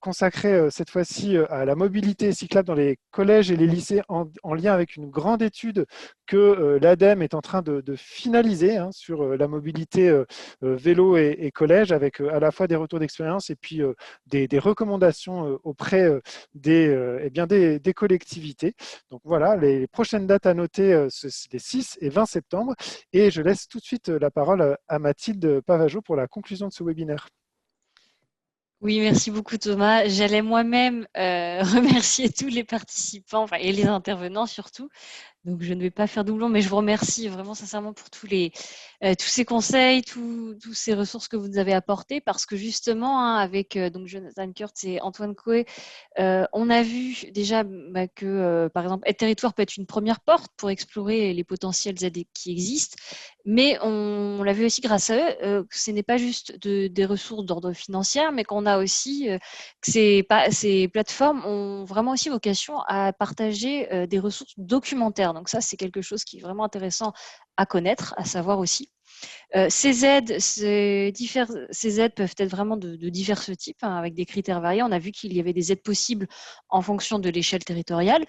consacré cette fois-ci à la mobilité cyclable dans les collèges et les lycées, en lien avec une grande étude que l'ADEME est en train de finaliser, hein, sur la mobilité vélo et collège, avec à la fois des retours d'expérience et puis des recommandations auprès des collectivités. Donc voilà, les prochaines dates à noter, c'est les 6 et 20 septembre. Et je laisse tout de suite la parole à Mathilde Pavageau pour la conclusion de ce webinaire. Oui, merci beaucoup Thomas. J'allais moi-même remercier tous les participants et les intervenants surtout. Donc, je ne vais pas faire doublon, mais je vous remercie vraiment sincèrement pour tous ces conseils, tous ces ressources que vous nous avez apportées, parce que justement, hein, avec donc Jonathan Kurtz et Antoine Coué, on a vu déjà que, par exemple, Aide Territoire peut être une première porte pour explorer les potentiels aides qui existent, mais on l'a vu aussi grâce à eux, que ce n'est pas juste des ressources d'ordre financier, mais qu'on a aussi que ces plateformes ont vraiment aussi vocation à partager des ressources documentaires. Donc ça, c'est quelque chose qui est vraiment intéressant à connaître, à savoir aussi. Ces aides peuvent être vraiment de divers types, hein, avec des critères variés. On a vu qu'il y avait des aides possibles en fonction de l'échelle territoriale,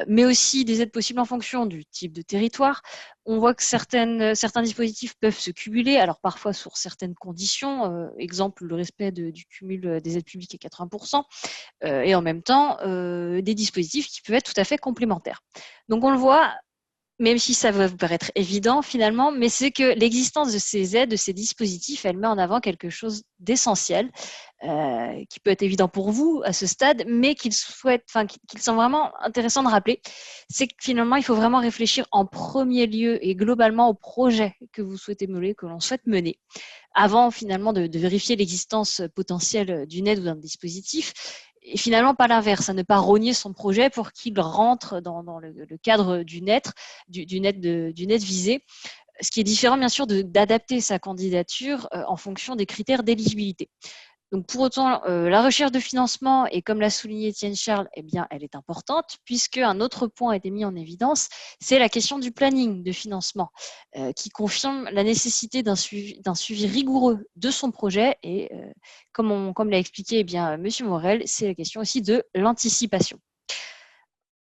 mais aussi des aides possibles en fonction du type de territoire. On voit que certains dispositifs peuvent se cumuler, alors parfois sur certaines conditions, exemple le respect du cumul des aides publiques à 80%, et en même temps des dispositifs qui peuvent être tout à fait complémentaires. Donc on le voit, même si ça va vous paraître évident finalement, mais c'est que l'existence de ces aides, de ces dispositifs, elle met en avant quelque chose d'essentiel, qui peut être évident pour vous à ce stade, mais qu'il semble vraiment intéressant de rappeler, c'est que finalement, il faut vraiment réfléchir en premier lieu et globalement au projet que vous souhaitez mener, que l'on souhaite mener, avant finalement de vérifier l'existence potentielle d'une aide ou d'un dispositif. Et finalement, pas l'inverse, à ne pas rogner son projet pour qu'il rentre dans le cadre d'une aide visée. Ce qui est différent, bien sûr, d'adapter sa candidature en fonction des critères d'éligibilité. Donc, pour autant, la recherche de financement, et comme l'a souligné Étienne Charles, eh bien, elle est importante, puisque un autre point a été mis en évidence, c'est la question du planning de financement, qui confirme la nécessité d'un suivi rigoureux de son projet. Et comme l'a expliqué eh bien, Monsieur Morel, c'est la question aussi de l'anticipation.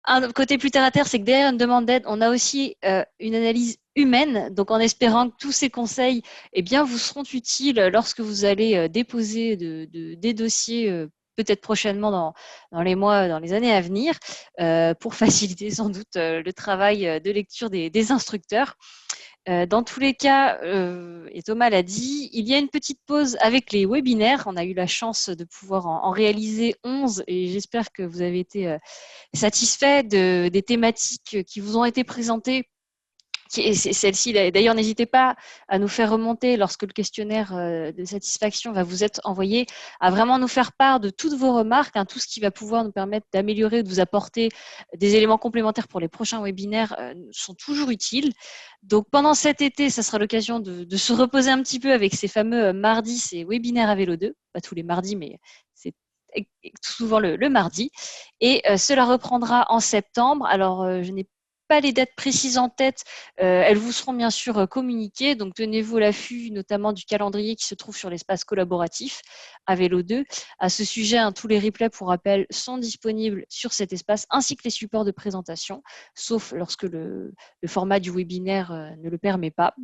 Un côté plus terre à terre, c'est que derrière une demande d'aide, on a aussi une analyse humaine. Donc, en espérant que tous ces conseils, eh bien, vous seront utiles lorsque vous allez déposer des dossiers, peut-être prochainement dans les mois, dans les années à venir, pour faciliter sans doute le travail de lecture des instructeurs. Dans tous les cas, et Thomas l'a dit, il y a une petite pause avec les webinaires. On a eu la chance de pouvoir en réaliser 11 et j'espère que vous avez été satisfaits des thématiques qui vous ont été présentées. Celle-ci, d'ailleurs, n'hésitez pas à nous faire remonter lorsque le questionnaire de satisfaction va vous être envoyé, à vraiment nous faire part de toutes vos remarques, hein, tout ce qui va pouvoir nous permettre d'améliorer ou de vous apporter des éléments complémentaires pour les prochains webinaires sont toujours utiles. Donc, pendant cet été, ça sera l'occasion de se reposer un petit peu avec ces fameux mardis, ces webinaires à vélo 2, pas tous les mardis, mais c'est souvent le mardi. Et cela reprendra en septembre. Alors, je n'ai pas les dates précises en tête, elles vous seront bien sûr communiquées, donc tenez-vous à l'affût notamment du calendrier qui se trouve sur l'espace collaboratif à Vélo 2. À ce sujet, hein, tous les replays pour rappel sont disponibles sur cet espace ainsi que les supports de présentation, sauf lorsque le format du webinaire ne le permet pas.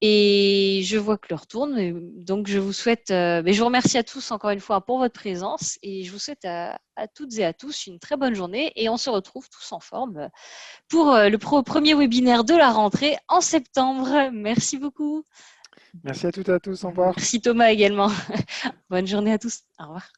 Et je vois que l'heure tourne, donc je vous souhaite, je vous remercie à tous encore une fois pour votre présence et je vous souhaite à toutes et à tous une très bonne journée et on se retrouve tous en forme pour le premier webinaire de la rentrée en septembre. Merci beaucoup. Merci à toutes et à tous, au revoir. Merci Thomas également. Bonne journée à tous, au revoir.